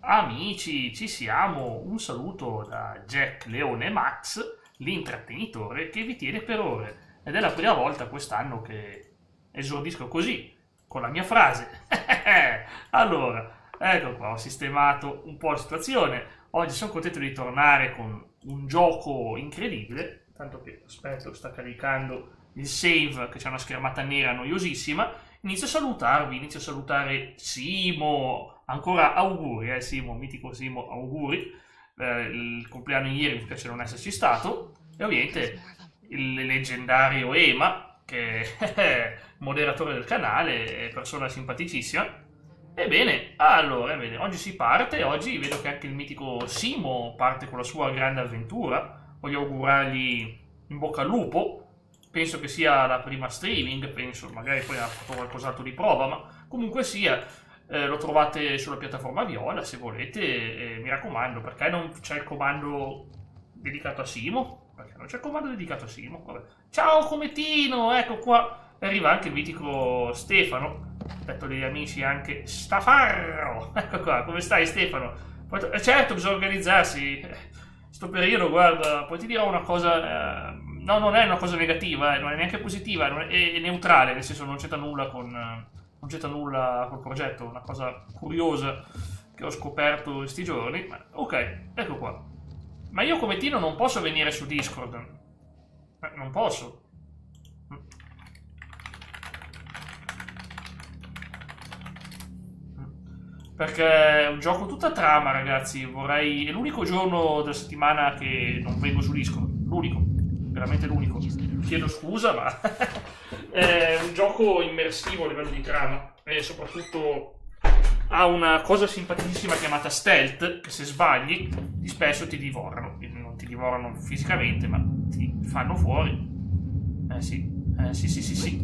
Amici, ci siamo. Un saluto da Jack Leone Max, l'intrattenitore che vi tiene per ore. Ed è la prima volta quest'anno che esordisco così, con la mia frase. Allora, ecco qua, ho sistemato un po' la situazione. Oggi sono contento di tornare con un gioco incredibile. Tanto che, aspetta, sta caricando il save, che c'è una schermata nera noiosissima. Inizio a salutarvi, inizio a salutare Simo, ancora auguri, Simo, mitico Simo, auguri, il compleanno ieri, mi spiace non esserci stato, e ovviamente il leggendario Ema, che è moderatore del canale, è persona simpaticissima. Ebbene, allora, bene, oggi si parte, oggi vedo che anche il mitico Simo parte con la sua grande avventura, voglio augurargli in bocca al lupo. Penso che sia la prima streaming, penso, magari poi ha fatto qualcos'altro di prova, ma comunque sia, lo trovate sulla piattaforma Viola se volete, mi raccomando, perché non c'è il comando dedicato a Simo? Perché non c'è il comando dedicato a Simo? Vabbè. Ciao Cometino, ecco qua, arriva anche il mitico Stefano, detto degli amici anche Stafarro, ecco qua, come stai Stefano? Certo, bisogna organizzarsi, sto periodo, guarda, poi ti dirò una cosa... No, non è una cosa negativa, non è neanche positiva, è neutrale, nel senso non c'entra nulla non c'entra nulla col progetto, una cosa curiosa che ho scoperto questi giorni. Ma, ok, ecco qua. Ma io come Tino non posso venire su Discord. Non posso. Perché è un gioco tutta trama, ragazzi. Vorrei... È l'unico giorno della settimana che non vengo su Discord. L'unico. Veramente l'unico. Chiedo scusa, ma è un gioco immersivo a livello di trama e soprattutto ha una cosa simpaticissima chiamata stealth, che se sbagli di spesso ti divorano. Non ti divorano fisicamente, ma ti fanno fuori. Sì.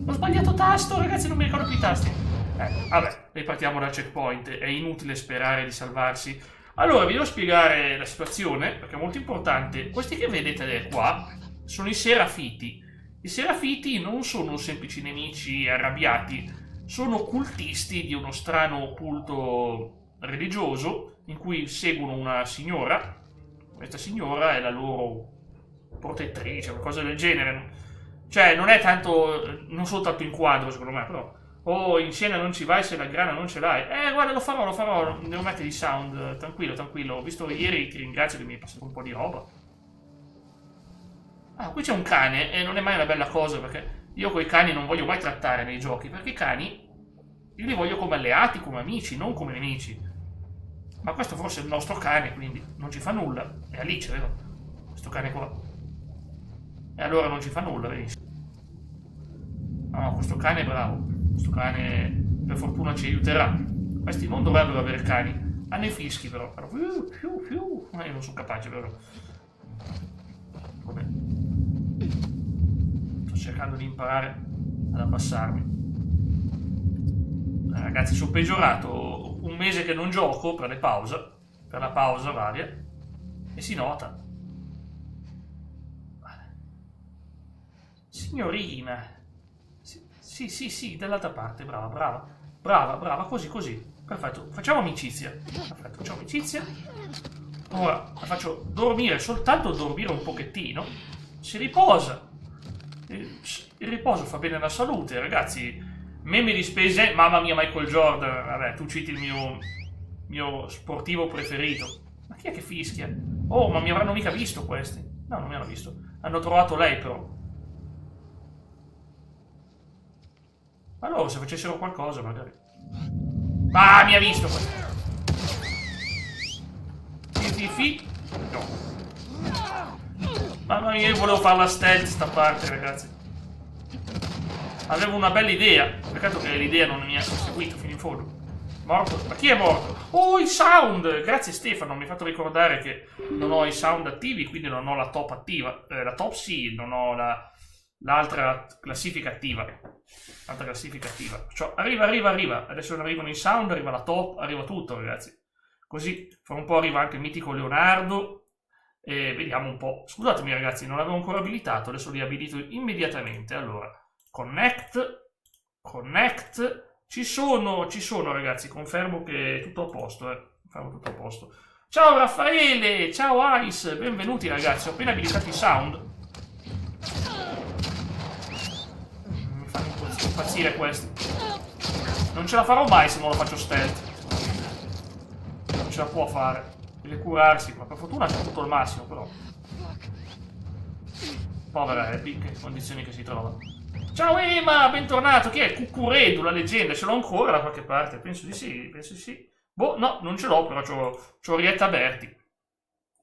Ho sbagliato tasto, ragazzi, non mi ricordo più i tasti. Vabbè, ripartiamo dal checkpoint, è inutile sperare di salvarsi. Allora, vi devo spiegare la situazione, perché è molto importante. Questi che vedete qua sono i Serafiti. I Serafiti non sono semplici nemici arrabbiati, sono cultisti di uno strano culto religioso in cui seguono una signora. Questa signora è la loro protettrice, qualcosa del genere. Cioè, non è tanto, non solo tanto in quadro, secondo me, però. Oh, in scena non ci vai se la grana non ce l'hai. Guarda, lo farò. Devo mettere di sound, tranquillo. Ho visto ieri, ti ringrazio che mi hai passato un po' di roba. Ah, qui c'è un cane e non è mai una bella cosa perché io coi cani non voglio mai trattare nei giochi perché i cani io li voglio come alleati, come amici, non come nemici. Ma questo forse è il nostro cane, quindi non ci fa nulla. È Alice, vero? Questo cane qua. E allora non ci fa nulla, benissimo. No, questo cane è bravo. Questo cane per fortuna ci aiuterà. Questi non dovrebbero avere cani. Hanno i fischi però. Ma io non sono capace, vero? Vabbè. Sto cercando di imparare ad abbassarmi. Ragazzi, sono peggiorato. Un mese che non gioco per la pausa varia, e si nota. Signorina. Sì, dall'altra parte, brava, così. Perfetto, facciamo amicizia. Ora la faccio dormire, soltanto dormire un pochettino. Si riposa. Il riposo fa bene alla salute, ragazzi. Meme di spese, mamma mia, Michael Jordan. Vabbè, tu citi il mio sportivo preferito. Ma chi è che fischia? Oh, ma mi avranno mica visto questi? No, non mi hanno visto. Hanno trovato lei, però. Ma loro, se facessero qualcosa, magari. Ah, mi ha visto questo. No. Mamma mia, io volevo farla stealth sta parte, ragazzi. Avevo una bella idea. Peccato che l'idea non mi ha seguito fino in fondo. Morto? Ma chi è morto? Oh, i sound! Grazie Stefano, mi hai fatto ricordare che non ho i sound attivi, quindi non ho la top attiva. La top sì, non ho l'altra classifica attiva. Cioè, arriva. Adesso non arrivano i sound, arriva la top, arriva tutto, ragazzi. Così, fra un po' arriva anche il mitico Leonardo. E vediamo un po'. Scusatemi, ragazzi, non l'avevo ancora abilitato. Adesso li abilito immediatamente. Allora, connect. Ci sono, ragazzi. Confermo che è tutto a posto, Farò tutto a posto. Ciao Raffaele, ciao Ice, benvenuti ragazzi, ho appena abilitato i sound. Mi fanno impazzire questi. Non ce la farò mai se non lo faccio stealth. Non ce la può fare. Deve curarsi, ma per fortuna c'è tutto il massimo però. Povera Abby, che condizioni che si trova. Ciao Ema, bentornato. Chi è? Cucuredu, la leggenda. Ce l'ho ancora da qualche parte? Penso di sì, penso di sì. Boh, no, non ce l'ho, però c'ho Orietta Berti.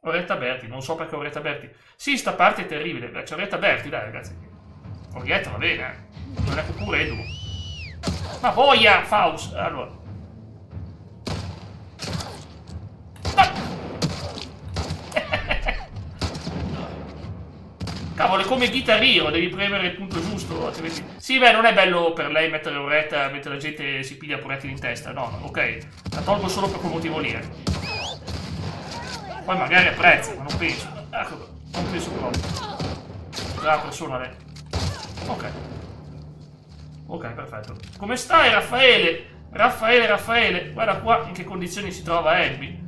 Orietta Berti, non so perché Orietta Berti. Sì, sta parte è terribile. C'è Orietta Berti, dai ragazzi. Orietta va bene, eh. Non è Cucuredu. Ma boia, Faust. Allora. Cavolo, è come Guitar Hero, devi premere il punto giusto, altrimenti... Sì, beh, non è bello per lei mettere Oretta mentre la gente si piglia proiettili in testa, no, ok. La tolgo solo per quel motivo lì, Poi magari apprezza, ma non penso. Ecco, non penso proprio. Brava persona lei. Ok. Ok, perfetto. Come stai, Raffaele? Raffaele, guarda qua in che condizioni si trova Abby.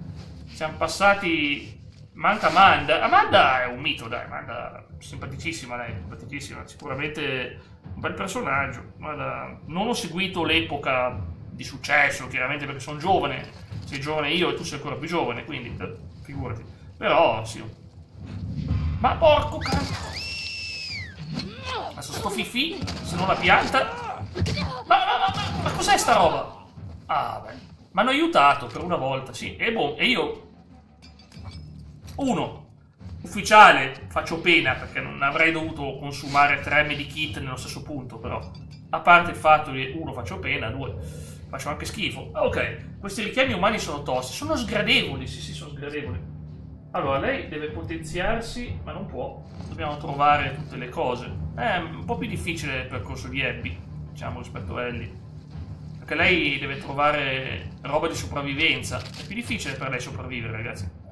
Siamo passati... Manca Amanda. Amanda è un mito, dai. Amanda simpaticissima lei, simpaticissima. Sicuramente un bel personaggio. Guarda, non ho seguito l'epoca di successo, chiaramente perché sono giovane. Sei giovane io e tu sei ancora più giovane, quindi figurati. Però, sì. Ma porco cazzo. Adesso sto fifì, se non la pianta. Ma cos'è sta roba? Ah, beh. Mi hanno aiutato per una volta, sì. E io... Uno, ufficiale, faccio pena perché non avrei dovuto consumare 3 medikit nello stesso punto, però a parte il fatto che uno faccio pena, due faccio anche schifo. Ok, questi richiami umani sono tosti, sono sgradevoli, sì, sono sgradevoli. Allora, lei deve potenziarsi, ma non può, dobbiamo trovare tutte le cose. È un po' più difficile il percorso di Abby, diciamo, rispetto a Ellie. Perché lei deve trovare roba di sopravvivenza, è più difficile per lei sopravvivere, ragazzi.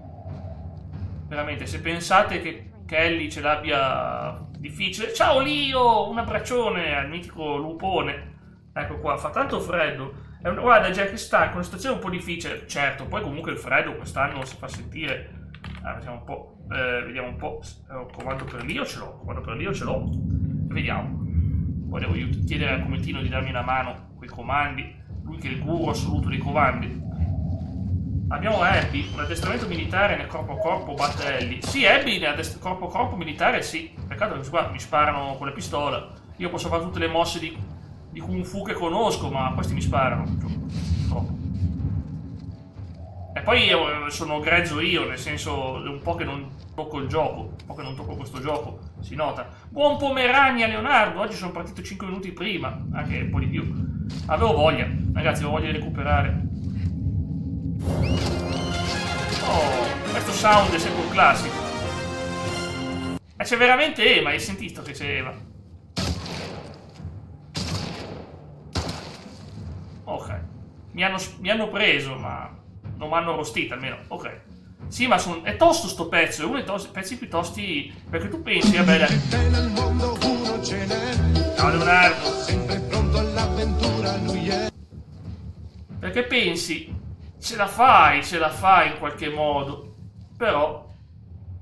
Veramente, se pensate che Ellie ce l'abbia difficile... Ciao Lio! Un abbraccione al mitico lupone. Ecco qua, fa tanto freddo. Guarda Jack, è stanco, una situazione un po' difficile. Certo, poi comunque il freddo quest'anno si fa sentire. Vediamo un po'. Vediamo un po'. Comando per Lio ce l'ho. Comando per Lio ce l'ho. Vediamo. Poi devo chiedere al commentino di darmi una mano con i comandi. Lui che è il guru assoluto dei comandi. Abbiamo Abby, un addestramento militare nel corpo a corpo batte Ellie. Sì, Abby nel corpo a corpo militare, sì. Peccato che qua mi sparano con la pistola. Io posso fare tutte le mosse di Kung Fu che conosco, ma questi mi sparano. Troppo. E poi sono grezzo io, nel senso è un po' che non tocco il gioco, un po' che non tocco questo gioco, si nota. Buon pomerania Leonardo, oggi sono partito 5 minuti prima, anche un po' di più. Avevo voglia, ragazzi, avevo voglia di recuperare. Oh, questo sound è sempre un classico. E c'è veramente Ema, hai sentito che c'è Ema? Ok. Mi hanno preso, ma non mi hanno rostita almeno. Ok. Sì, ma è tosto sto pezzo, è uno dei pezzi più tosti. Perché tu pensi, vabbè. Ciao Leonardo. Sempre pronto all'avventura, lui è. Perché pensi, ce la fai in qualche modo. Però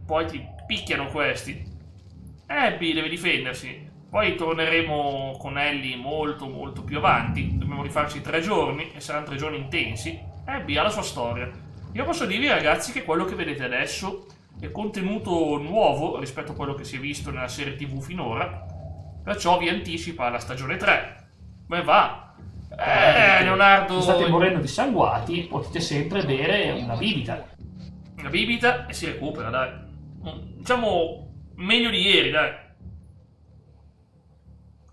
poi ti picchiano questi. Abby deve difendersi. Poi torneremo con Ellie molto molto più avanti. Dobbiamo rifarci 3 giorni e saranno 3 giorni intensi. Abby ha la sua storia. Io posso dirvi ragazzi che quello che vedete adesso è contenuto nuovo rispetto a quello che si è visto nella serie TV finora. Perciò vi anticipa la stagione 3. Beh va. Leonardo. Se state morendo dissanguati, potete sempre bere una bibita. Una bibita e si recupera, dai. Diciamo meglio di ieri, dai.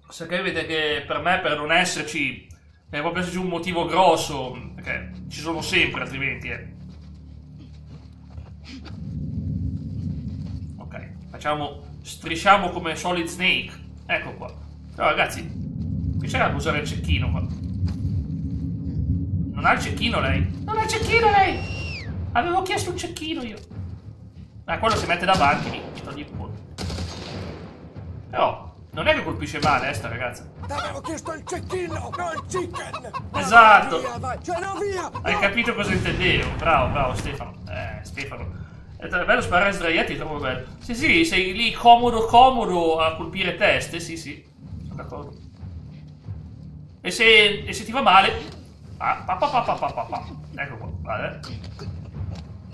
Se capite che per me, per non esserci, deve proprio esserci un motivo grosso, perché ci sono sempre, altrimenti, Ok, strisciamo come Solid Snake. Ecco qua. Però ragazzi, qui c'era da usare il cecchino qua. Non ha il cecchino lei? Non ha il cecchino lei! Avevo chiesto un cecchino io. Quello si mette davanti, mi togli il punto. Però, non è che colpisce male, sta ragazza. Avevo chiesto il cecchino, non il chicken! Esatto! Via, vai, cioè, no, via! Hai capito cosa intendevo? Bravo, Stefano. Stefano. È bello sparare sdraiati, trovo bello. Sì, sei lì comodo a colpire teste, sì. Sono d'accordo. E se ti va male... Ecco qua, vale.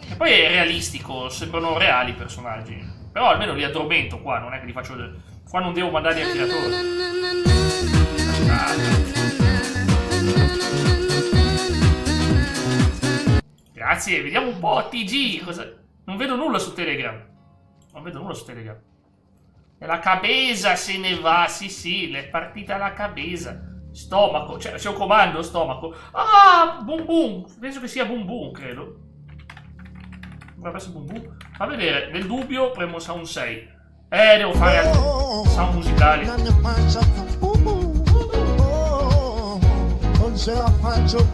E poi è realistico, sembrano reali i personaggi. Però almeno li addormento qua, non è che li faccio... Qua non devo mandarli al creatore. Grazie, vediamo un po', TG, cosa... Non vedo nulla su Telegram. E la cabeza se ne va, sì, è partita la cabeza. Stomaco, cioè c'è un comando, stomaco. Ah, boom boom, penso che sia boom boom, credo. Dovrebbe essere boom boom. Fa vedere, nel dubbio premo sound 6. Devo fare altri sound musicali.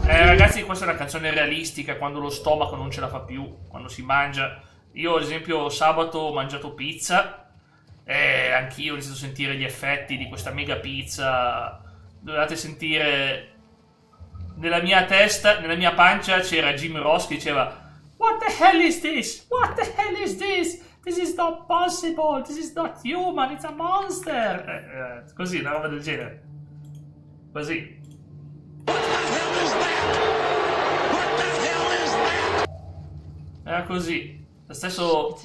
Ragazzi, questa è una canzone realistica, quando lo stomaco non ce la fa più, quando si mangia. Io ad esempio sabato ho mangiato pizza e anch'io ho iniziato a sentire gli effetti di questa mega pizza. Dovevate sentire, nella mia testa, nella mia pancia c'era Jim Ross che diceva "What the hell is this? What the hell is this? This is not possible, this is not human, it's a monster." Così, una roba del genere. Così. Era così. Lo stesso...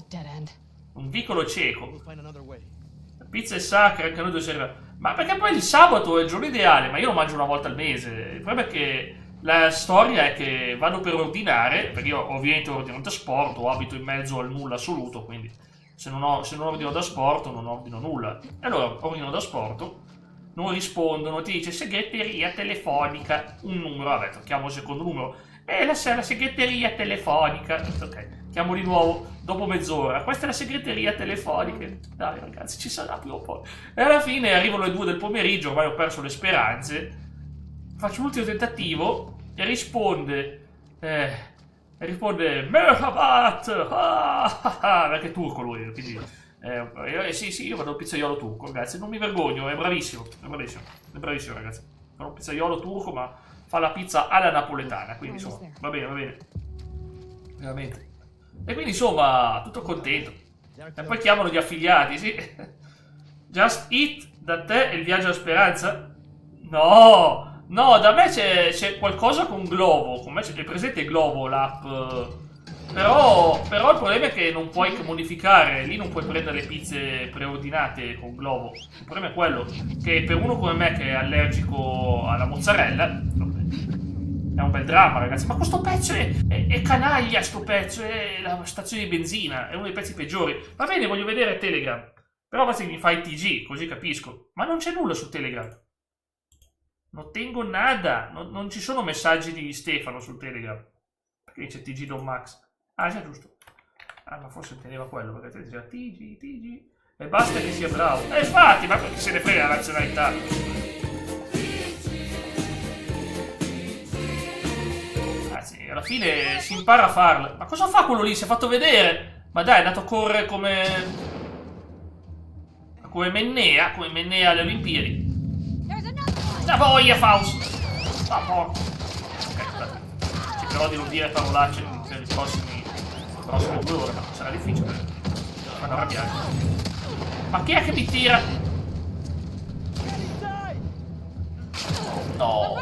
Un vicolo cieco. La pizza è sacra, anche a noi due serve. Ma perché poi il sabato è il giorno ideale, ma io lo mangio una volta al mese. Il problema è che la storia è che vado per ordinare, perché io ovviamente ordino da sport, o abito in mezzo al nulla assoluto, quindi se non ordino da sport non ordino nulla. E allora ordino da sport, non rispondono, ti dice segreteria telefonica, un numero, vabbè, chiamo il secondo numero, la segreteria telefonica, ok, chiamo di nuovo dopo mezz'ora, questa è la segreteria telefonica, dai ragazzi ci sarà più o poi, e alla fine arrivano le 2 del pomeriggio, ormai ho perso le speranze, faccio l'ultimo tentativo e risponde Merhabat, perché è turco lui, quindi sì, io vado al pizzaiolo turco, grazie, non mi vergogno, è bravissimo ragazzi, è un pizzaiolo turco ma fa la pizza alla napoletana, quindi insomma va bene, veramente. E quindi insomma tutto contento. E poi chiamano gli affiliati, sì. Just Eat, da te e il viaggio alla speranza? No, da me c'è qualcosa con Glovo, con me c'è presente Glovo, l'app. Però il problema è che non puoi modificare, lì non puoi prendere le pizze preordinate con Glovo. Il problema è quello, che per uno come me che è allergico alla mozzarella, è un bel dramma ragazzi, ma questo pezzo è canaglia, sto pezzo, è la stazione di benzina, è uno dei pezzi peggiori. Va bene, voglio vedere Telegram, però basta che mi fai TG, così capisco. Ma non c'è nulla su Telegram. Non tengo nada, non ci sono messaggi di Stefano su Telegram. Perché c'è TG Don Max. Ah, già giusto. Ah, ma forse teneva quello, perché te diceva TG. E basta che sia bravo. Infatti, ma perché se ne frega la nazionalità? Anzi, alla fine si impara a farla. Ma cosa fa quello lì? Si è fatto vedere? Ma dai, è andato a correre come Mennea alle Olimpiadi. La voglia, Faust! Ah, porco. Cercherò di non dire parolacce per i prossime 2 ore, ma sarà difficile. Fanno arrabbiare. Ma chi è che mi tira? No.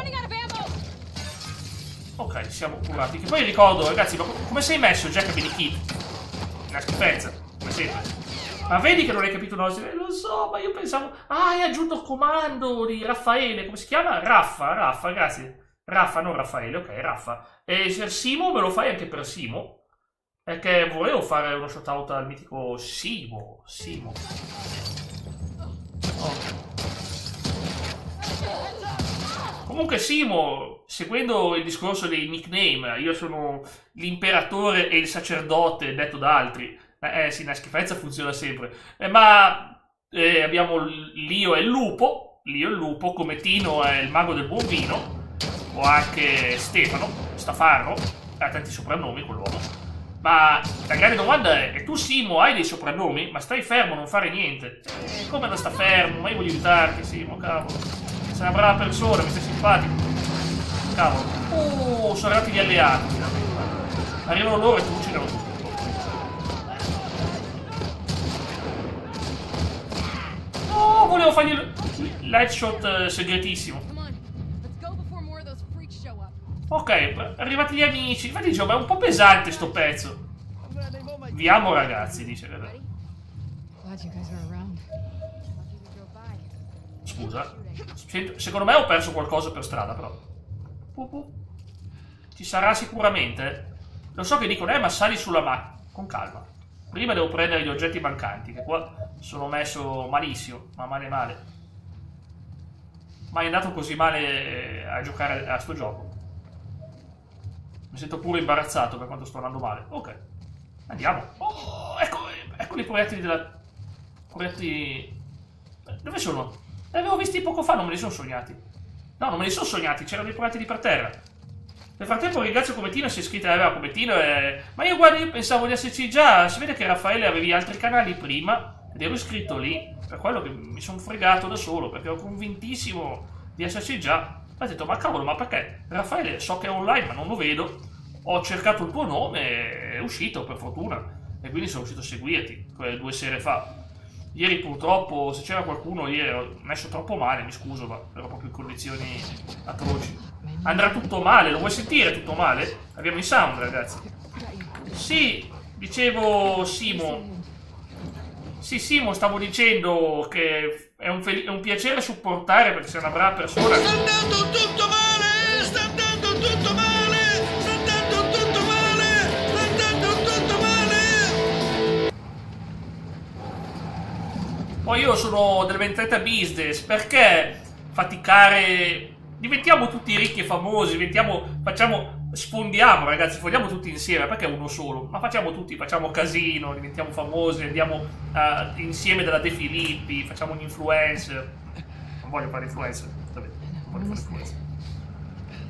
Ok, siamo curati. Che poi ricordo, ragazzi, ma come sei messo Jack Kid? Una schifezza, come sempre. Ma vedi che non hai capito una cosa? Lo so, ma io pensavo... Ah, hai aggiunto il comando di Raffaele, come si chiama? Raffa, grazie. Raffa, non Raffaele, ok, Raffa. E per Simo me lo fai anche per Simo? Perché volevo fare uno shoutout al mitico Simo. Oh. Comunque Simo, seguendo il discorso dei nickname, io sono l'imperatore e il sacerdote, detto da altri. Sì, la schifezza funziona sempre. Abbiamo Lio e il lupo, come Tino è il mago del buon vino, o anche Stefano, Stafarro, ha tanti soprannomi quell'uomo. Ma la grande domanda è, e tu Simo hai dei soprannomi? Ma stai fermo, non fare niente. Come non sta fermo? Ma io voglio aiutarti Simo, cavolo. sei una brava persona, mi stai simpatico. Cavolo. Sono arrivati gli alleati. Arrivano loro e ti uccidono tutti. No, volevo fargli l'headshot segretissimo. Ok, arrivati gli amici. Infatti dicevo, ma è un po' pesante sto pezzo. Vi amo ragazzi, dice. Scusa. Secondo me ho perso qualcosa per strada, però. Ci sarà sicuramente. Lo so che dicono, ma sali sulla macchina. Con calma. Prima devo prendere gli oggetti mancanti, che qua sono messo malissimo, ma male. Mai andato così male a giocare a sto gioco. Mi sento pure imbarazzato per quanto sto andando male. Ok. Andiamo. Oh, ecco i proiettili della... Proiettili... Dove sono? Li avevo visti poco fa, non me li sono sognati. No, non me li sono sognati, c'erano i proiettili per terra. Nel frattempo ringrazio Cometino, si è iscritta Cometino e... Ma io guarda, io pensavo di esserci già. Si vede che Raffaele avevi altri canali prima ed ero iscritto lì. Per quello che mi sono fregato da solo, perché ero convintissimo di esserci già. Ho detto, ma cavolo, ma perché? Raffaele, so che è online, ma non lo vedo. Ho cercato il tuo nome e è uscito, per fortuna. E quindi sono riuscito a seguirti, 2 sere fa. Ieri purtroppo, se c'era qualcuno, ieri ero messo troppo male, mi scuso, ma ero proprio in condizioni atroci. Andrà tutto male, lo vuoi sentire tutto male? Abbiamo i sound, ragazzi. Sì, dicevo Simo. Sì, Simo, stavo dicendo che è un piacere supportare perché sei una brava persona. Sta andando tutto male! Sta andando tutto male! Sta andando tutto male! Sta andando tutto male! Poi io sono del vendetta business, perché faticare? Diventiamo tutti ricchi e famosi, sfondiamo ragazzi, sfondiamo tutti insieme, perché uno solo? Ma facciamo tutti, facciamo casino, diventiamo famosi, andiamo insieme dalla De Filippi, facciamo un influencer. Non voglio fare influencer, vabbè, non voglio fare influencer.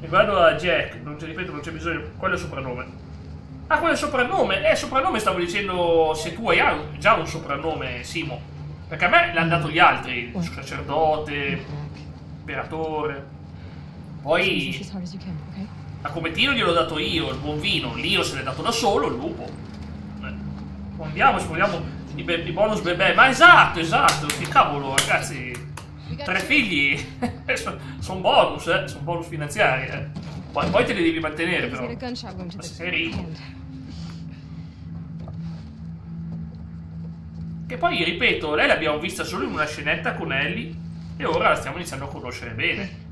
Riguardo a Jack, non c'è bisogno, quello è il soprannome. Ah, quello è il soprannome? Soprannome stavo dicendo se tu hai già un soprannome, Simo. Perché a me l'hanno dato gli altri, sacerdote, imperatore. Poi a Cometino gliel'ho dato io, il buon vino, Lio se l'è dato da solo, il lupo. Sfondiamo i bonus bebè. Ma esatto, che cavolo ragazzi, 3 figli sono bonus, sono bonus finanziari. Poi te li devi mantenere però, ma se sei ricco. Che poi, ripeto, lei l'abbiamo vista solo in una scenetta con Ellie e ora la stiamo iniziando a conoscere bene.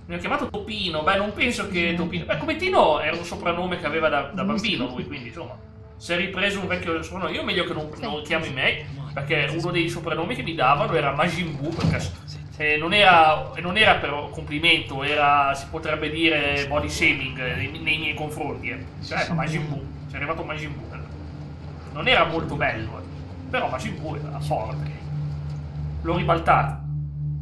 Mi ha chiamato Topino, beh non penso che Topino... Beh, Cometino era un soprannome che aveva da bambino lui, quindi insomma, si è ripreso un vecchio soprannome. Io meglio che non chiami me, perché uno dei soprannomi che mi davano era Majin Buu, perché non era per complimento, era, si potrebbe dire, body shaming nei miei confronti. Cioè, Majin Buu, c'è arrivato Majin Buu. Non era molto bello, però Majin Buu era forte. L'ho ribaltato.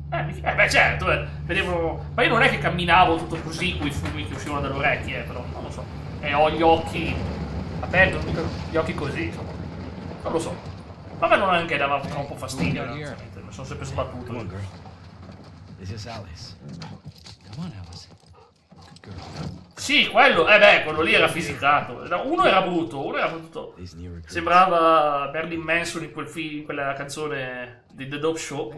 Beh certo, vedevo... Ma io non è che camminavo tutto così con i fumi che uscivano dalle orecchie, però non lo so. E ho gli occhi aperti, gli occhi così, insomma. Non lo so. Ma a me non anche dava troppo fastidio, mi sono sempre sbattuto. Sì, quello, quello lì era fisicato. Uno era brutto, sembrava Marilyn Manson in in quella canzone di The Dope Show,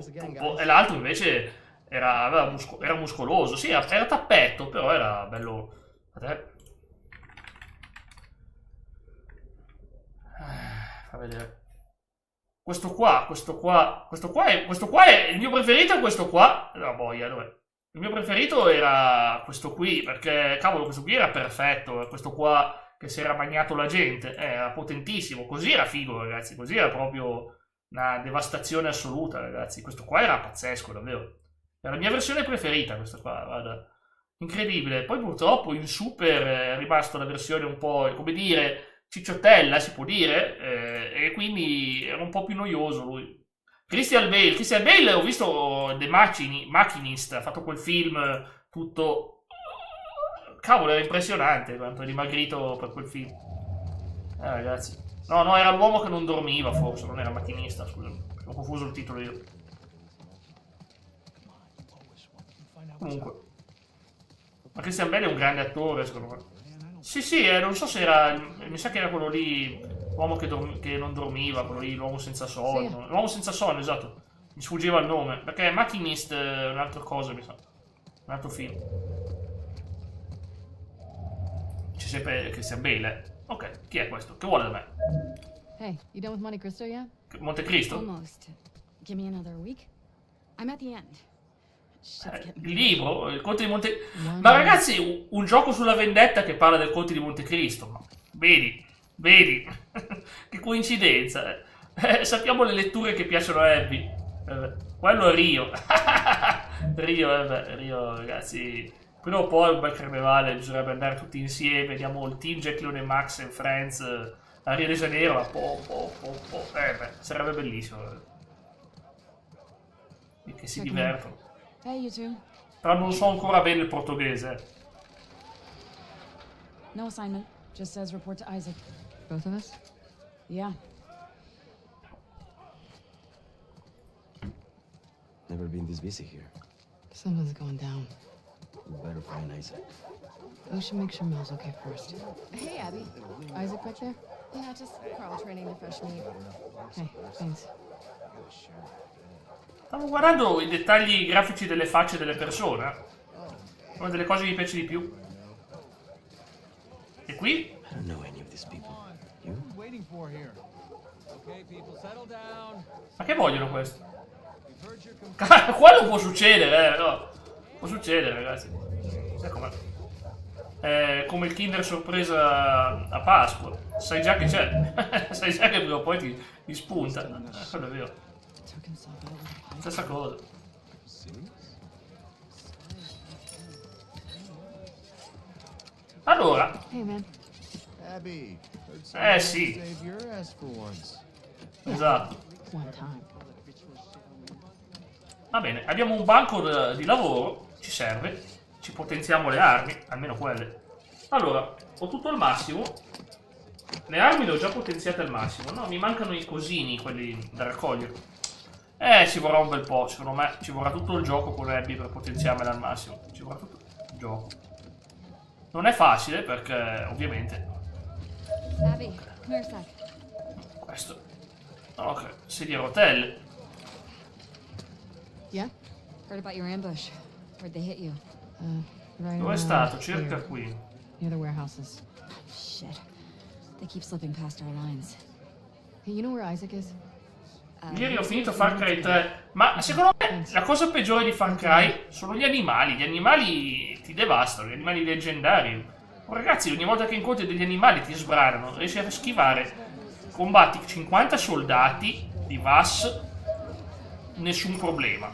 e l'altro invece era muscoloso. Sì, era tappetto, però era bello. Fa vedere. Questo qua è il mio preferito, è questo qua. No, boia, dov'è? Il mio preferito era questo qui, perché cavolo, questo qui era perfetto, questo qua che si era bagnato la gente, era potentissimo, così era figo ragazzi, così era proprio una devastazione assoluta ragazzi, questo qua era pazzesco davvero, è la mia versione preferita questa qua, guarda, incredibile. Poi purtroppo in Super è rimasta la versione un po', come dire, cicciottella si può dire, e quindi era un po' più noioso lui. Christian Bale ho visto The Machinist, ha fatto quel film tutto... Cavolo, era impressionante quanto è dimagrito per quel film. Ragazzi. No, era l'uomo che non dormiva forse, non era macchinista, scusami. Ho confuso il titolo io. Comunque. Ma Christian Bale è un grande attore, secondo me. Sì, non so se era... Mi sa che era quello lì, l'uomo che non dormiva, quello lì, l'uomo senza sonno. L'uomo senza sonno, esatto. Mi sfuggiva il nome, perché Machinist è un'altra cosa, mi sa. Un altro film. C'è sempre Christian Bale. Ok, chi è questo? Che vuole da me? Hey, you done with Monte Cristo yet? Monte Cristo? Almost. Give me another week. I'm at the end. Shit's getting Il libro, il Conte di Monte... Ma ragazzi, un gioco sulla vendetta che parla del Conte di Monte Cristo. Ma vedi, che coincidenza. Sappiamo le letture che piacciono a Abby. Quello è Rio. Rio, ragazzi. Prima o poi un bel carnevale, bisognerebbe andare tutti insieme. Andiamo il team Jack, Leone e Max and Friends a Rio de Janeiro. Sarebbe bellissimo. Che si divertono. Hey, you two. Però non so ancora bene il portoghese. No assignment. Just says report to Isaac. Both of us? Yeah. Never been this busy here. Something's going down. We better find Isaac. We should make sure Mel's okay first. Hey, Abby. Isaac back there? Yeah, just Carl training the fresh meat. Hey, thanks. Stavo guardando i dettagli grafici delle facce delle persone. Una delle cose che mi piace di più. E qui? I don't know any of these people. You? Waiting for here. Okay, people, settle down. Ma che vogliono questo? We've heard your complaint. Quello può succedere, no? Può succedere, ragazzi. Ecco, è come il Kinder sorpresa a Pasqua. Sai già che c'è. Sai già che prima o poi ti spunta. Quello è vero. Took himself out with a pipe. Stessa cosa. Allora, Hey, man. Abby, sì, save your ass for once. esatto. One time. Va bene, abbiamo un banco di lavoro, ci serve, ci potenziamo le armi, almeno quelle. Allora, ho tutto al massimo. Le armi le ho già potenziate al massimo. No, mi mancano i cosini, quelli da raccogliere. Ci vorrà un bel po', secondo me. Ci vorrà tutto il gioco con Abby per potenziarmela al massimo. Ci vorrà tutto il gioco. Non è facile perché, ovviamente, Abby, come here a sec. questo. Ok, sedie a rotelle. Yeah? Heard about your ambush. Where'd they hit you? Right Dove è around stato? Cerca here, qui. near the warehouses. Shit. They keep slipping past our lines. Hey, you know where Isaac is? Ieri ho finito Far Cry 3, ma secondo me la cosa peggiore di Far Cry sono gli animali. Gli animali ti devastano, gli animali leggendari. Oh, ragazzi, ogni volta che incontri degli animali ti sbranano, riesci a schivare. Combatti 50 soldati di VAS, nessun problema.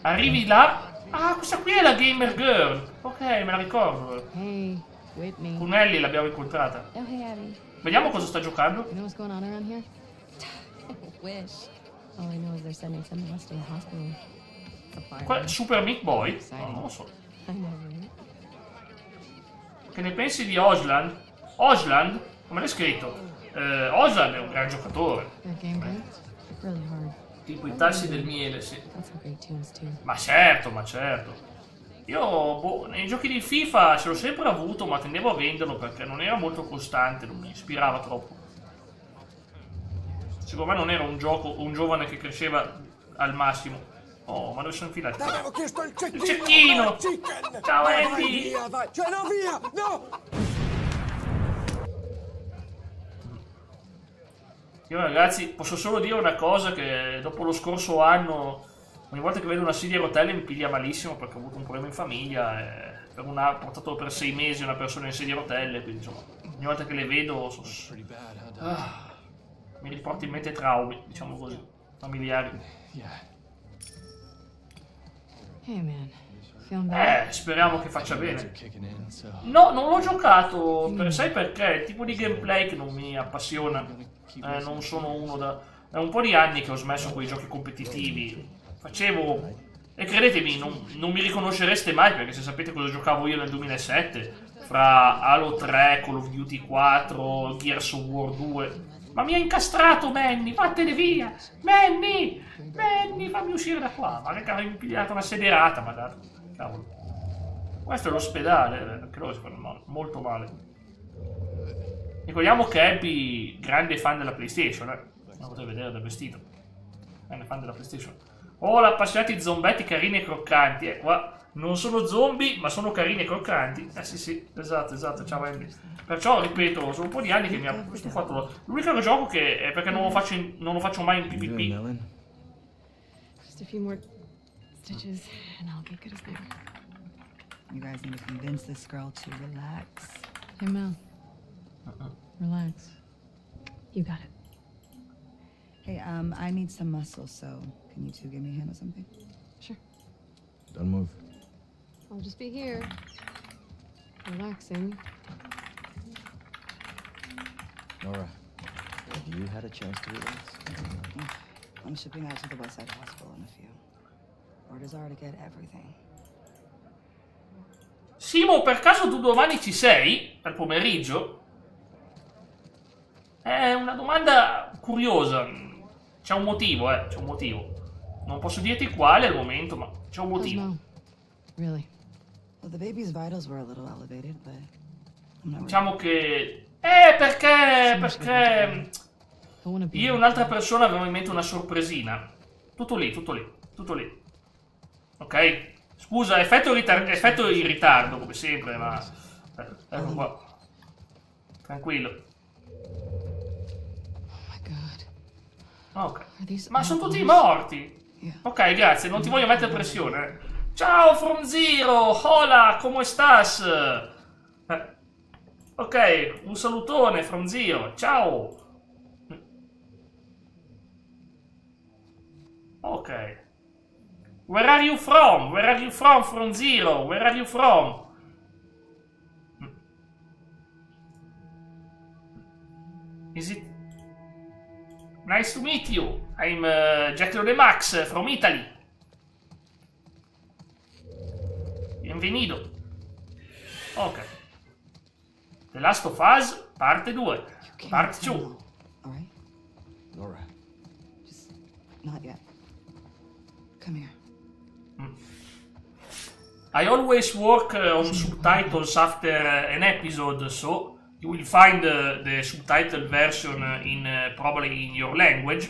Arrivi là, questa qui è la Gamer Girl. Ok, me la ricordo. Hey, Whitney. Con Ellie l'abbiamo incontrata. Oh, hey, Abby. Vediamo cosa sta giocando. You know what's going on around here? Wish. All I know is they're sending some of us to the hospital. A fire. Qua, Super Meat Boy? No, non lo so. I know, right? Che ne pensi di Osland? Osland? Come l'hai scritto? Osland è un gran giocatore. That game good? Really hard. Tipo i tassi del miele, sì. Got some great tunes too. Ma certo. Io, nei giochi di FIFA ce l'ho sempre avuto, ma tendevo a venderlo perché non era molto costante, non mi ispirava troppo. Secondo me non era un gioco, un giovane che cresceva al massimo. Oh, ma dove sono infilati? Avevo chiesto il cecchino! Il cecchino! Chicken! Ciao, Vai, Andy! via, vai! Cioè, no, via! No! Io ragazzi posso solo dire una cosa, che dopo lo scorso anno ogni volta che vedo una sedia a rotelle mi piglia malissimo perché ho avuto un problema in famiglia e ho portato per 6 mesi una persona in sedia a rotelle, quindi insomma ogni volta che le vedo Pretty bad, huh, Doc? mi riporta in mente traumi, diciamo così, familiari. Yeah. Hey, man. Feeling better? Speriamo che faccia They're bene. kicking in, so No, non l'ho giocato, sai perché? È il tipo di gameplay che non mi appassiona. Non sono uno da... È un po' di anni che ho smesso con i giochi competitivi. Facevo... E credetemi, non mi riconoscereste mai, perché se sapete cosa giocavo io nel 2007, fra Halo 3, Call of Duty 4, Gears of War 2... Ma mi ha incastrato Manny, vattene via! Manny, fammi uscire da qua. Ma che avevi pigliato una sederata, ma dato. Cavolo. Questo è l'ospedale, anche loro si fanno molto male. Ricordiamo che Abby, grande fan della PlayStation, lo potete vedere dal vestito. Grande fan della PlayStation. Oh, l'appassionati zombetti carini e croccanti. Qua non sono zombie, ma sono carini e croccanti. Sì, esatto, ciao Andy. Perciò, ripeto, sono un po' di anni che mi ha stufato. L'unico gioco che è perché non lo faccio mai in PvP. Just a few more stitches and I'll get good as new. You guys need to convince this girl to relax. Hey, Mel. Relax. You got it. Hey, I need some muscle, so can you two give me a hand with something? Sure. Don't move. I'll just be here. Relaxing. Nora, have you had a chance to relax? I'm shipping out to the Westside Hospital in a few. Orders are to get everything. Simo, per caso tu domani ci sei? Al pomeriggio? È una domanda curiosa. C'è un motivo, c'è un motivo. Non posso dirti quale al momento, ma c'è un motivo. Mel? Really? Well, the baby's vitals were a little elevated, but I'm not Diciamo che... perché... Io e un'altra persona avevamo in mente una sorpresina. Tutto lì. Ok? Scusa, effetto in ritardo, come sempre, ma... ecco qua. Tranquillo. Ok. Ma sono tutti morti. Ok, grazie, non ti voglio mettere pressione. Ciao, From Zero! Hola, come stas? Ok, un salutone, From Zero. Ciao! Ok. Where are you from? Where are you from, From Zero? Where are you from? Is it... Nice to meet you. I'm Jack Leone Max from Italy. Bienvenido. Ok. The Last of Us, parte 2. Part 2. Alright? Nora. Just not yet. Come here. I always work on subtitles after an episode, so you will find the subtitle version in probably in your language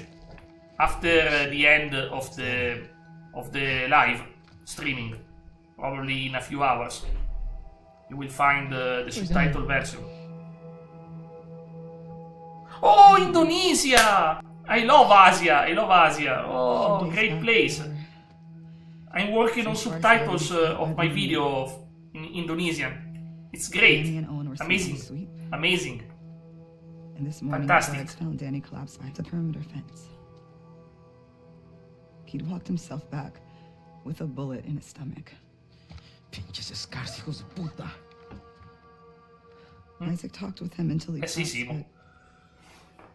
after the end of the live streaming, probably in a few hours. You will find the subtitle version. Oh, Indonesia! I love Asia. Oh, great place. I'm working on subtitles of my video in Indonesian. It's great. Amazing. And this morning, Fantastic. guards found Danny collapsed behind the perimeter fence. He'd walked himself back with a bullet in his stomach. Pinches escarce, hijos de puta. Isaac talked with him until he Sì, passed, Simo.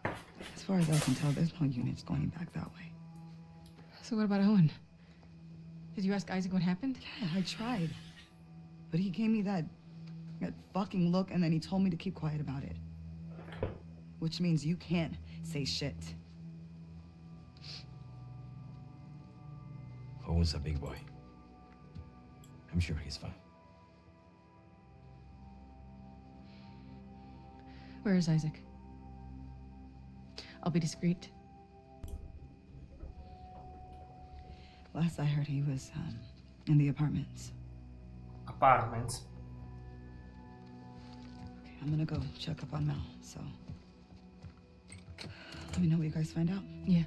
but as far as I can tell, there's no units going back that way. So what about Owen? Did you ask Isaac what happened? Yeah, I tried. But he gave me that fucking look, and then he told me to keep quiet about it. Which means you can't say shit. Owen's a big boy. I'm sure he's fine. Where is Isaac? I'll be discreet. Last I heard, he was in the apartments. Apartments. Okay, I'm gonna go check up on Mel, so let me know what you guys find out. Yeah.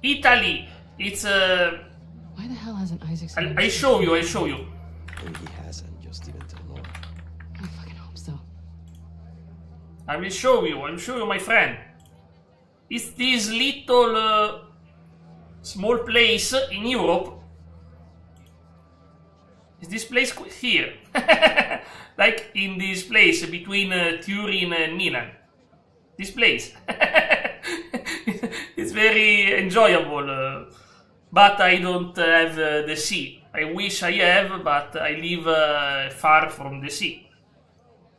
Italy. It's Why the hell hasn't Isaac seen I show you. Maybe he hasn't, just didn't tell Nora. I fucking hope so. I will show you, my friend. It's this little small place in Europe. It's this place here. Like in this place between Turin and Milan. This place. It's very enjoyable. But I don't have the sea. I wish I have, but I live far from the sea.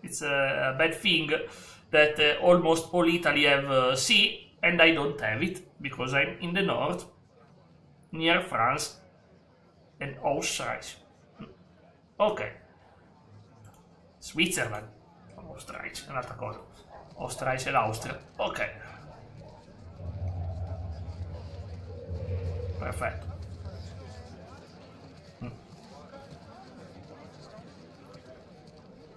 It's a bad thing that almost all Italy have sea, and I don't have it because I'm in the north, near France and Austria. Ok. Switzerland. Austria, è un'altra cosa. Austria e l'Austria. Ok. Perfetto.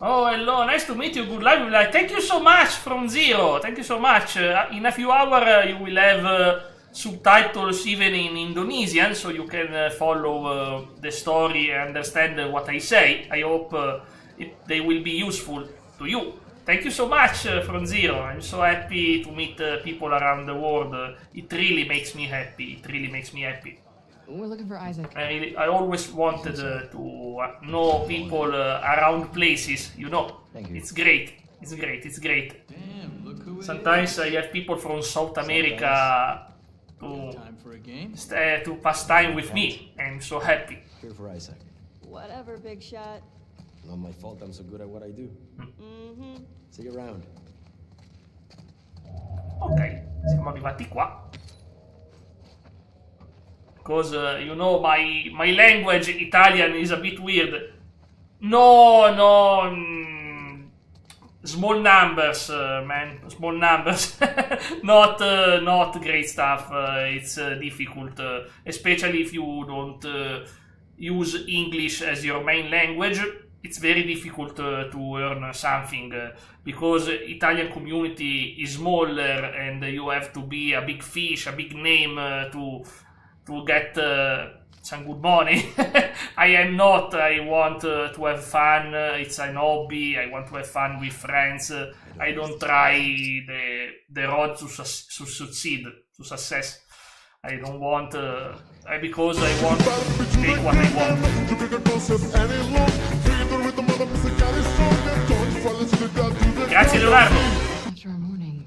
Oh, hello, nice to meet you. Good luck. Like, thank you so much from Zero. Thank you so much. In a few hours, you will have subtitles even in Indonesian, so you can follow the story and understand what I say. I hope they will be useful to you. Thank you so much from Zero. I'm so happy to meet people around the world. It really makes me happy. It really makes me happy. We're looking for Isaac. I always wanted to know people around places, you know. Thank you. It's great. It's great. It's great. Damn, look who it Sometimes is. I have people from South America to Time for a game? to pass time with me. I'm so happy. Here for Isaac. Whatever, big shot. Not my fault I'm so good at what I do. See you around. Ok, siamo arrivati qua. Because you know my language Italian is a bit weird. No, small numbers, man, small numbers. Not great stuff. It's difficult, especially if you don't use English as your main language. It's very difficult to earn something because Italian community is smaller and you have to be a big fish, a big name to get some good money. I am not. I want to have fun. It's an hobby. I want to have fun with friends. I don't try the road to succeed, to success. I don't want because I want to take what I want. Grazie Leonardo. After our morning,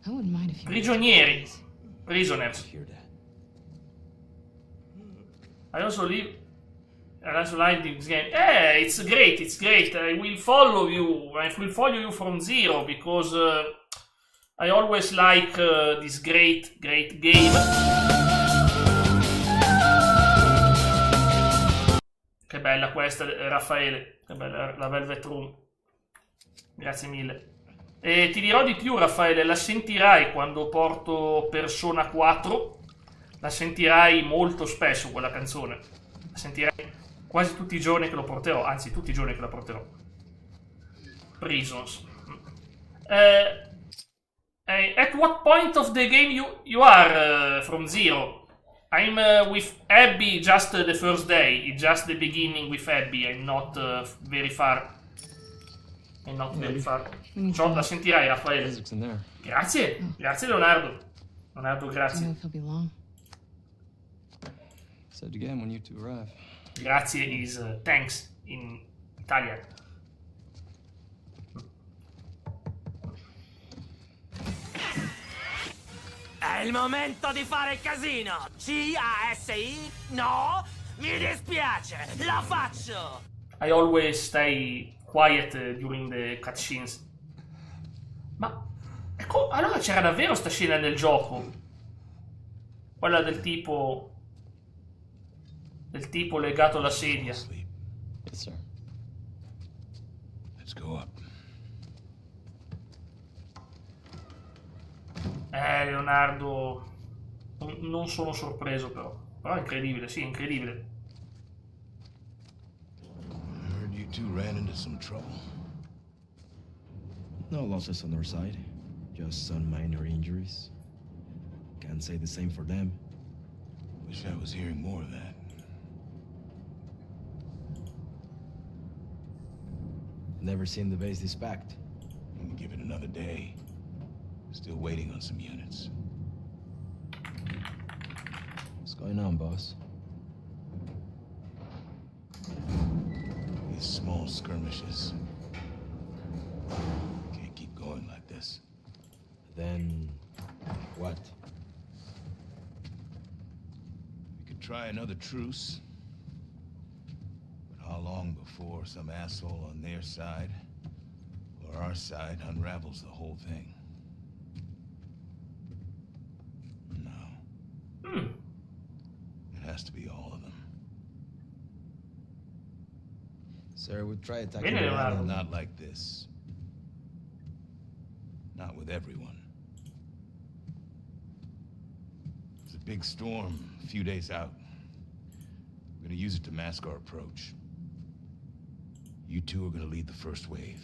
I wouldn't mind if you. Prigionieri. Prisoners. Hear that? I also like this game. It's great, it's great. I will follow you. I will follow you from Zero because I always like this great game. Che bella questa, Raffaele. Che bella la Velvet Room. Grazie mille. E ti dirò di più, Raffaele, la sentirai quando porto Persona 4. La sentirai molto spesso quella canzone. La sentirai quasi tutti i giorni che lo porterò. Anzi, tutti i giorni che la porterò. Prisons. At what point of the game you are from Zero? I'm with Abby just the first day. It's just the beginning with Abby. I'm not very far. I'm not very far. Ciò la sentirai, Raffaele. Isaac's in there. Grazie. Grazie, Leonardo. Leonardo, Do you know grazie. if he'll be long? Said again when you two arrive. Grazie is thanks in Italian. È il momento di fare casino! C-A-S-I? No? Mi dispiace! La faccio! I always stay quiet during the cutscenes. Ma allora c'era davvero sta scena nel gioco? Quella del tipo legato alla sedia. Sleep. Yes, sir. Let's go up. Leonardo, non sono sorpreso però è incredibile, sì, incredibile. I heard you two ran into some trouble. No losses on our side. Just some minor injuries. Can't say the same for them. Wish I was hearing more of that. Never seen the base this packed. I'm gonna give it another day. Still waiting on some units. What's going on, boss? These small skirmishes. Can't keep going like this. Then, what? We could try another truce. But how long before some asshole on their side or our side unravels the whole thing? has to be all of them. Sir, we try attacking Bene, the Leonardo. island. Not like this. Not with everyone. There's a big storm a few days out. We're gonna use it to mask our approach. You two are gonna lead the first wave.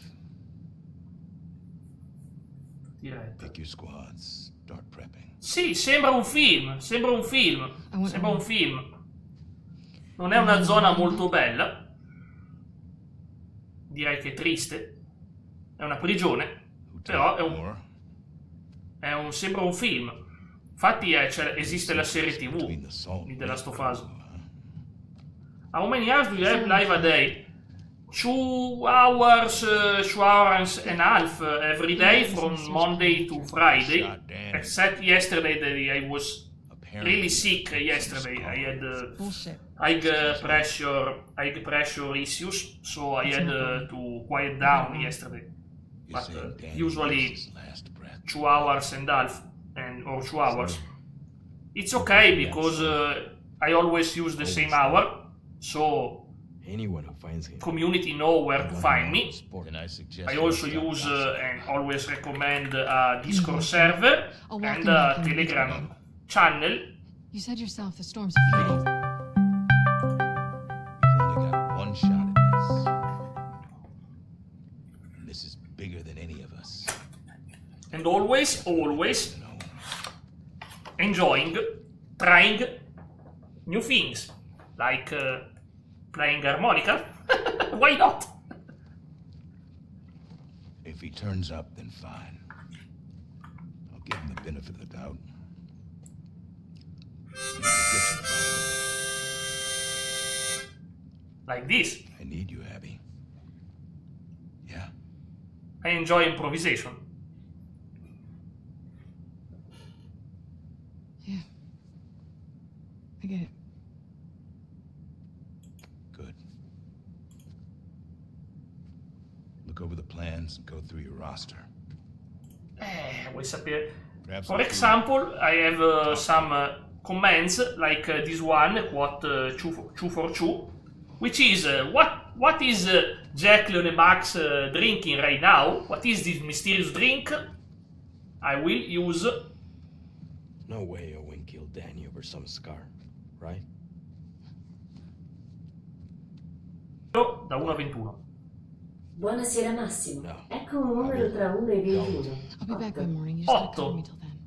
Diretto. Pick your squads. Start prepping. Sì, sembra un film, sembra un film, sembra un film. Non è una zona molto bella. Direi che è triste. È una prigione, però sembra un film. Infatti esiste la serie TV di The Last of Us. How many hours do you have live a day? 2 hours and a half every day from Monday to Friday. Except yesterday that I was really sick yesterday. I had high pressure issues, so I had to quiet down yesterday. But usually 2 hours and a half or 2 hours. It's okay because I always use the same hour, so Anyone who finds him. community know where to find me. And I suggest I also use and always recommend a Discord server and a Telegram channel. You said yourself the storm's a few days. we've only got one shot at this. And this is bigger than any of us. And always enjoying trying new things like playing harmonica. Why not? If he turns up, then fine. I'll give him the benefit of the doubt. Maybe he'll get to the bottom of it. Like this. I need you, Abby. Yeah? I enjoy improvisation. Yeah. I get it. Good. Look over the plans and go through your roster. Vuoi sapere? Perhaps For I'll example, I have some comments like this one, quote 242, which is what is Jack Leonemax drinking right now? What is this mysterious drink? I will use. No way Owen killed Danny over some scar, right? Da 1 a 21. Buonasera Massimo. No. Ecco un numero tra 1 e 21. I'll be back by morning. You just gotta cover 8. me till then.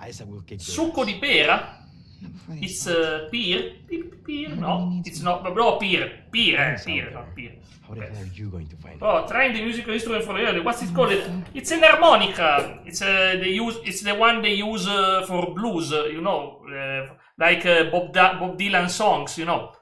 Isaac will kick your Succo ass. di pera. Not before they It's start. pear. No, it's not. No, pear. Pear, not pear. How the hell are you going to find him? Oh, trying the musical instrument for real. What's it called? It's an harmonica. It's It's the one they use for blues. You know, like Bob Dylan songs. You know.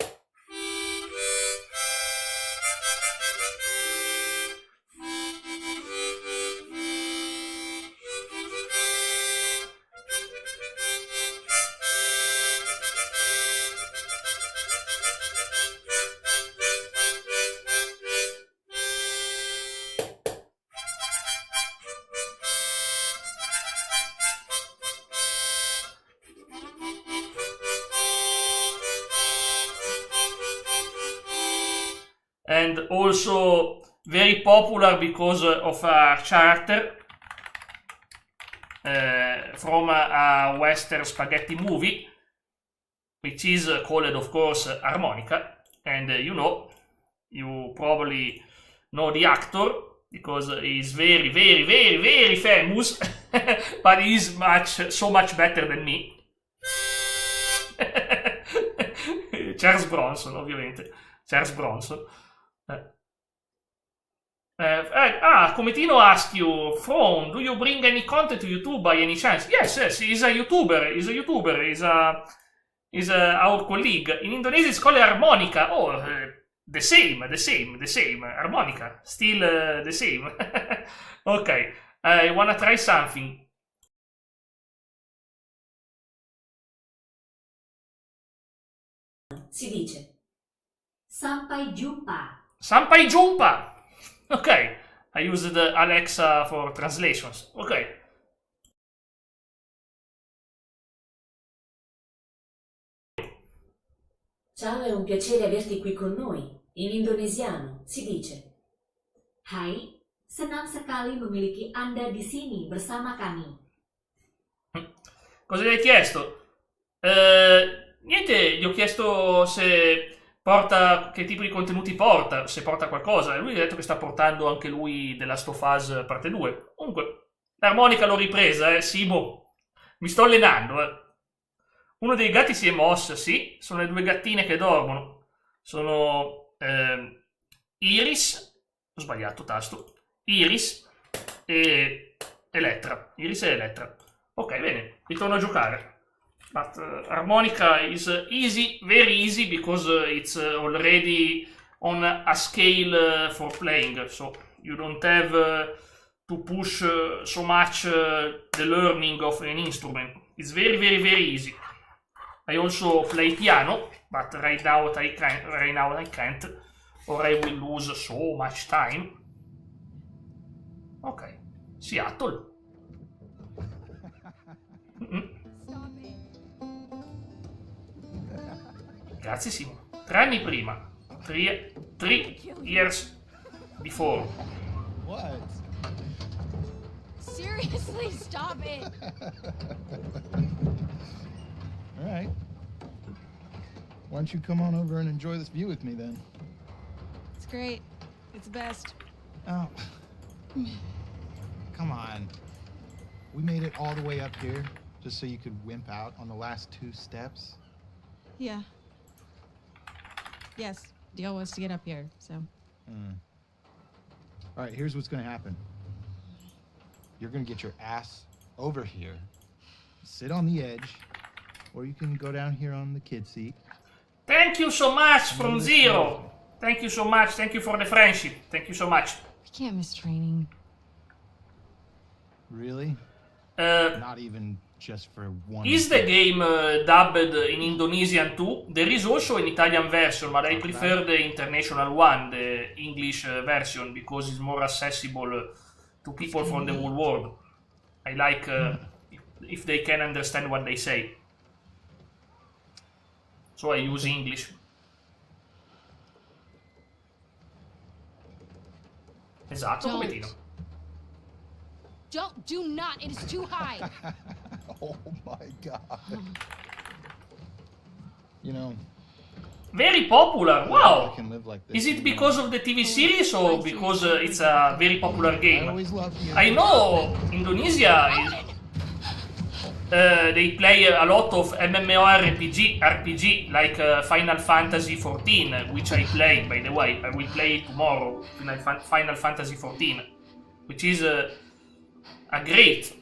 And also very popular because of a character from a Western spaghetti movie, which is called, of course, harmonica. And you probably know the actor because he's very, very, very, very famous, but he's so much better than me. Charles Bronson, ovviamente. Charles Bronson. Cometino ask you, From, do you bring any content to YouTube by any chance? Yes, he's a YouTuber. He's our colleague. In Indonesia it's called harmonica. Oh, the same. Harmonica, still the same. Okay, I wanna try something. Si dice Sampai Jumpa. Sampai Jumpa. Okay, I used Alexa for translations. Okay. Ciao, è un piacere averti qui con noi. In indonesiano si dice: Hai, senang sekali memiliki Anda di sini bersama kami. Cosa gli hai chiesto? Niente, gli ho chiesto se porta, che tipo di contenuti porta, se porta qualcosa. E lui ha detto che sta portando anche lui The Last of Us parte 2. Comunque, l'armonica l'ho ripresa, Simo. Mi sto allenando, Uno dei gatti si è mosso, sì. Sono le 2 gattine che dormono. Sono Iris, ho sbagliato tasto. Iris e Elettra. Iris e Elettra. Ok, bene, ritorno a giocare. But harmonica is easy, very easy, because it's already on a scale for playing, so you don't have to push so much the learning of an instrument. It's very, very, very easy. I also play piano, but right now I can't, or I will lose so much time. Ok, Seattle. Grazie Simo. 3 anni prima. 3 years before. What? Seriously, stop it. All right. Why don't you come on over and enjoy this view with me then? It's great. It's the best. Oh. Come on. We made it all the way up here just so you could wimp out on the last 2 steps? Yeah. Yes, deal was to get up here, so. All right, here's what's gonna happen. You're gonna get your ass over here, sit on the edge, or you can go down here on the kid seat. Thank you so much from Zero. Thank you so much. Thank you for the friendship. Thank you so much. I can't miss training. Really? Not even just for one. Is the game dubbed in Indonesian too? There is also an Italian version, but I prefer the international one, the English version, because it's more accessible to people from the whole world. I like if they can understand what they say. So I use English. Esatto, come Tino. Do not, it is too high. Oh my god. You know, very popular, wow! I can live like this, Is it you because know. of the TV series or because it's a very popular I game? always loved you. I know Indonesia they play a lot of MMORPG like Final Fantasy XIV, which I play, by the way. I will play tomorrow, Final Fantasy XIV, which is a great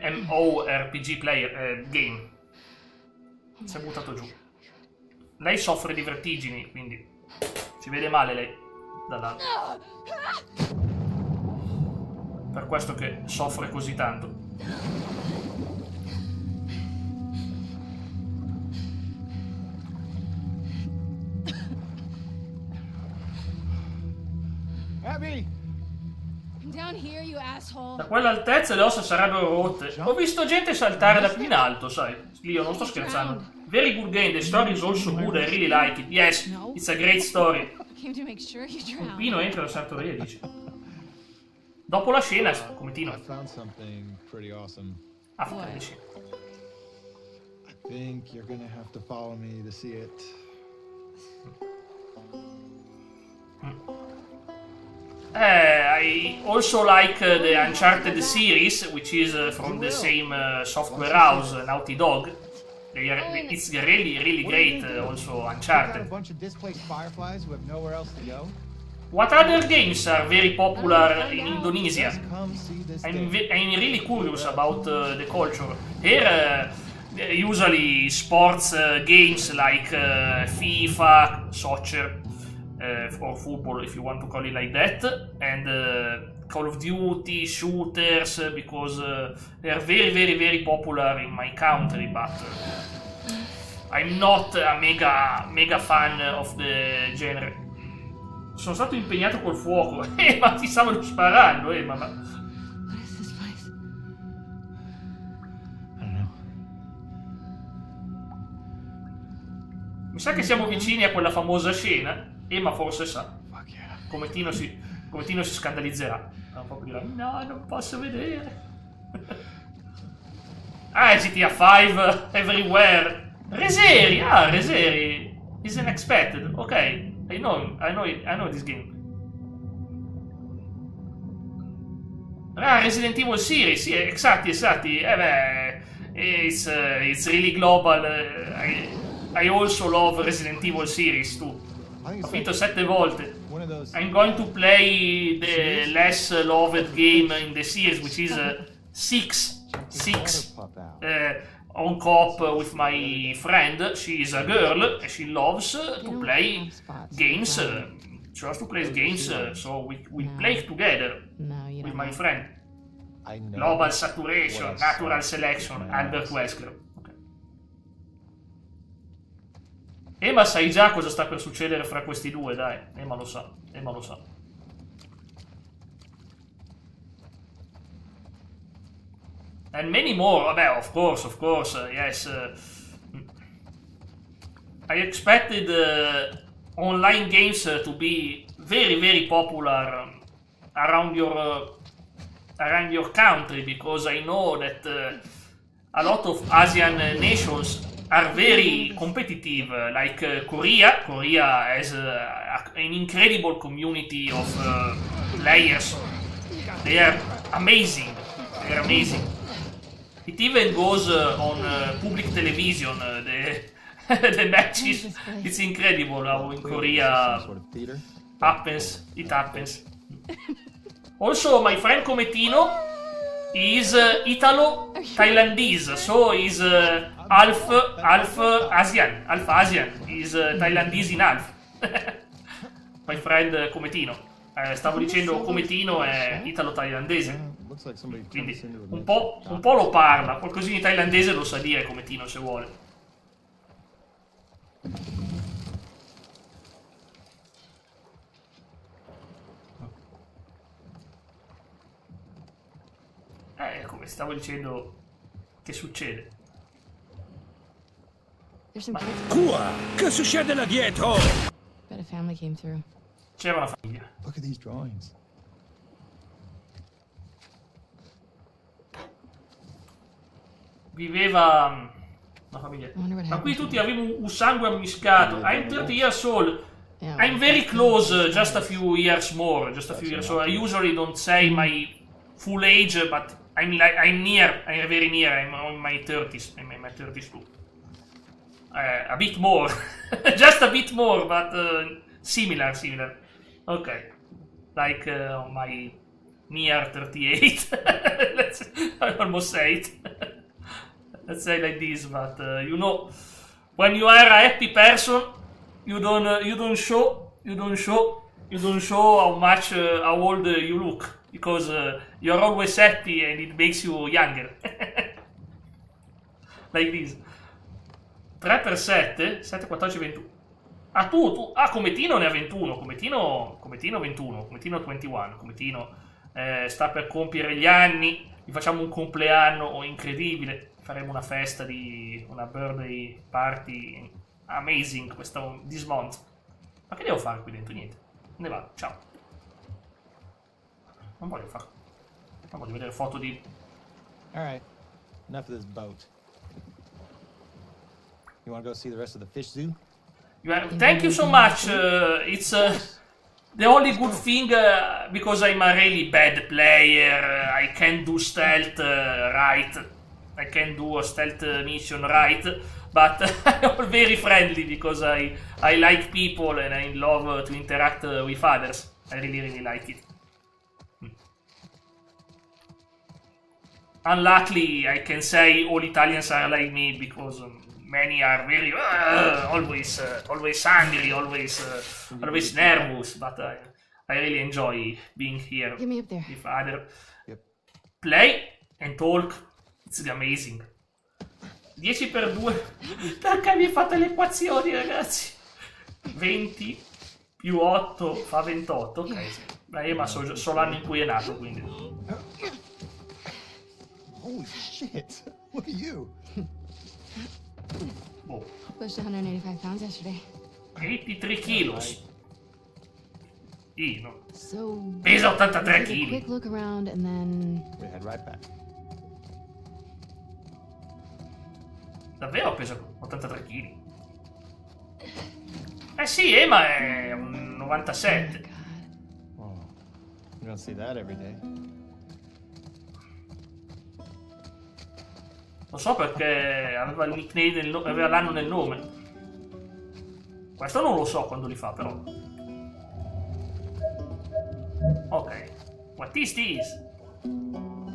MMORPG player game. Si è buttato giù. Lei soffre di vertigini, quindi si vede male lei dall'alto. Per questo che soffre così tanto. Abby! Down here, you asshole. Da quell'altezza le ossa sarebbero rotte. Ho visto gente saltare da più in alto, sai. Lì io non sto scherzando. Very good game, the story is also good, I really like it. Yes, it's a great story. I came to make sure you drowned. Pino entra nella sartoria e dice. Dopo la scena, come Tino. I found something pretty awesome. After the scene. I think you're gonna have to follow me to see it. I also like the Uncharted series, which is from the same software house, Naughty Dog. It's really, really great, also Got a Uncharted. bunch of displaced fireflies who have nowhere else to go. What other games are very popular in Indonesia? Just come see this I'm day. really curious about the culture. Here, usually sports games like FIFA, soccer, or football, if you want to call it like that, and Call of Duty, shooters, because they are very, very, very popular in my country, but I'm not a mega fan of the genre. Sono stato impegnato col fuoco, ma ti stavano sparando, ma... What is this place? I don't know. Sa che siamo vicini a quella famosa scena? Ma forse sa. Come Tino si scandalizzerà. Un po' dirà, no, non posso vedere. GTA 5 everywhere. Reseri, Reseri is unexpected. Ok, I know this game. Resident Evil series, sì, esatti. It's really global. I also love Resident Evil series too. Ho finito 7 volte. I'm going to play the less loved game in the series, which is 6 on co-op with my friend. She is a girl and she loves to play games. She loves to play games, so we play together with my friend. Global Saturation, Natural Selection, Albert Wesker. Ma sai già cosa sta per succedere fra questi due, dai. Ma lo sa. And many more, vabbè, of course, yes. I expected online games to be very, very popular around your country, because I know that a lot of Asian nations are very competitive, like Korea. Korea has an incredible community of players. They are amazing. It even goes on public television, the matches. It's incredible how in Korea it happens. Also, my friend Cometino is Italo-Thailandese, so he's half Asian. He's Thailandese in half. My friend Cometino. Stavo dicendo Cometino è italo-thailandese. Quindi un po' lo parla, qualcosina in thailandese lo sa dire Cometino se vuole. Come stavo dicendo, che succede? Qua! Che succede là dietro? Bet a family came through. C'era una famiglia. Look at these drawings. Viveva una famiglia. Ma qui tutti avevano un sangue ammiscato. I'm 30 years old. I'm very close, just a few years more. I usually don't say my full age, but I'm very near. I'm in my 30s. I'm in my 30s too. A bit more. Just a bit more, but similar. Okay. Like on my near 38. I almost say it. Let's say like this, but you know, when you are a happy person, you don't show how old you look, because you're always happy and it makes you younger. Like this. 3x7, 7, 14, 21. Cometino ne ha 21, Cometino 21, Cometino 21, Cometino sta per compiere gli anni, gli facciamo un compleanno incredibile, faremo una festa una birthday party amazing this month. Ma che devo fare qui dentro? Niente, ne vado, ciao. Non voglio vedere foto di... Alright, enough of this boat. You want to go see the rest of the fish zoo? Thank you so much. It's the only good thing, because I'm a really bad player. I can't do stealth right. I can't do a stealth mission right. But I'm very friendly because I like people and I love to interact with others. I really like it. Unluckily, I can say all Italians are like me, because many are very always angry, always nervous. But I really enjoy being here with other. Play and talk. It's amazing. 10x2. Perché mi fate le equazioni, ragazzi? 20 più 8 fa 28. Ok. Ma so l'anno in cui è nato, quindi. Holy shit! Look at you. Boh. Pushed 185 pounds yesterday. 83 kilos. No. So Pesa 83 we did a kg. quick look around and then We head right back. Davvero pesa 83 kg? Sì, Emma è un 97. Oh, you don't see that every day. Lo so perché aveva il nickname, aveva l'anno nel nome. Questo non lo so quando li fa, però. Ok. What is this?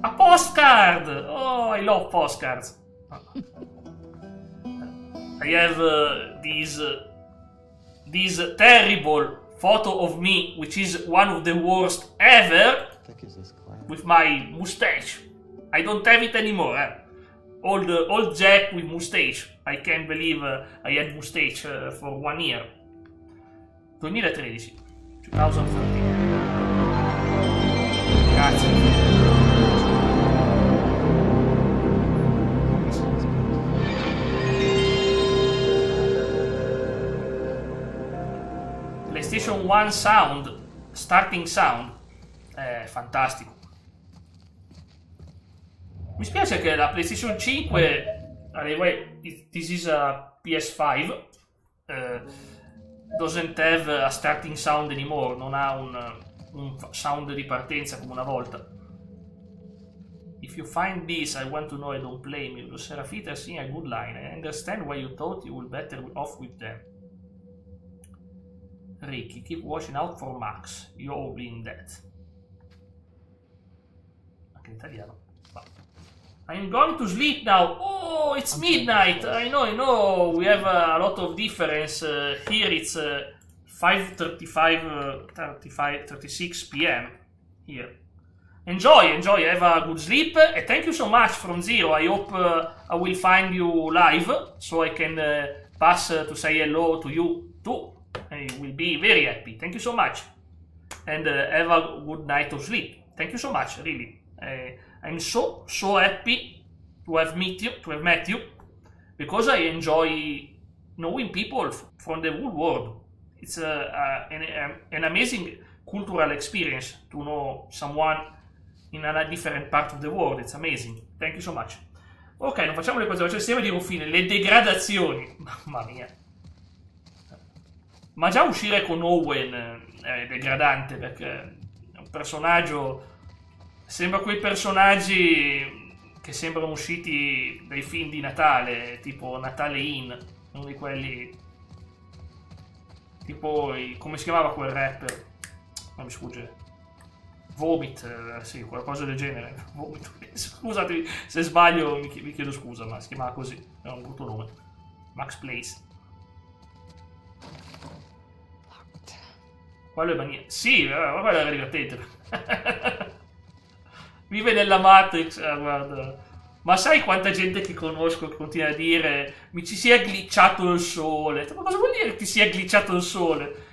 A postcard! Oh, I love postcards. I have this terrible photo of me, which is one of the worst ever, with my mustache. I don't have it anymore. Old Jack with mustache. I can't believe I had mustache for 1 year. 2013. 2013. Grazie. PlayStation 1 sound, starting sound, è fantastico. Mi spiace che la PlayStation 5, anyway, this is a PS5, doesn't have a starting sound anymore, non ha un sound di partenza come una volta. If you find this, I want to know, I don't blame you. Lo Serafita sing a good line. I understand why you thought you would better off with them. Ricky, keep watching out for Max. You're all in that. Anche in italiano. I'm going to sleep now. Oh, it's midnight. I know. We have a lot of difference. Here it's 36 p.m. here. Enjoy. Have a good sleep. And thank you so much from Zero. I hope I will find you live so I can pass to say hello to you too. I will be very happy. Thank you so much. And have a good night of sleep. Thank you so much, really. I'm so happy to have met you, because I enjoy knowing people from the whole world. It's an amazing cultural experience to know someone in a different part of the world. It's amazing. Thank you so much. Ok, non facciamo le cose, facciamo il sistema di Rufine. Le degradazioni. Mamma mia. Ma già uscire con Owen è degradante, perché è un personaggio... Sembra quei personaggi che sembrano usciti dai film di Natale, tipo Natale In, uno di quelli... Tipo, come si chiamava quel rapper? Non mi sfugge. Vomit, sì, qualcosa del genere. Vomit. Scusate se sbaglio, vi chiedo scusa, ma si chiamava così, era un brutto nome. Max Place. Quello è maniera. Sì, quello era divertente. Vive nella Matrix, guarda. Ma sai quanta gente che conosco che continua a dire mi ci sia glitchato il sole? Ma cosa vuol dire che ti sia glitchato il sole?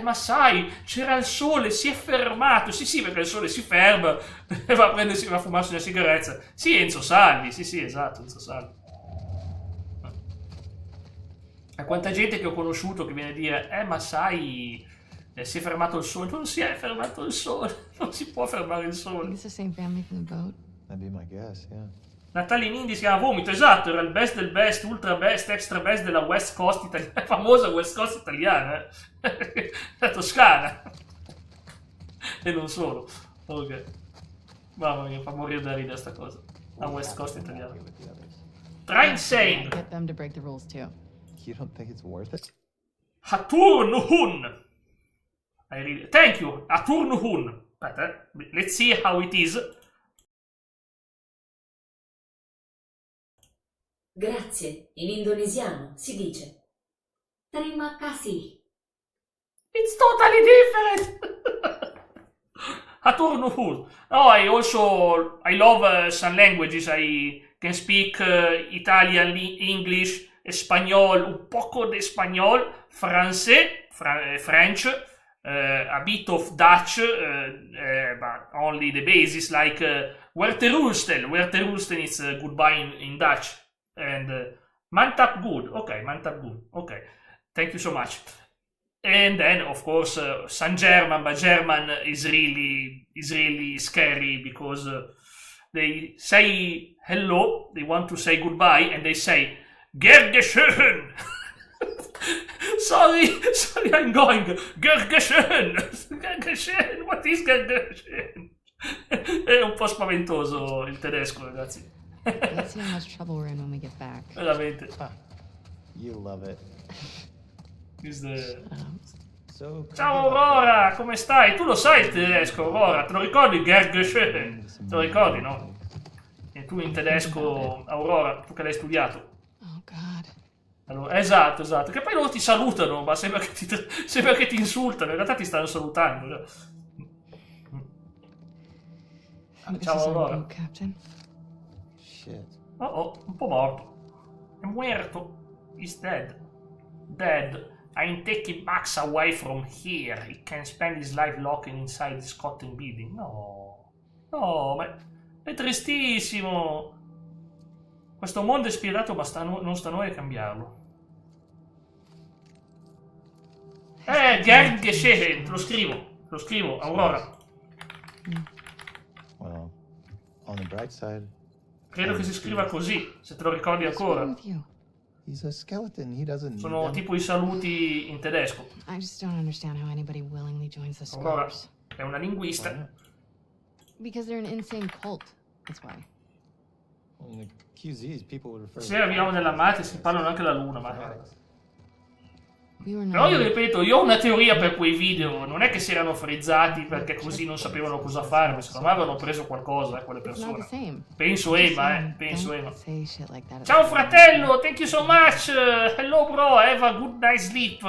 Ma sai, c'era il sole, si è fermato. Sì, perché il sole si ferma e va a fumarsi una sigaretta. Sì, Enzo Salvi, sì, esatto, Enzo Salvi. E quanta gente che ho conosciuto che viene a dire ma sai, si è fermato il sole. Non si è fermato il sole, non si può fermare il sole. It's the same family from the boat. That'd be my guess, yeah. Natale in Indy si chiama Vomito, esatto, era il best del best, ultra best, extra best della West Coast italiana, famosa West Coast italiana, la Toscana. E non solo. Ok. Mamma mia, fa morire da ridere sta cosa. La West Coast italiana. Try insane. Get them to break the rules too. You don't think it's worth it? Hatur Nuhun. Thank you, Hatur Nuhun. Aspetta, let's see how it is. Grazie, in indonesiano si dice. Terima kasih. It's totally different. Hatur Nuhun. Oh, I love some languages. I can speak Italian, English, Espagnol, un poco de espagnol, francés, French, a bit of Dutch, but only the basis, like Werterulsten. Werterulsten is goodbye in Dutch. And Mantap good. Okay, Mantap good. Okay. Thank you so much. And then, of course, San German, but German is really scary because they say hello, they want to say goodbye, and they say, Gergeschön! sorry, I'm going, Gergeschön! Gergeschön, what is Gergeschön? È un po' spaventoso il tedesco, ragazzi. Let's see how much trouble we're in when we get back. Veramente. You love it. Ciao Aurora, come stai? Tu lo sai il tedesco, Aurora, te lo ricordi? Gergeschön? Te lo ricordi, no? E tu in tedesco, Aurora, tu che l'hai studiato. Oh God. Allora, esatto, che poi loro ti salutano, ma sembra che ti insultano, in realtà ti stanno salutando. Ciao Aurora. Shit. Oh, un po' morto. È muerto. He's dead. Dead. I'm taking Max away from here. He can spend his life locking inside this cotton building. No, ma è tristissimo. Questo mondo è spietato, ma non sta a noi a cambiarlo. Gergeschön, te lo scrivo, Aurora. Well, on the bright side. Credo che si scriva così, se te lo ricordi ancora. He's a skeleton. He doesn't. Sono tipo i saluti in tedesco. I just don't understand how anybody willingly joins the Aurora Scars. è una linguista. Because they're an insane cult. That's why. Well, in the QZs, people would refer. Se arriviamo nella Marte si parlano anche la Luna, ma... We were Però io not. ripeto, io ho una teoria per quei video, non è che si erano frizzati perché così non sapevano cosa fare, ma secondo me avevano preso qualcosa, quelle It's not the persone. same. Penso Just Emma, saying, penso don't Emma. say shit like that Ciao about fratello, thank you so much. Hello bro, have a good night sleep.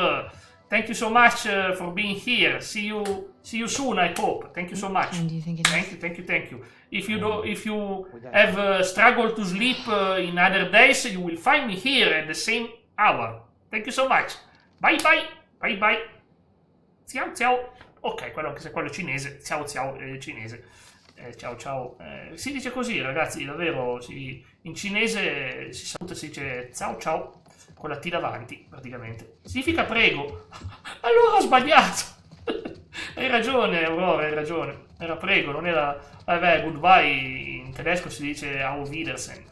Thank you so much for being here. See you soon, I hope. Thank you so much. And do you think it is? Thank you. If you have struggled to sleep in other days, you will find me here at the same hour. Thank you so much. Bye. Ciao. Ok, quello è cinese. Ciao, cinese. Ciao. Si dice così, ragazzi, davvero. In cinese si saluta e si dice ciao, con la T davanti, praticamente. Significa prego. Allora ho sbagliato. Hai ragione, Aurora, hai ragione. Era prego, non era... Vabbè, goodbye in tedesco si dice Auf Wiedersehen.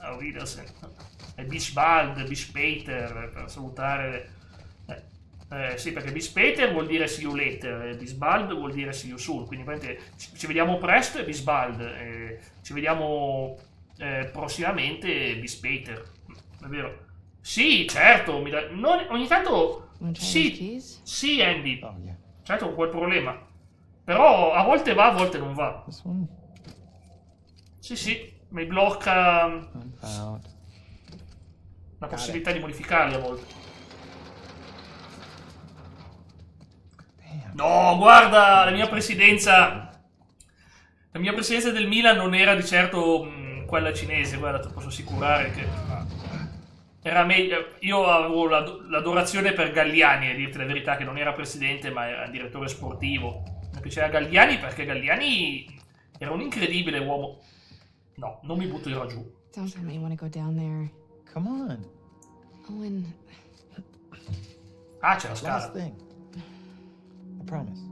E bis bald, bis später, per salutare... sì, perché bis später vuol dire see you later, e bis bald vuol dire see you soon, quindi ci vediamo presto e bis bald, ci vediamo prossimamente bis später, è vero? Sì, certo, ogni tanto sì Andy, certo ho quel problema, però a volte va, a volte non va. Sì, mi blocca la possibilità di modificarli a volte. No, guarda, la mia presidenza del Milan non era di certo quella cinese, guarda, ti posso assicurare che era meglio. Io avevo l'adorazione per Galliani, a dirti la verità, che non era presidente ma era direttore sportivo. Mi piaceva Galliani perché Galliani era un incredibile uomo. No, non mi butterò giù. Don't tell me you want to go down there. Come on. Owen. Ah, c'è la scala. Last thing. I promise.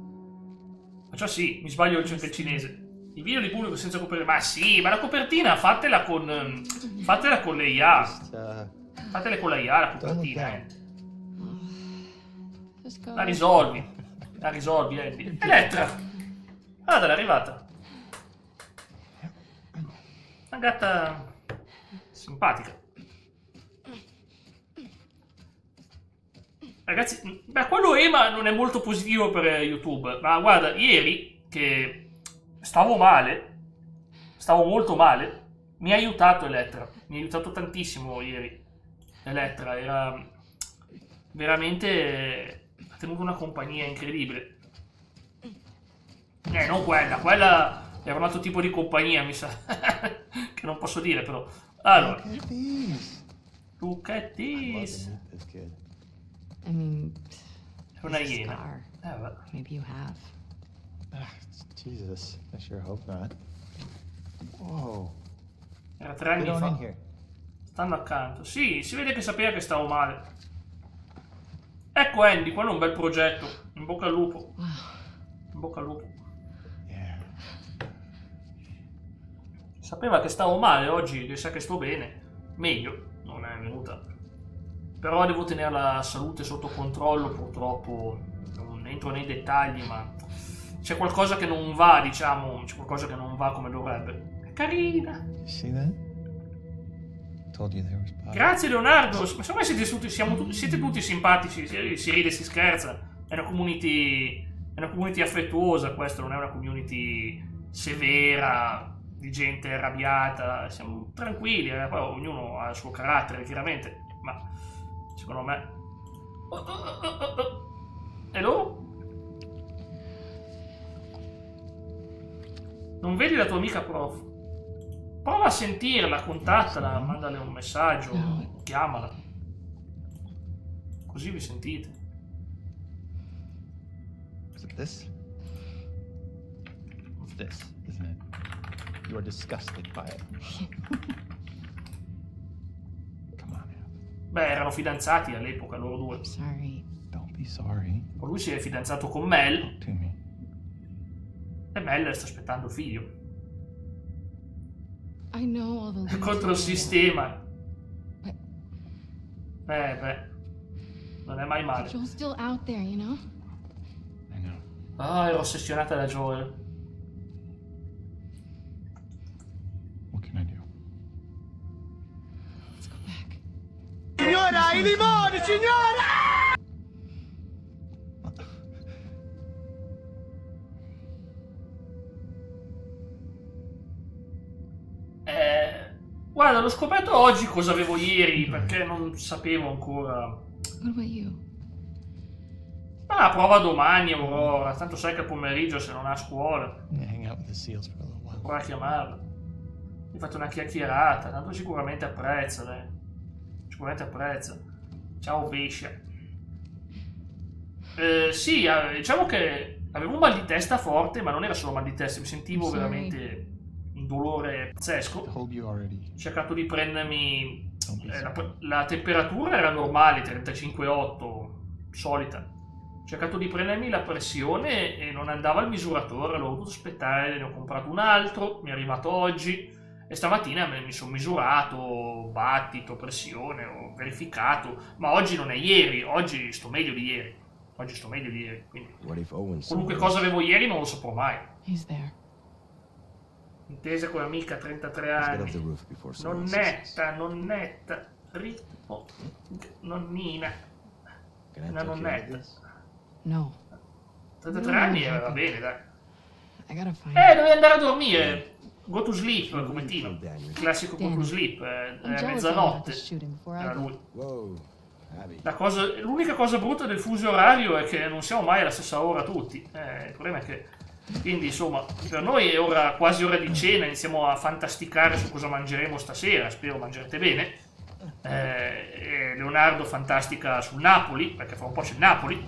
Cioè sì, mi sbaglio il cinese. I video di pubblico senza copertina. Ma sì, ma la copertina fatela con le IA. Fatele con la IA la copertina, La risolvi, Andy. Elettra. Guarda, è arrivata. Una gatta simpatica. Ragazzi, quello Ema non è molto positivo per YouTube, ma guarda, ieri che stavo molto male, mi ha aiutato Elettra, mi ha aiutato tantissimo ieri. Elettra era veramente, ha tenuto una compagnia incredibile. Non quella era un altro tipo di compagnia, mi sa, che non posso dire però. Allora, look at this. I mean, È una iena. Maybe you have. Jesus, I sure hope not. Whoa. Era 3 anni fa. Stanno accanto. Sì, si vede che sapeva che stavo male. Ecco Andy, quello è un bel progetto. In bocca al lupo. In bocca al lupo. Sapeva che stavo male, oggi che sa che sto bene. Meglio, non è venuta. Però devo tenere la salute sotto controllo, purtroppo. Non entro nei dettagli, ma c'è qualcosa che non va, diciamo. C'è qualcosa che non va come dovrebbe. È carina. Grazie Leonardo, ma secondo me siete tutti simpatici, si ride, si scherza, è una community affettuosa questa, non è una community severa, di gente arrabbiata, siamo tranquilli, poi ognuno ha il suo carattere chiaramente, ma secondo me... Hello? Non vedi la tua amica prof? Prova a sentirla, contattala, mandale un messaggio, chiamala. Così vi sentite. Is it this? It's this, isn't it? You are disgusted by it. Come on, Beh, erano fidanzati all'epoca, loro due. Sorry. Don't be sorry. Lui si è fidanzato con Mel. To me. E Mel sta aspettando il figlio. I know all the Contro il sistema. Beh. Non è mai male. Joel's still out there, you know? I know. Ah, ero ossessionata da Joel. What can I do? Let's go back. Signora, i limoni, signora! Guarda, l'ho scoperto oggi cosa avevo ieri, perché non sapevo ancora. What about you? Ah, prova domani, Aurora. Tanto sai che pomeriggio se non ha scuola. Hang out with the seals for a little while. Prova a chiamarla. Mi ha fatto una chiacchierata, tanto sicuramente apprezza lei. Sicuramente apprezza. Ciao Vescia. Sì, diciamo che avevo un mal di testa forte, ma non era solo mal di testa, mi sentivo veramente un dolore pazzesco. Ho cercato di prendermi... la temperatura era normale, 35,8, solita. Ho cercato di prendermi la pressione e non andava il misuratore, l'ho dovuto aspettare, ne ho comprato un altro, mi è arrivato oggi e stamattina mi sono misurato, battito, pressione, ho verificato, ma oggi non è ieri, oggi sto meglio di ieri. Quindi qualunque cosa avevo ieri non lo saprò mai. He's there. Intesa con l'amica, 33 anni. Non netta. Ritmo. Nonnina. Una nonnetta. No. 33 anni va bene, dai. I gotta find Dovevi andare a dormire. Go to sleep, come Tino. Il classico go to sleep. Mezzanotte. Era lui. L'unica cosa brutta del fuso orario è che non siamo mai alla stessa ora tutti. Il problema è che... Quindi insomma, per noi è quasi ora di cena, iniziamo a fantasticare su cosa mangeremo stasera, spero mangerete bene. Leonardo fantastica sul Napoli, perché fra un po' c'è il Napoli.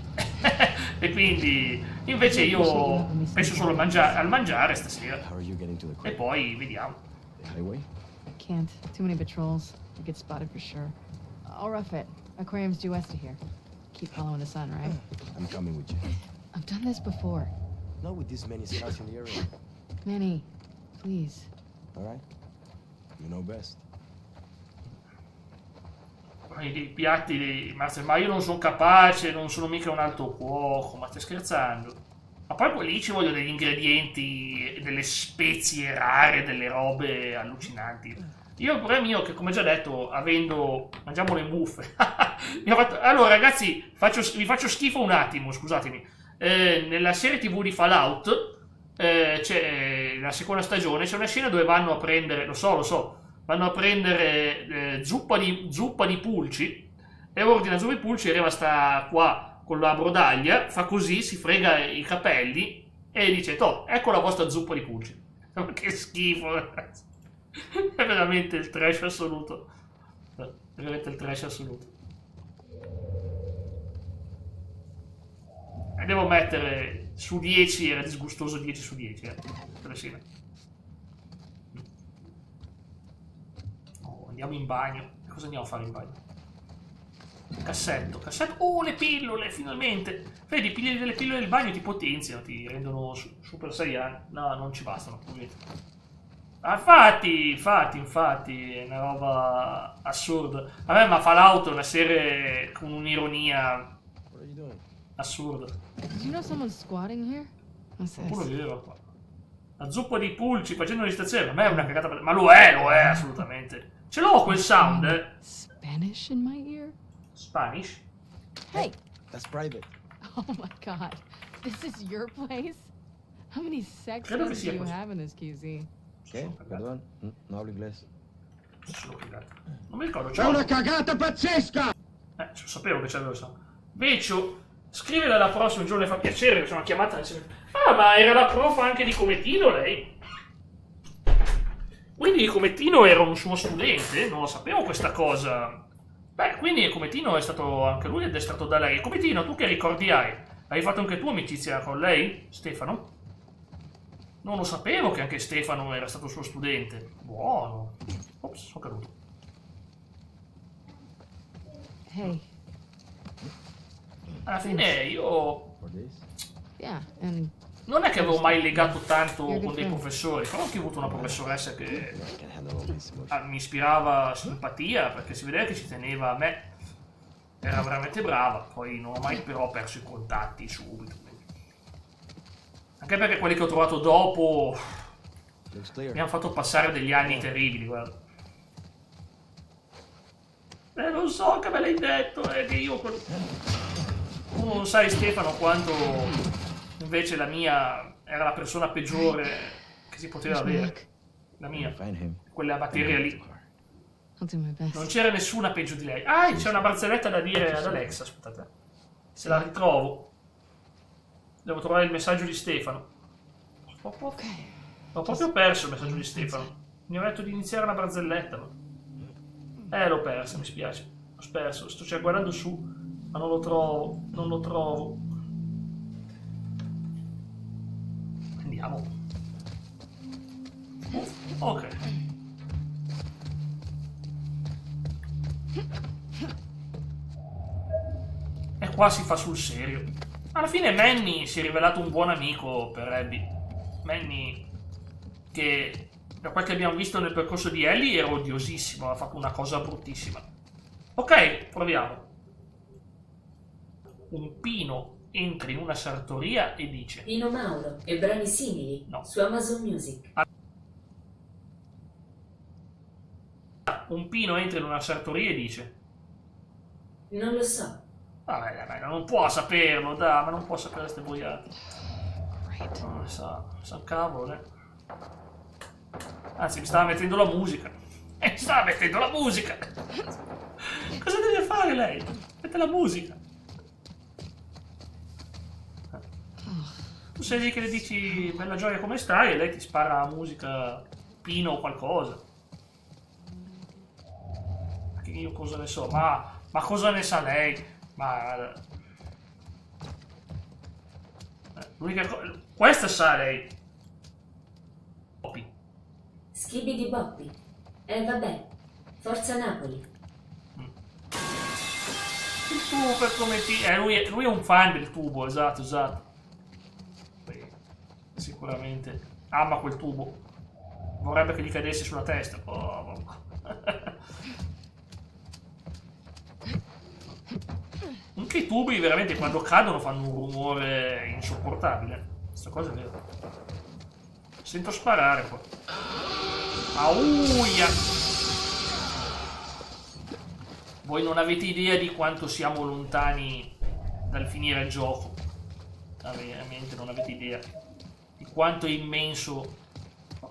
E quindi invece io penso solo al mangiare stasera. E poi vediamo. I can't. Too many patrols. We'll get spotted for sure. I'll rough it. Aquarium's due west of here. Keep following the sun, right? I'm coming with you. I've done this before. Not with this many scouts in the area. Manny, please. All right. You know best. I piatti, ma io non sono capace, non sono mica un alto cuoco, ma stai scherzando? Ma poi lì ci vogliono degli ingredienti, delle spezie rare, delle robe allucinanti. Io il problema mio che, come già detto, mangiamo le muffe. Allora ragazzi, vi faccio schifo un attimo, scusatemi. Nella serie TV di Fallout, c'è la seconda stagione, c'è una scena dove vanno a prendere, lo so, vanno a prendere zuppa di pulci, e ordina zuppa di pulci, arriva sta qua con la brodaglia, fa così, si frega i capelli e dice: toh, ecco la vostra zuppa di pulci. Che schifo, ragazzi. È veramente il trash assoluto. E devo mettere su 10, era disgustoso 10 su 10, per la scena. Andiamo in bagno. Cosa andiamo a fare in bagno? Cassetto. Oh, le pillole, finalmente. Vedi, pigli delle pillole del bagno ti potenziano, ti rendono super saiyan. No, non ci bastano. Ah, infatti, è una roba assurda. Vabbè, ma Fallout è una serie con un'ironia assurda. Did you know someone's squatting here? What's this? Qualcuno viveva qua. La zuppa di pulci facendo registrazione, a me è una cagata, ma lo è assolutamente. Ce l'ho quel sound, Spanish in my ear? Spanish? Hey! That's private. Oh my god. This is your place? How many sex Credo che rooms do sia you così. have in this QZ? ¿Qué? Perdón, no hablo inglés. Non mi ricordo. C'è una cagata pazzesca! Sapevo che c'avevo il sound. Vecchio, scrivila la prossima, un giorno le fa piacere, che sono chiamata insieme. Ah, ma era la prof anche di Comettino lei? Quindi Comettino era un suo studente? Non lo sapevo questa cosa. Beh, quindi Comettino è stato anche lui addestrato da lei. Comettino, tu che ricordi hai? Hai fatto anche tu amicizia con lei, Stefano? Non lo sapevo che anche Stefano era stato suo studente. Buono. Ops, sono caduto. Hey. Alla fine io... Yeah, and Non è che avevo mai legato tanto con dei professori, però ho anche avuto una professoressa che mi ispirava simpatia, perché si vedeva che ci teneva a me. Era veramente brava, poi non ho mai però perso i contatti subito. Anche perché quelli che ho trovato dopo mi hanno fatto passare degli anni terribili, guarda. Non so che me l'hai detto, è che io... Tu non sai, Stefano, quanto invece la mia era la persona peggiore che si poteva avere. La mia. Quella batteria lì. Non c'era nessuna peggio di lei. Ah, c'è una barzelletta da dire ad Alexa, aspettate. Se la ritrovo. Devo trovare il messaggio di Stefano. Ho proprio perso il messaggio di Stefano. Mi ho detto di iniziare una barzelletta. L'ho persa, mi spiace. L'ho perso. Sto guardando su, ma non lo trovo. Non lo trovo. Andiamo. Ok. E qua si fa sul serio. Alla fine Manny si è rivelato un buon amico per Abby. Manny, che da quel che abbiamo visto nel percorso di Ellie era odiosissimo, ha fatto una cosa bruttissima. Ok, proviamo. Un pino entra in una sartoria e dice: Pino Mauro e brani simili su Amazon Music. Un pino entra in una sartoria e dice: Non lo so. Vabbè, non può saperlo, dai, ma non può sapere queste boiate. Non sa cavolo, Anzi, mi stava mettendo la musica. Mi stava mettendo la musica! Cosa deve fare lei? Mette la musica. Tu sei lì che le dici bella gioia come stai e lei ti spara la musica pino o qualcosa. Che io cosa ne so? Ma cosa ne sa lei? Ma l'unica cosa... Questa sa lei. Schibidi Boppi. Vabbè. Forza Napoli. Il tubo per come ti... lui è un fan del tubo, esatto. Sicuramente ama quel tubo. Vorrebbe che gli cadesse sulla testa. Anche i tubi veramente quando cadono fanno un rumore insopportabile. Questa cosa è vera. Sento sparare qua. Auia! Voi non avete idea di quanto siamo lontani dal finire il gioco. Veramente non avete idea di quanto è immenso.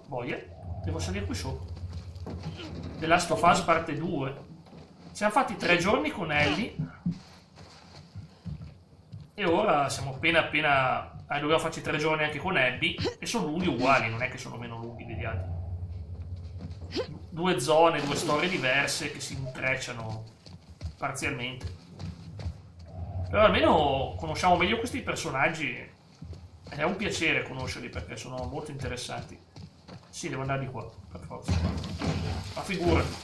Boia, devo salire qui sopra. The Last of Us parte 2. Siamo fatti 3 giorni con Ellie e ora siamo appena dobbiamo farci 3 giorni anche con Abby e sono lunghi uguali, non è che sono meno lunghi degli altri. 2 zone, 2 storie diverse che si intrecciano parzialmente. Però almeno conosciamo meglio questi personaggi ed è un piacere conoscerli perché sono molto interessanti. Sì, devo andare di qua, per forza. Ma figurati.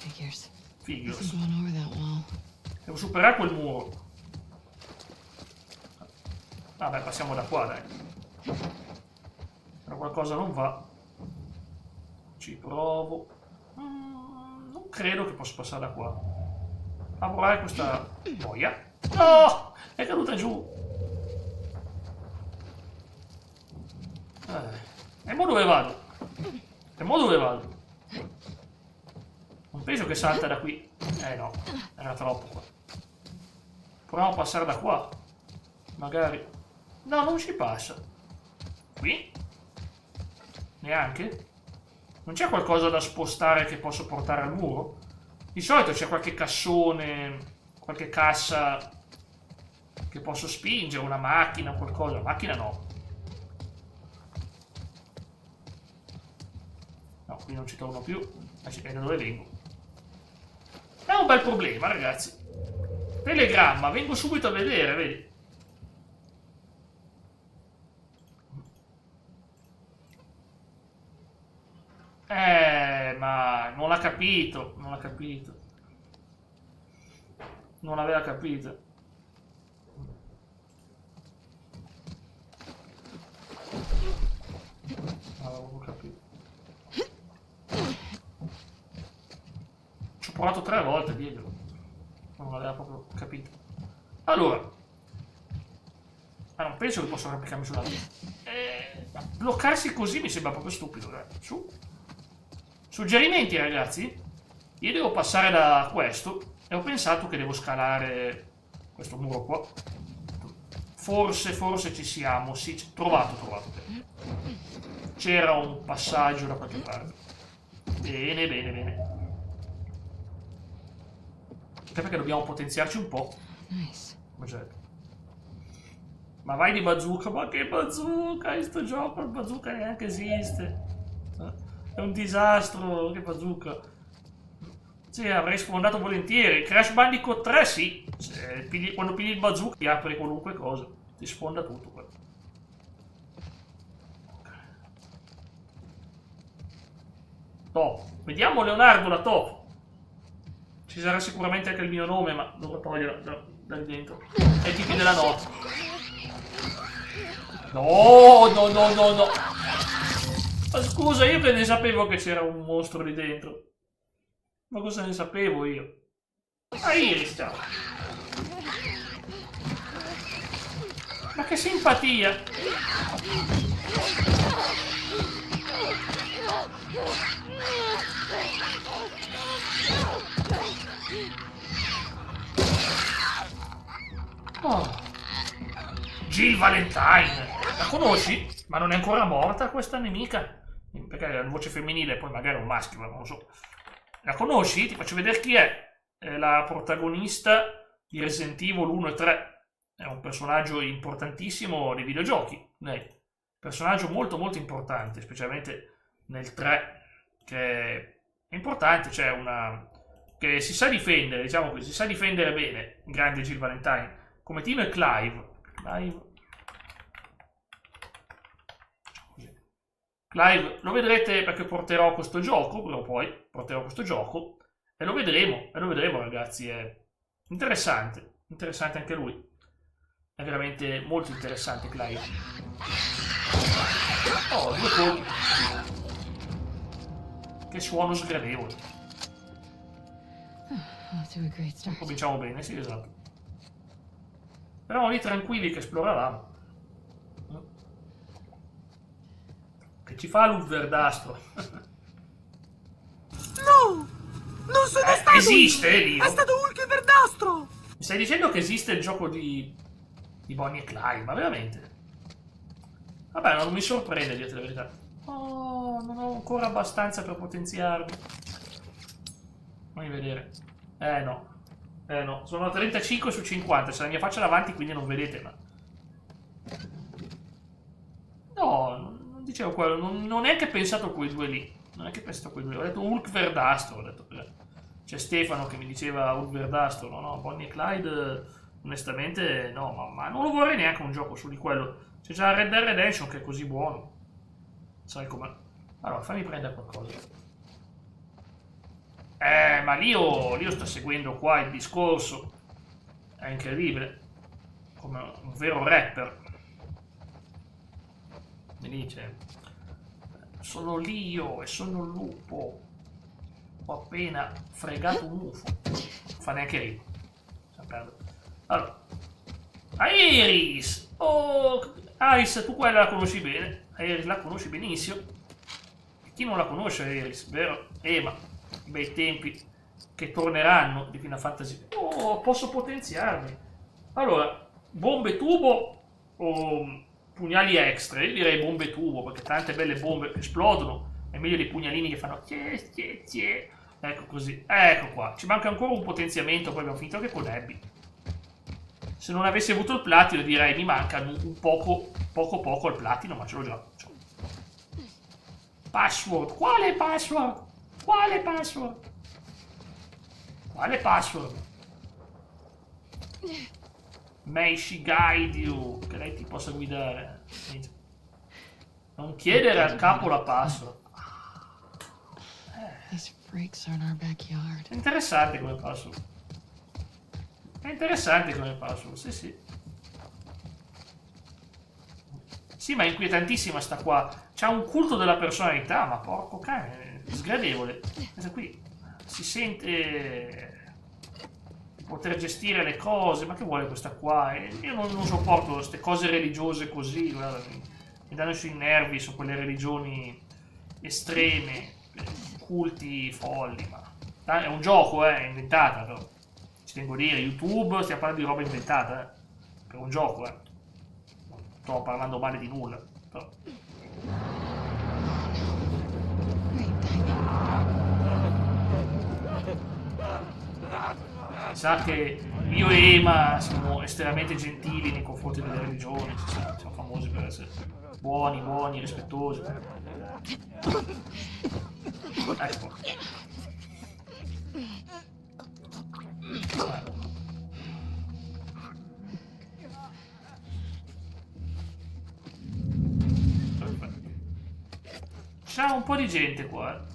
Figures. Figures. Isn't going over that wall. Devo superare quel muro. Vabbè, passiamo da qua, dai. Però qualcosa non va. Ci provo. Non credo che possa passare da qua. A provare questa boia. No! È caduta giù. E mo dove vado? E mo dove vado? Non penso che salta da qui. No, era troppo qua. Proviamo a passare da qua. Magari. No, non ci passa. Qui? Neanche? Non c'è qualcosa da spostare che posso portare al muro? Di solito c'è qualche cassone, qualche cassa che posso spingere, una macchina, qualcosa. Macchina no. No, qui non ci torno più. E da dove vengo? È un bel problema, ragazzi. Telegramma, vengo subito a vedere, vedi? Ma non l'ha capito, non l'ha capito. Non aveva capito. Non avevo capito. Ci ho provato 3 volte a dirglielo. Non aveva proprio capito. Allora. Non penso che possa arrampicarmi sull'altro. Bloccarsi così mi sembra proprio stupido. Su. Suggerimenti, ragazzi? Io devo passare da questo e ho pensato che devo scalare questo muro qua. Forse ci siamo. Sì, trovato. C'era un passaggio da qualche parte. Bene. Anche perché dobbiamo potenziarci un po'. Nice. Ma vai di bazooka, ma che bazooka? In sto gioco il bazooka neanche esiste. È un disastro, che bazooka. Sì, avrei sfondato volentieri. Crash Bandicoot 3, sì. Quando pigli il bazooka ti apre qualunque cosa. Ti sfonda tutto quello. Top. Vediamo Leonardo la top. Ci sarà sicuramente anche il mio nome, ma dovrò toglierlo da lì dentro. È il tipi della notte. No. Ma scusa, io che ne sapevo che c'era un mostro lì dentro. Ma cosa ne sapevo io? Iris, ciao. Ma che simpatia. Oh. Jill Valentine. La conosci? Ma non è ancora morta questa nemica? Perché è una voce femminile, poi magari è un maschio, ma non lo so. La conosci? Ti faccio vedere chi è. È la protagonista di Resident Evil 1 e 3. È un personaggio importantissimo dei videogiochi. Lei. Personaggio molto importante, specialmente nel 3, che è importante, c'è una... che si sa difendere, diciamo così, si sa difendere bene, grande Jill Valentine. Come team è Clive. Clive lo vedrete perché porterò questo gioco, prima o poi porterò questo gioco e lo vedremo ragazzi, è interessante anche lui, è veramente molto interessante Clive. Oh, 2 colpi, che suono sgradevole. Cominciamo bene, sì, esatto. Eravamo lì tranquilli che esploravamo. Che ci fa l'Ulverdastro? No! Non sono stato! Esiste lì! È stato Hulk Verdastro! Mi stai dicendo che esiste il gioco di Bonnie e Clyde? Ma veramente? Vabbè, non mi sorprende, a dirti la verità. Oh, non ho ancora abbastanza per potenziarmi. Fammi vedere. No, sono a 35 su 50. C'è la mia faccia davanti, quindi non vedete, ma... No, non dicevo quello. Non ho neanche pensato a quei due lì. Non è che pensato a quei due. Ho detto Hulk Verdastro. Ho detto, c'è Stefano che mi diceva Hulk Verdastro. No, Bonnie e Clyde, onestamente, no. Ma non lo vorrei neanche un gioco su di quello. C'è già Red Dead Redemption che è così buono. Sai com'è. Allora, fammi prendere qualcosa. Ma Lio sta seguendo qua il discorso. È incredibile. Come un vero rapper. Mi dice: sono Lio e sono il lupo. Ho appena fregato un UFO. Non fa neanche rima. Allora. Iris! Oh, Iris, tu quella la conosci bene. Iris la conosci benissimo. E chi non la conosce Iris, vero? Ma bei tempi che torneranno di Final Fantasy. Oh, posso potenziarmi. Allora, bombe tubo o pugnali extra? Io direi bombe tubo, perché tante belle bombe esplodono. È meglio dei pugnalini che fanno tie. Ecco così. Ecco qua. Ci manca ancora un potenziamento, poi abbiamo finito anche con Abby. Se non avessi avuto il platino direi mi mancano un poco al platino, ma ce l'ho già. Password. Quale password? Quale password? Quale password? May she guide you. Che lei ti possa guidare. Non chiedere al capo la password. These freaks are in our backyard. È interessante come password. È interessante come password, sì. Sì, ma è inquietantissima sta qua. C'ha un culto della personalità, ma porco cane, sgradevole. Questa qui si sente di poter gestire le cose, ma che vuole questa qua? Io non sopporto queste cose religiose così, guarda, mi danno sui nervi su quelle religioni estreme, culti folli, ma è un gioco, è inventata, però. Ci tengo a dire, YouTube, stiamo parlando di roba inventata, per un gioco, Non sto parlando male di nulla, però. Sa che io e Ema siamo estremamente gentili nei confronti delle religioni, siamo famosi per essere buoni, rispettosi. Ecco. C'è un po' di gente qua.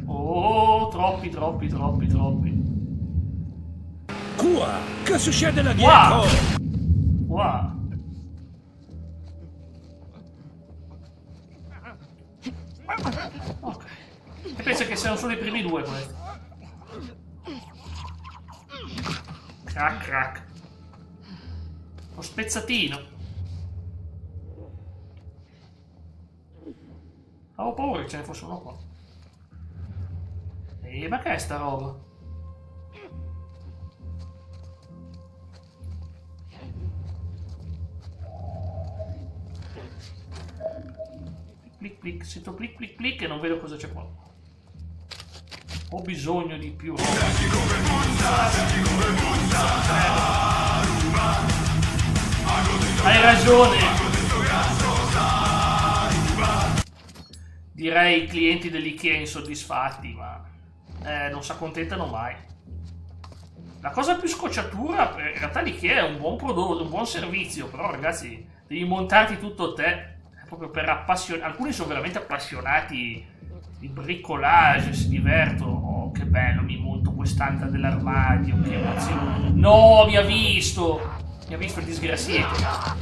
Oh, troppi. Qua! Che succede là dietro? Qua. Ok. E pensa che siano solo i primi due questi. Crack. Lo spezzatino. Avevo paura che ce ne fosse uno qua. Ma che è sta roba? Clic, sento clic e non vedo cosa c'è qua. Ho bisogno di più. Hai ragione. Direi i clienti dell'IKEA insoddisfatti, ma non si accontentano mai. La cosa più scocciatura, in realtà l'IKEA è un buon prodotto, un buon servizio, però ragazzi, devi montarti tutto te, è proprio per appassionati. Alcuni sono veramente appassionati di bricolage, si divertono. Oh, che bello, mi monto quest'anta dell'armadio, che emozione. No, mi ha visto il disgraziato.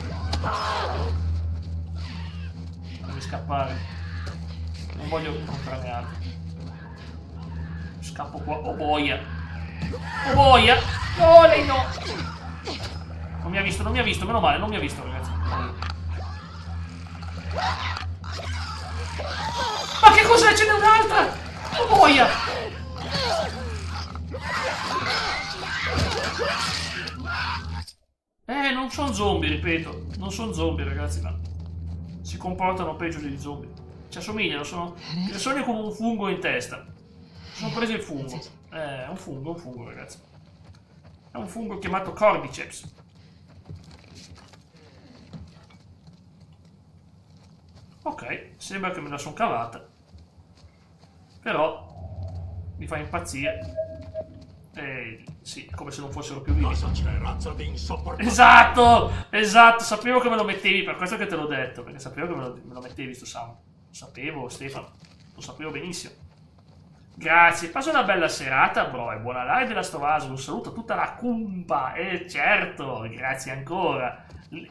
Devi scappare. Non voglio incontrarne altri. Scappo qua. Oh boia. No, lei no. Non mi ha visto, meno male, non mi ha visto, ragazzi. Ma che cos'è? Ce n'è un'altra! Oh boia. Non sono zombie, ripeto. Non sono zombie, ragazzi, ma si comportano peggio degli zombie. Ci assomigliano, sono persone con un fungo in testa. Sono presi il fungo. È un fungo, ragazzi. È un fungo chiamato Cordyceps. Ok, sembra che me la sono cavata. Però mi fa impazzire. Sì, è come se non fossero più vivi. Esatto, sapevo che me lo mettevi, per questo che te l'ho detto, perché sapevo che me lo mettevi sto sound. Lo sapevo, Stefano, lo sapevo benissimo. Grazie, passa una bella serata, bro, e buona live della Stovaz, un saluto a tutta la cumpa, e certo, grazie ancora.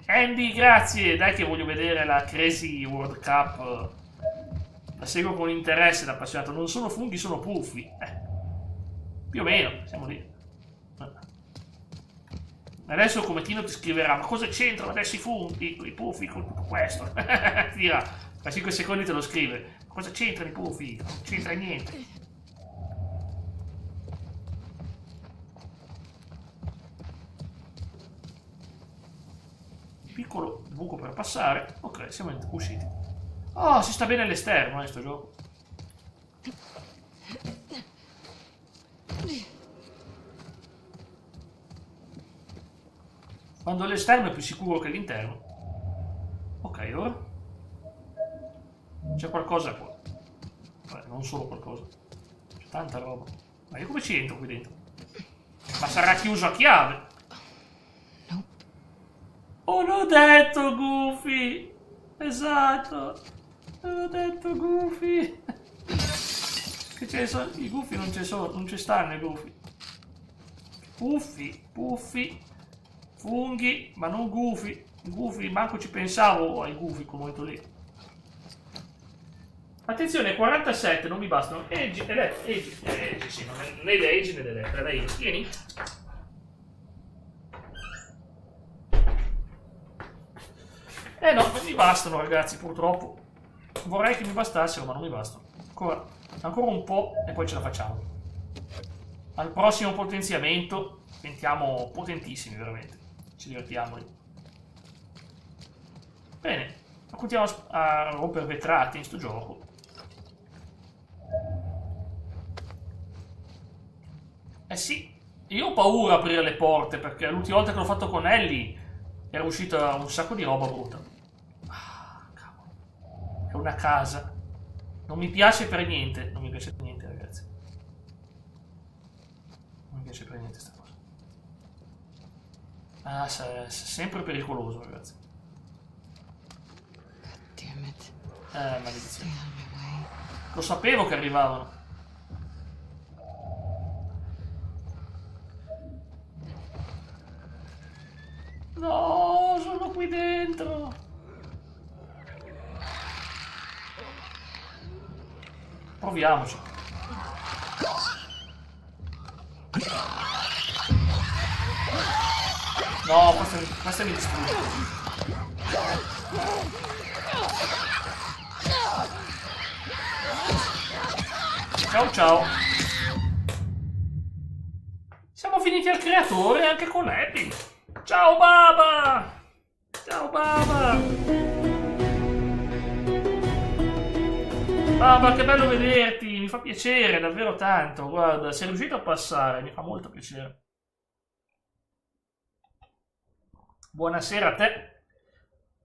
Andy, grazie, dai che voglio vedere la Crazy World Cup, la seguo con interesse da appassionato, non sono funghi, sono puffi, più o meno, siamo lì. Adesso come Tino ti scriverà, ma cosa c'entrano adesso i funghi, i puffi con tutto questo? Dirà, tra 5 secondi te lo scrive, cosa c'entrano i puffi? Non c'entra niente. Piccolo buco per passare. Ok, siamo usciti. Oh, si sta bene all'esterno, sto gioco. Quando l'esterno è più sicuro che l'interno. Ok, ora. C'è qualcosa qua. Vabbè, non solo qualcosa. C'è tanta roba. Ma io come ci entro qui dentro? Ma sarà chiuso a chiave? Oh, l'ho detto, Goofy! Esatto! L'ho detto, Goofy! Che ce ne sono? I Goofy non ci sono, non ci stanno i Goofy. Puffi, Puffi, funghi, ma non Goofy. Goofy, manco ci pensavo ai Goofy quel momento lì. Attenzione, 47, non mi bastano. Edge, sì, non è né da Edge né da Electra, dai, vieni. No, non mi bastano ragazzi, purtroppo. Vorrei che mi bastassero, ma non mi bastano. Ancora un po' e poi ce la facciamo. Al prossimo potenziamento diventiamo potentissimi, veramente. Ci divertiamo lì. Bene, continuiamo a rompere vetrate in sto gioco. Sì, io ho paura a aprire le porte, perché l'ultima volta che l'ho fatto con Ellie era uscita un sacco di roba brutta. Cavolo. È una casa. Non mi piace per niente. Non mi piace per niente, ragazzi. Non mi piace per niente sta cosa. È sempre pericoloso, ragazzi. Maledizione. Lo sapevo che arrivavano. No, sono qui dentro. Proviamoci. No, questa mi distrugge. Ciao ciao. Siamo finiti al creatore anche con Abby. Ciao Baba! Ciao Baba! Baba, che bello vederti, mi fa piacere davvero tanto, guarda, sei riuscito a passare, mi fa molto piacere. Buonasera a te.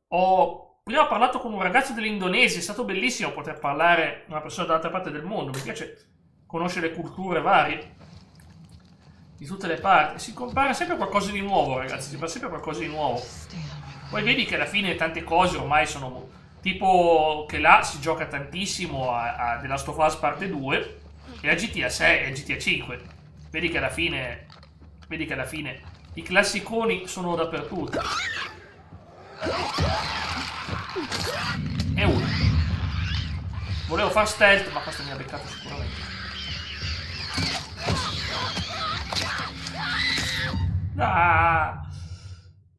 Ho prima parlato con un ragazzo dell'Indonesia, è stato bellissimo poter parlare con una persona dall'altra parte del mondo, mi piace conoscere le culture varie. Di tutte le parti, si compara sempre qualcosa di nuovo, ragazzi, si fa sempre qualcosa di nuovo. Poi vedi che alla fine tante cose ormai sono, tipo che là si gioca tantissimo a The Last of Us parte 2 e a GTA 6 e a GTA 5. Vedi che alla fine i classiconi sono dappertutto. E uno. Volevo far stealth, ma questo mi ha beccato sicuramente. Ah,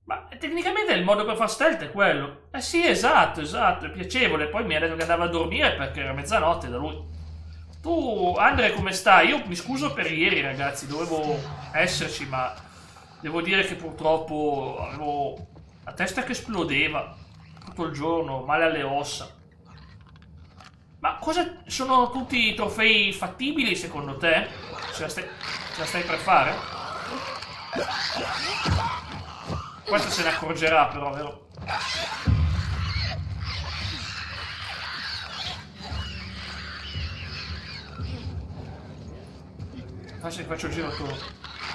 ma tecnicamente il modo per far stealth è quello. Sì, esatto, è piacevole. Poi mi ha detto che andava a dormire perché era mezzanotte da lui. Tu, Andre, come stai? Io mi scuso per ieri, ragazzi, dovevo esserci, ma devo dire che purtroppo avevo la testa che esplodeva tutto il giorno, male alle ossa. Ma cosa sono tutti i trofei fattibili secondo te? Ce la stai per fare? Questo se ne accorgerà però, vero? Faccio il giro attorno.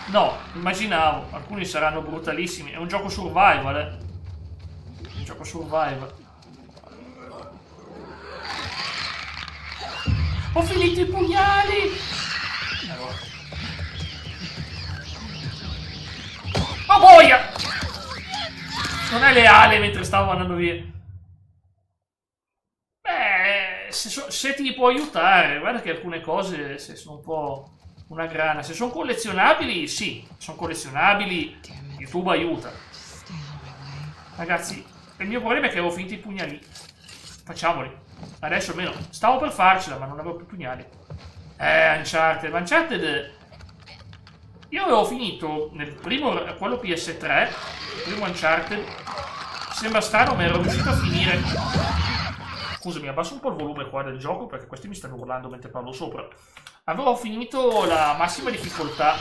No, immaginavo, alcuni saranno brutalissimi. È un gioco survival, Un gioco survival. Ho finito i pugnali! Allora. Oh boia! Non è leale mentre stavo andando via. Beh, se ti può aiutare, guarda che alcune cose se sono un po' una grana. Se sono collezionabili, sì, sono collezionabili, YouTube aiuta. Ragazzi, il mio problema è che avevo finito i pugnali. Facciamoli. Adesso almeno stavo per farcela, ma non avevo più pugnali. Uncharted. Io avevo finito nel primo, quello PS3, il primo Uncharted. Sembra strano, ma ero riuscito a finire. Scusami, abbasso un po' il volume qua del gioco perché questi mi stanno urlando mentre parlo sopra. Avevo finito la massima difficoltà.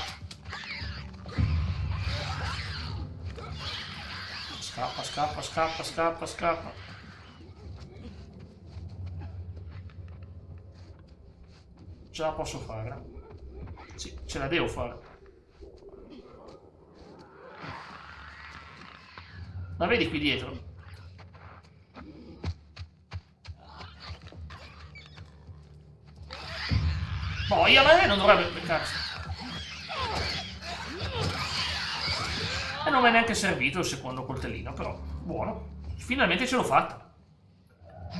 Scappa. Ce la posso fare? Sì, ce la devo fare. La vedi qui dietro? Boia, ma lei non dovrebbe beccarsi. E non mi è neanche servito il secondo coltellino, però buono. Finalmente ce l'ho fatta.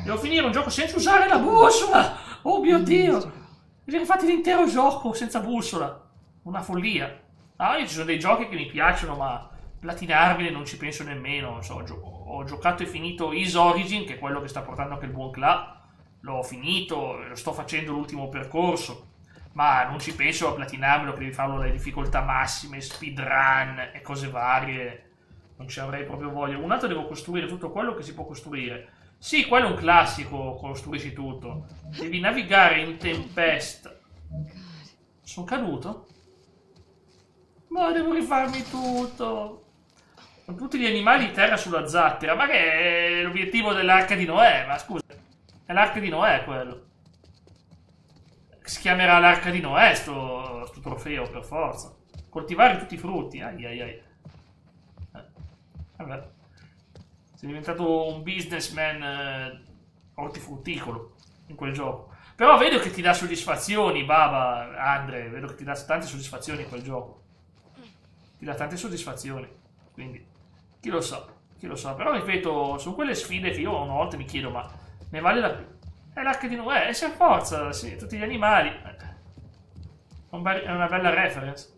Devo finire un gioco senza usare la bussola! Oh mio Dio! Infatti l'intero gioco senza bussola. Una follia. Ah, io ci sono dei giochi che mi piacciono, ma platinarmeli non ci penso nemmeno. Non so, ho giocato e finito Is Origin, che è quello che sta portando anche il buon Cla. L'ho finito, lo sto facendo l'ultimo percorso. Ma non ci penso a platinarmelo, che devi farlo alle difficoltà massime, speedrun e cose varie. Non ci avrei proprio voglia. Un altro devo costruire tutto quello che si può costruire. Sì, quello è un classico, costruisci tutto. Devi navigare in tempesta. Sono caduto? Ma devo rifarmi tutto. Con tutti gli animali di terra sulla zattera. Ma che è l'obiettivo dell'arca di Noè? Ma scusa, è l'arca di Noè quello. Si chiamerà l'arca di Noè sto trofeo, per forza. Coltivare tutti i frutti. Ai. Vabbè. Sei diventato un businessman ortifrutticolo in quel gioco. Però vedo che ti dà soddisfazioni, Baba, Andre. Vedo che ti dà tante soddisfazioni quel gioco. Ti dà tante soddisfazioni. Quindi, chi lo sa. Però ripeto, sono quelle sfide che io una volta mi chiedo, ma ne vale la pena? È l'arca di Noè, e c'è forza, sì, tutti gli animali. È una bella reference.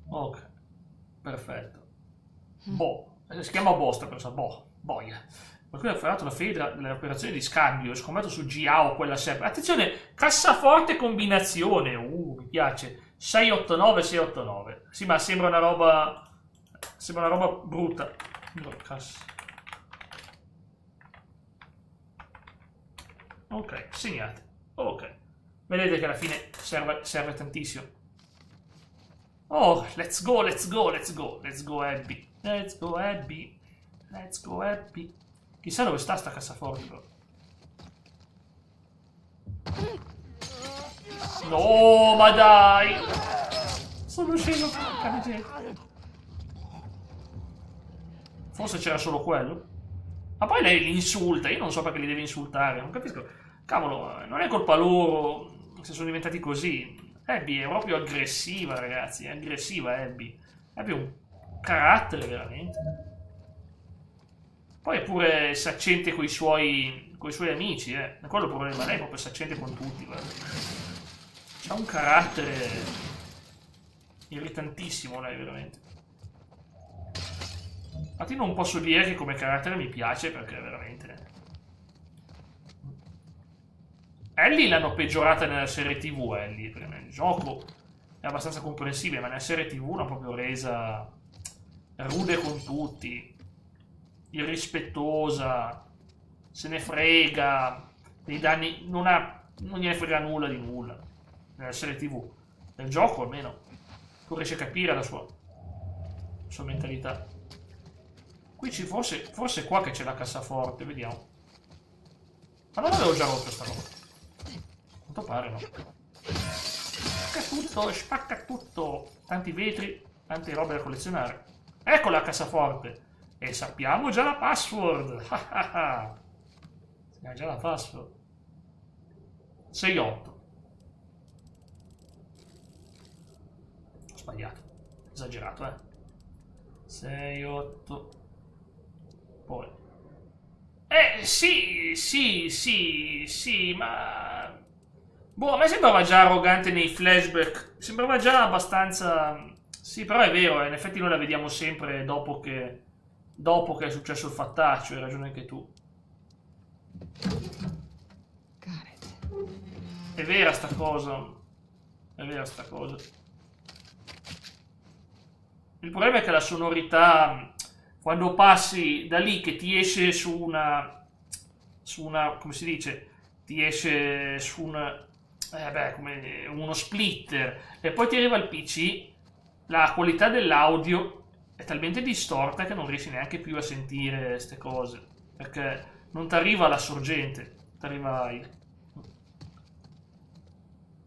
Ok, perfetto. Si chiama Bosta, però boia. Qualcuno ha afferrato la fede delle operazioni di scambio, scommetto su Giao, quella sempre. Attenzione, cassaforte combinazione, mi piace. 689. Sì, ma sembra una roba brutta. Ok, segnate. Ok. Vedete che alla fine serve tantissimo. Oh, let's go Abby. Chissà dove sta cassaforte, però. No, ma dai! Sono sceso, forse c'era solo quello? Ma poi lei li insulta, io non so perché li deve insultare, non capisco. Cavolo, non è colpa loro se sono diventati così. Abby è proprio aggressiva, ragazzi, è aggressiva Abby. Abby ha un carattere, veramente. Poi è pure saccente coi suoi amici, È quello il problema, lei è proprio saccente con tutti, guarda. Ha un carattere irritantissimo lei, veramente. Infatti non posso dire che come carattere mi piace, perché veramente... Ellie l'hanno peggiorata nella serie TV, Ellie, perché nel gioco è abbastanza comprensibile, ma nella serie TV l'hanno proprio resa rude con tutti, irrispettosa, se ne frega, dei danni, non gliene frega nulla di nulla. Nella serie TV, nel gioco almeno tu riesci a capire la sua mentalità. Qui forse è qua che c'è la cassaforte, vediamo. Ma non avevo già rotto sta roba. Quanto pare, no? Spacca tutto. Tanti vetri, tante robe da collezionare. Ecco la cassaforte. E sappiamo già la password. Sappiamo già la password. 6-8. Ho sbagliato. Esagerato, 6-8. Poi. Sì, ma... Boh, a me sembrava già arrogante nei flashback. Sembrava già abbastanza... Sì, però è vero, in effetti noi la vediamo sempre dopo che è successo il fattaccio, hai ragione anche tu. È vera sta cosa. È vera sta cosa. Il problema è che la sonorità, quando passi da lì che ti esce su una, come si dice, ti esce su come uno splitter e poi ti arriva il PC, la qualità dell'audio è talmente distorta che non riesci neanche più a sentire queste cose, perché non ti arriva la sorgente, ti arriva il...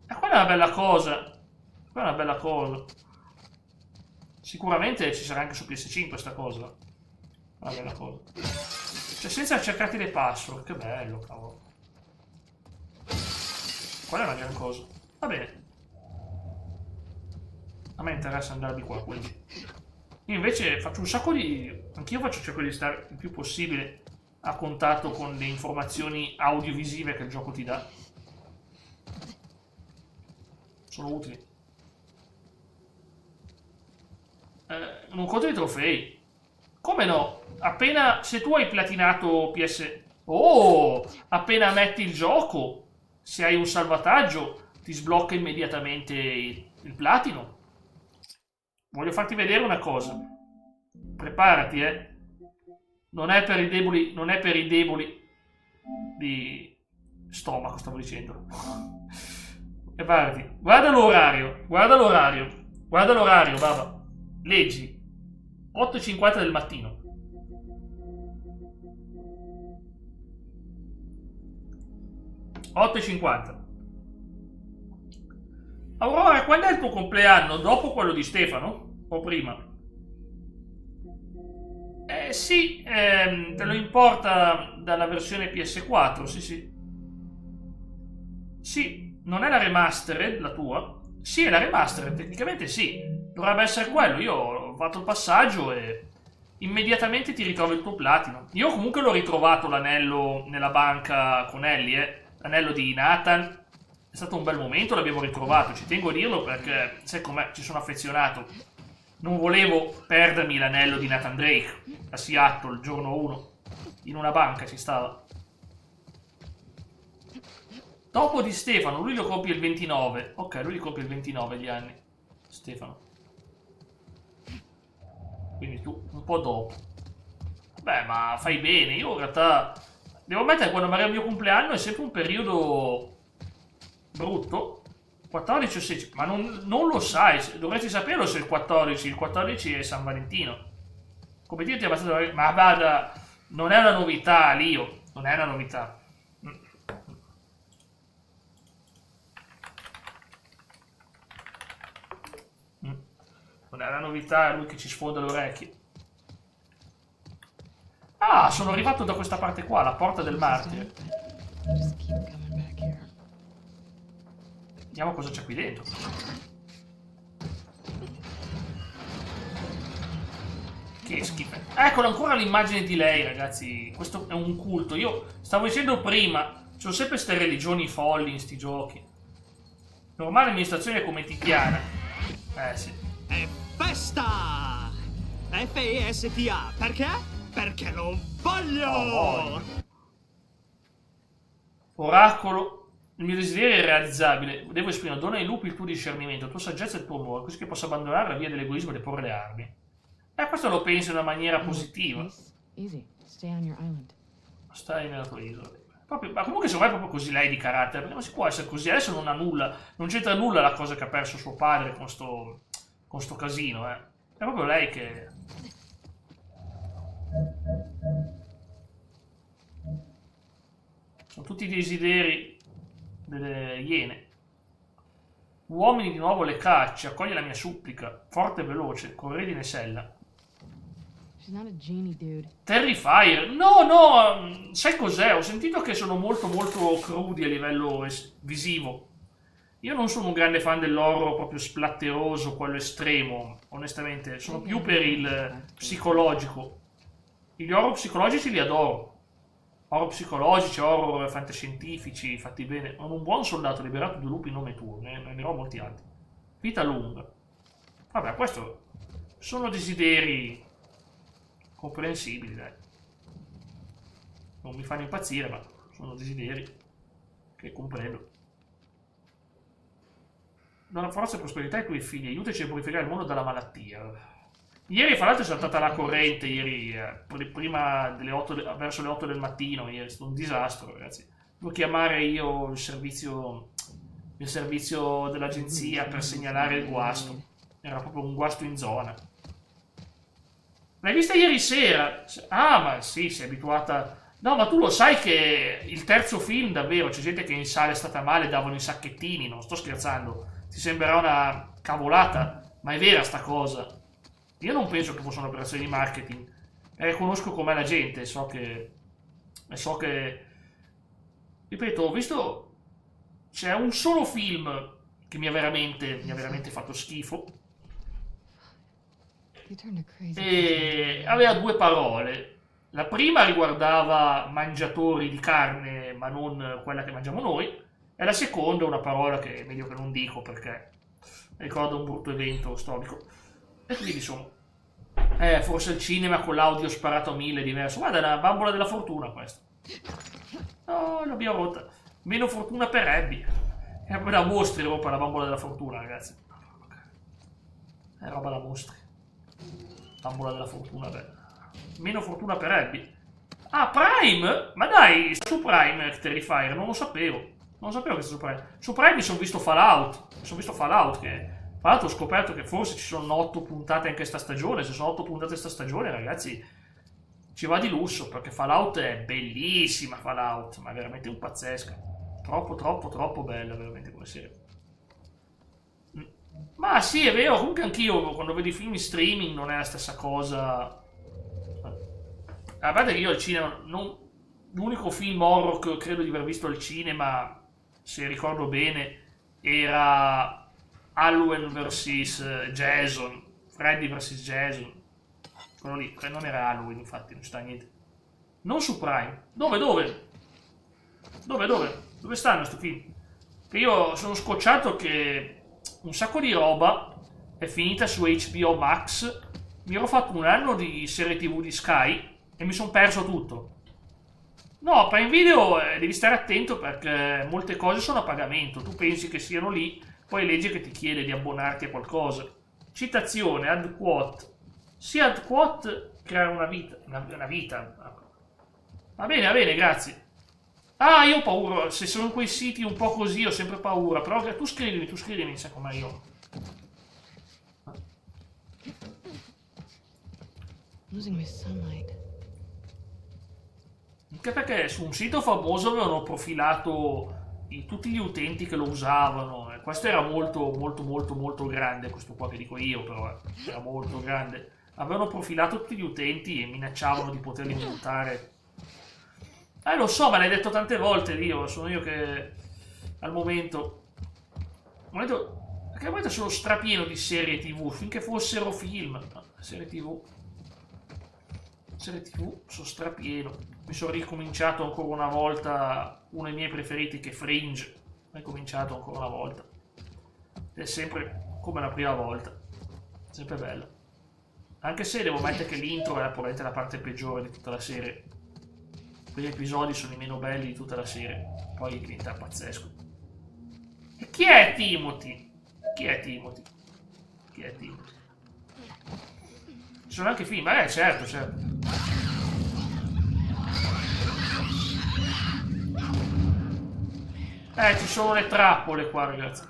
E quella è una bella cosa, quella è una bella cosa. Sicuramente ci sarà anche su PS5 questa cosa, una bella cosa. Cioè senza cercarti le password, che bello, cavolo. Quella è una gran cosa. Va bene. A me interessa andare di qua, quindi. Io invece faccio un sacco di... Anch'io cerco di stare il più possibile a contatto con le informazioni audiovisive che il gioco ti dà. Sono utili. Non conto i trofei. Come no? Appena... Se tu hai platinato PS... Oh! Appena metti il gioco, se hai un salvataggio, ti sblocca immediatamente il platino. Voglio farti vedere una cosa. Preparati, Non è per i deboli... Non è per i deboli di stomaco, stavo dicendo. Preparati. Guarda l'orario. Guarda l'orario. Guarda l'orario, baba. Leggi. 8:50 del mattino. Aurora, quando è il tuo compleanno? Dopo quello di Stefano? O prima? Sì, te lo importa dalla versione PS4, sì. Sì, non è la remastered, la tua? Sì, è la remastered, tecnicamente sì. Dovrebbe essere quello. Io ho fatto il passaggio e immediatamente ti ritrovo il tuo platino. Io comunque l'ho ritrovato l'anello nella banca con Ellie, l'anello di Nathan. È stato un bel momento, l'abbiamo ritrovato, ci tengo a dirlo perché, sai com'è, ci sono affezionato. Non volevo perdermi l'anello di Nathan Drake a Seattle il giorno 1. In una banca ci stava. Dopo di Stefano, lui lo compie il 29. Ok, lui li compie il 29 gli anni. Stefano. Quindi tu, un po' dopo. Beh, ma fai bene. Io in realtà... Devo ammettere, quando arriva il mio compleanno è sempre un periodo... brutto. 14 o 16. Ma non lo sai. Dovresti saperlo se il 14. Il 14 è San Valentino. Come dirti abbastanza... Ma guarda, non è una novità, Lio. Non è una novità. Non è una novità, è lui che ci sfonda le orecchie. Ah, sono arrivato da questa parte qua, la porta del martire. Vediamo cosa c'è qui dentro. Che schifo. Eccola ancora l'immagine di lei, ragazzi. Questo è un culto. Io stavo dicendo prima, ci sono sempre queste religioni folli in sti giochi. Normale amministrazione come Titiana. Sì. È festa! F-E-S-T-A. Perché? Perché lo voglio! Oracolo. Il mio desiderio è irrealizzabile. Devo esprimere, dona ai lupi il tuo discernimento, la tua saggezza e il tuo amore, così che possa abbandonare la via dell'egoismo e deporre le armi. Questo lo penso in una maniera positiva. Easy. Stay on your island. Stai nella tua isola. Proprio, ma comunque secondo me è proprio così lei di carattere, perché non si può essere così. Adesso non ha nulla, non c'entra nulla la cosa che ha perso suo padre con sto casino, È proprio lei che... Sono tutti i desideri delle iene. Uomini di nuovo le cacce, accoglie la mia supplica, forte e veloce, con redine e sella. She's not a genie, dude. Terrifier. No, sai cos'è? Ho sentito che sono molto molto crudi a livello visivo. Io non sono un grande fan dell'horror proprio splatteroso, quello estremo, onestamente. Sono più per il psicologico. Gli horror psicologici li adoro. Horror psicologici, horror fantascientifici, fatti bene. Ho un buon soldato liberato, 2 lupi, nome tuo. Ne ho molti altri. Vita lunga. Vabbè, questo sono desideri comprensibili, dai. Non mi fanno impazzire, ma sono desideri che comprendo. Dona forza e prosperità ai tuoi figli, aiutaci a purificare il mondo dalla malattia. Ieri, fra l'altro, è saltata la corrente, ieri, prima delle 8, verso le 8 del mattino, ieri, è stato un disastro, ragazzi. Devo chiamare io il servizio dell'agenzia per segnalare il guasto. Era proprio un guasto in zona. L'hai vista ieri sera? Ah, ma sì, sei abituata... No, ma tu lo sai che il terzo film, davvero, c'è gente che in sala è stata male, davano i sacchettini, non sto scherzando. Ti sembrerà una cavolata, ma è vera sta cosa. Io non penso che fosse un'operazione di marketing. Conosco com'è la gente, so che... Ripeto, ho visto... C'è un solo film che mi ha veramente fatto schifo. E aveva 2 parole. La prima riguardava mangiatori di carne, ma non quella che mangiamo noi. E la seconda una parola che è meglio che non dico perché ricorda un brutto evento storico. E quindi insomma, forse il cinema con l'audio sparato a 1000 è diverso. Guarda, è una bambola della fortuna questa. No, l'abbiamo rotta. Meno fortuna per Abby. È proprio da mostri rompa la bambola della fortuna, ragazzi. È roba da mostri. Bambola della fortuna, beh. Meno fortuna per Abby. Ah, Prime? Ma dai, su Prime Terrifier, non lo sapevo. Non sapevo che sia su Prime. Su Prime mi sono visto Fallout. Che tra l'altro ho scoperto che forse ci sono 8 puntate anche sta stagione. Se sono 8 puntate sta stagione, ragazzi, ci va di lusso, perché Fallout è bellissima, Fallout, ma è veramente un pazzesca. Troppo bella, veramente, come serie. Ma sì, è vero, comunque anch'io quando vedo i film in streaming non è la stessa cosa. A parte che io al cinema, l'unico film horror che credo di aver visto al cinema, se ricordo bene, era Halloween vs Jason, Freddy vs Jason. Quello lì, non era Halloween, infatti, non sta niente. Non su Prime. Dove? Dove stanno sti film? Che io sono scocciato che un sacco di roba è finita su HBO Max. Mi ero fatto un anno di serie TV di Sky e mi sono perso tutto. No, Prime Video devi stare attento perché molte cose sono a pagamento. Tu pensi che siano lì, poi leggi che ti chiede di abbonarti a qualcosa. Citazione, ad quote. Sì, ad quote crea una vita. Una vita. Va bene, grazie. Ah, io ho paura. Se sono quei siti un po' così ho sempre paura. Però tu scrivimi, sai com'è io. Losing my sunlight. Anche perché su un sito famoso avevano profilato tutti gli utenti che lo usavano. Questo era molto grande, questo qua che dico io, però era molto grande. Avevano profilato tutti gli utenti e minacciavano di poterli multare. Lo so, ma l'hai detto tante volte, Dio. Sono io che al momento sono strapieno di serie TV, finché fossero film. No, serie TV sono strapieno. Mi sono ricominciato ancora una volta uno dei miei preferiti, che è Fringe. Ho ricominciato ancora una volta. È sempre come la prima volta. Sempre bella. Anche se devo mettere che l'intro è probabilmente la parte peggiore di tutta la serie. Quegli episodi sono i meno belli di tutta la serie. Poi diventa pazzesco. E chi è Timothy? Ci sono anche film, certo. Ci sono le trappole qua, ragazzi.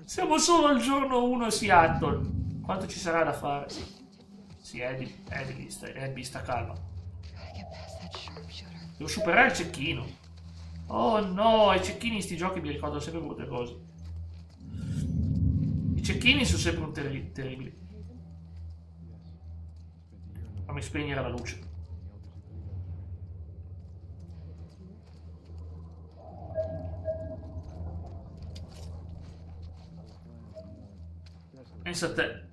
Siamo solo al giorno 1 a Seattle. Quanto ci sarà da fare? Sì, Abby sta calma. Devo superare il cecchino. Oh no, i cecchini in sti giochi mi ricordano sempre brutte cose. I cecchini sono sempre terribili. Fammi spegnere la luce. Pensa a te.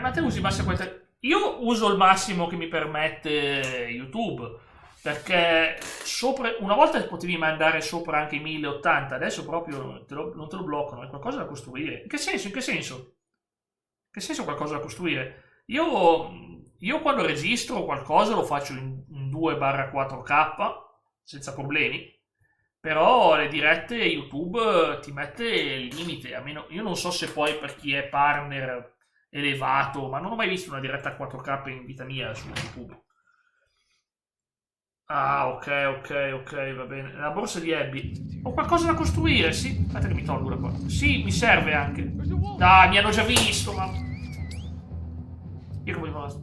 Ma te usi massimo 40... Io uso il massimo che mi permette YouTube, perché sopra, una volta potevi mandare sopra anche i 1080, adesso proprio non te lo bloccano, è qualcosa da costruire. In che senso? In che senso? Che senso qualcosa da costruire? Io quando registro qualcosa lo faccio in 2/4K, senza problemi, però le dirette YouTube ti mette il limite, almeno io non so se poi per chi è partner elevato, ma non ho mai visto una diretta a 4K in vita mia su YouTube. Ah, ok, va bene. La borsa di Abby. Ho qualcosa da costruire, sì. Aspetta che mi tolgo da qua. Sì, mi serve anche. Dai, mi hanno già visto, ma... Io come basta.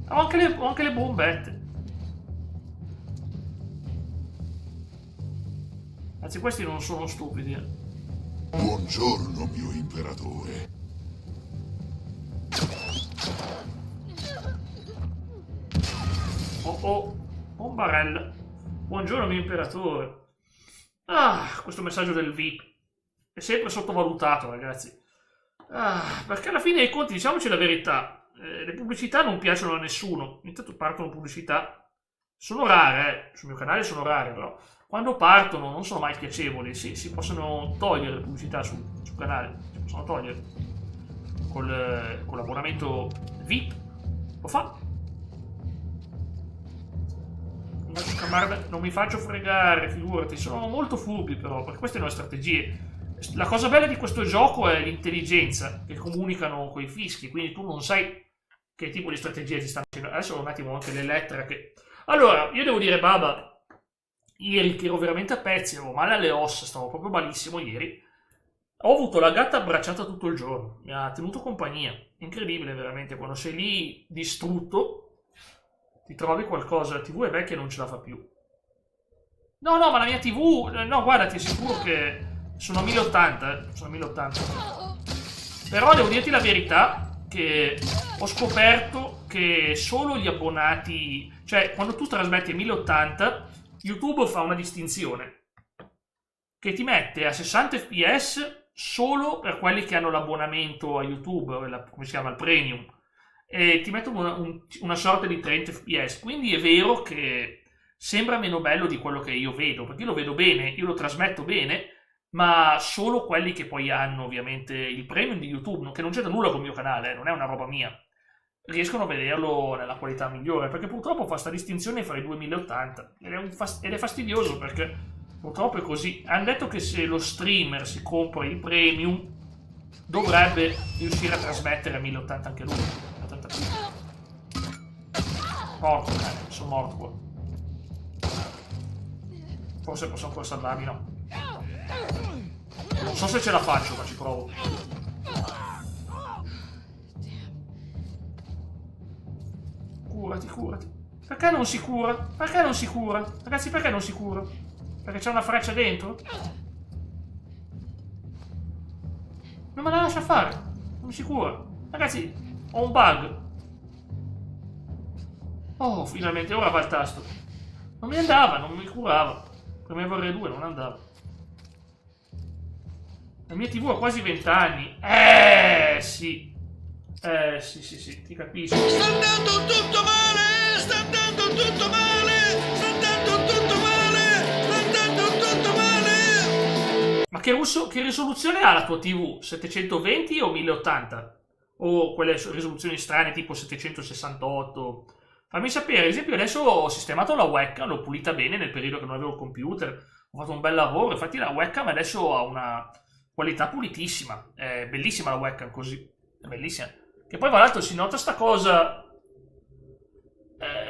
Ho anche le bombette. Anzi, questi non sono stupidi. Buongiorno, mio imperatore. Oh, bombarella. Buongiorno mio imperatore. Ah, questo messaggio del VIP è sempre sottovalutato, ragazzi. Ah, perché alla fine dei conti, diciamoci la verità, le pubblicità non piacciono a nessuno. Intanto partono pubblicità, sono rare, sul mio canale sono rare, però quando partono non sono mai piacevoli. Si possono togliere le pubblicità sul canale, si possono togliere con l'abbonamento VIP, lo fa. Non mi faccio fregare, figurati, sono molto furbi però, perché queste sono le strategie. La cosa bella di questo gioco è l'intelligenza, che comunicano coi fischi, quindi tu non sai che tipo di strategie ti stanno facendo. Adesso un attimo anche le lettere che... Allora, io devo dire, Baba, ieri che ero veramente a pezzi, avevo male alle ossa, stavo proprio malissimo ieri, ho avuto la gatta abbracciata tutto il giorno, mi ha tenuto compagnia, incredibile veramente, quando sei lì distrutto, ti trovi qualcosa, la TV è vecchia e non ce la fa più. No, ma la mia TV... No, guarda, ti assicuro che sono a 1080, sono a 1080. Però devo dirti la verità che ho scoperto che solo gli abbonati... Cioè, quando tu trasmetti a 1080, YouTube fa una distinzione. Che ti mette a 60 fps solo per quelli che hanno l'abbonamento a YouTube, come si chiama, il premium. E ti mettono una sorta di 30 fps, quindi è vero che sembra meno bello di quello che io vedo, perché io lo vedo bene, io lo trasmetto bene, ma solo quelli che poi hanno ovviamente il premium di YouTube, che non c'entra nulla con il mio canale, non è una roba mia, riescono a vederlo nella qualità migliore, perché purtroppo fa sta distinzione fra i 2080 ed è fastidioso, perché purtroppo è così. Hanno detto che se lo streamer si compra il premium dovrebbe riuscire a trasmettere a 1080 anche lui. Porco cane, sono morto qua. Forse posso ancora salvarmi, no. Non so se ce la faccio, ma ci provo. Curati. Perché non si cura? Perché non si cura? Ragazzi, perché non si cura? Perché c'è una freccia dentro? Non me la lascia fare. Non si cura. Ragazzi, ho un bug. Oh, finalmente, ora va il tasto. Non mi andava, non mi curava. Premevo R2, non andava. La mia TV ha quasi 20 anni. Sì. Sì, ti capisco. Sta andando tutto male! Sta andando tutto male! Sta andando tutto male! Sta andando tutto male! Ma che risoluzione ha la tua TV? 720 o 1080? O quelle risoluzioni strane tipo 768? Fammi sapere, ad esempio adesso ho sistemato la webcam, l'ho pulita bene nel periodo che non avevo il computer, ho fatto un bel lavoro, infatti la webcam adesso ha una qualità pulitissima, è bellissima la webcam così, è bellissima. Che poi tra l'altro si nota sta cosa,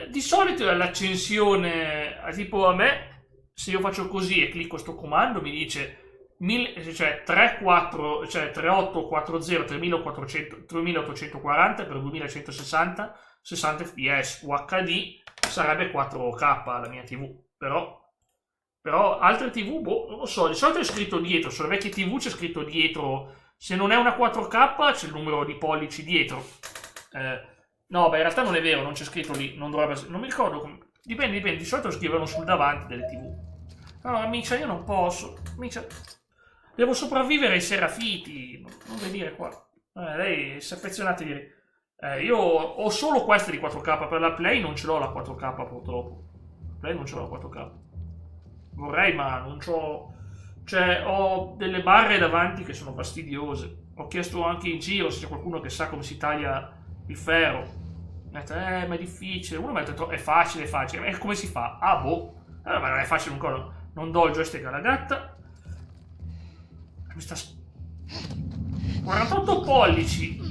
di solito l'accensione, tipo a me, se io faccio così e clicco sto comando mi dice 3840 3840 per 2160 60 fps UHD sarebbe 4K la mia TV, però altre TV, non lo so, di solito è scritto dietro, sulle vecchie TV c'è scritto dietro, se non è una 4K c'è il numero di pollici dietro, No, beh, in realtà non è vero, non c'è scritto lì, non dovrebbe... Non mi ricordo come... Dipende, di solito scrivono sul davanti delle TV. No, amicia, io non posso. Amicia, devo sopravvivere ai Serafiti. Non venire qua. Lei si è affezionata ieri. Io ho solo queste di 4K, per la Play non ce l'ho la 4K purtroppo. La Play non ce l'ho la 4K. Vorrei, ma non c'ho... Cioè, ho delle barre davanti che sono fastidiose. Ho chiesto anche in giro se c'è qualcuno che sa come si taglia il ferro. Mi ha detto, ma è difficile. Uno mi ha detto, è facile, è facile. E come si fa? Ah, boh. Ma non è facile ancora. Non do il joystick alla gatta. Mi sta... 48 pollici.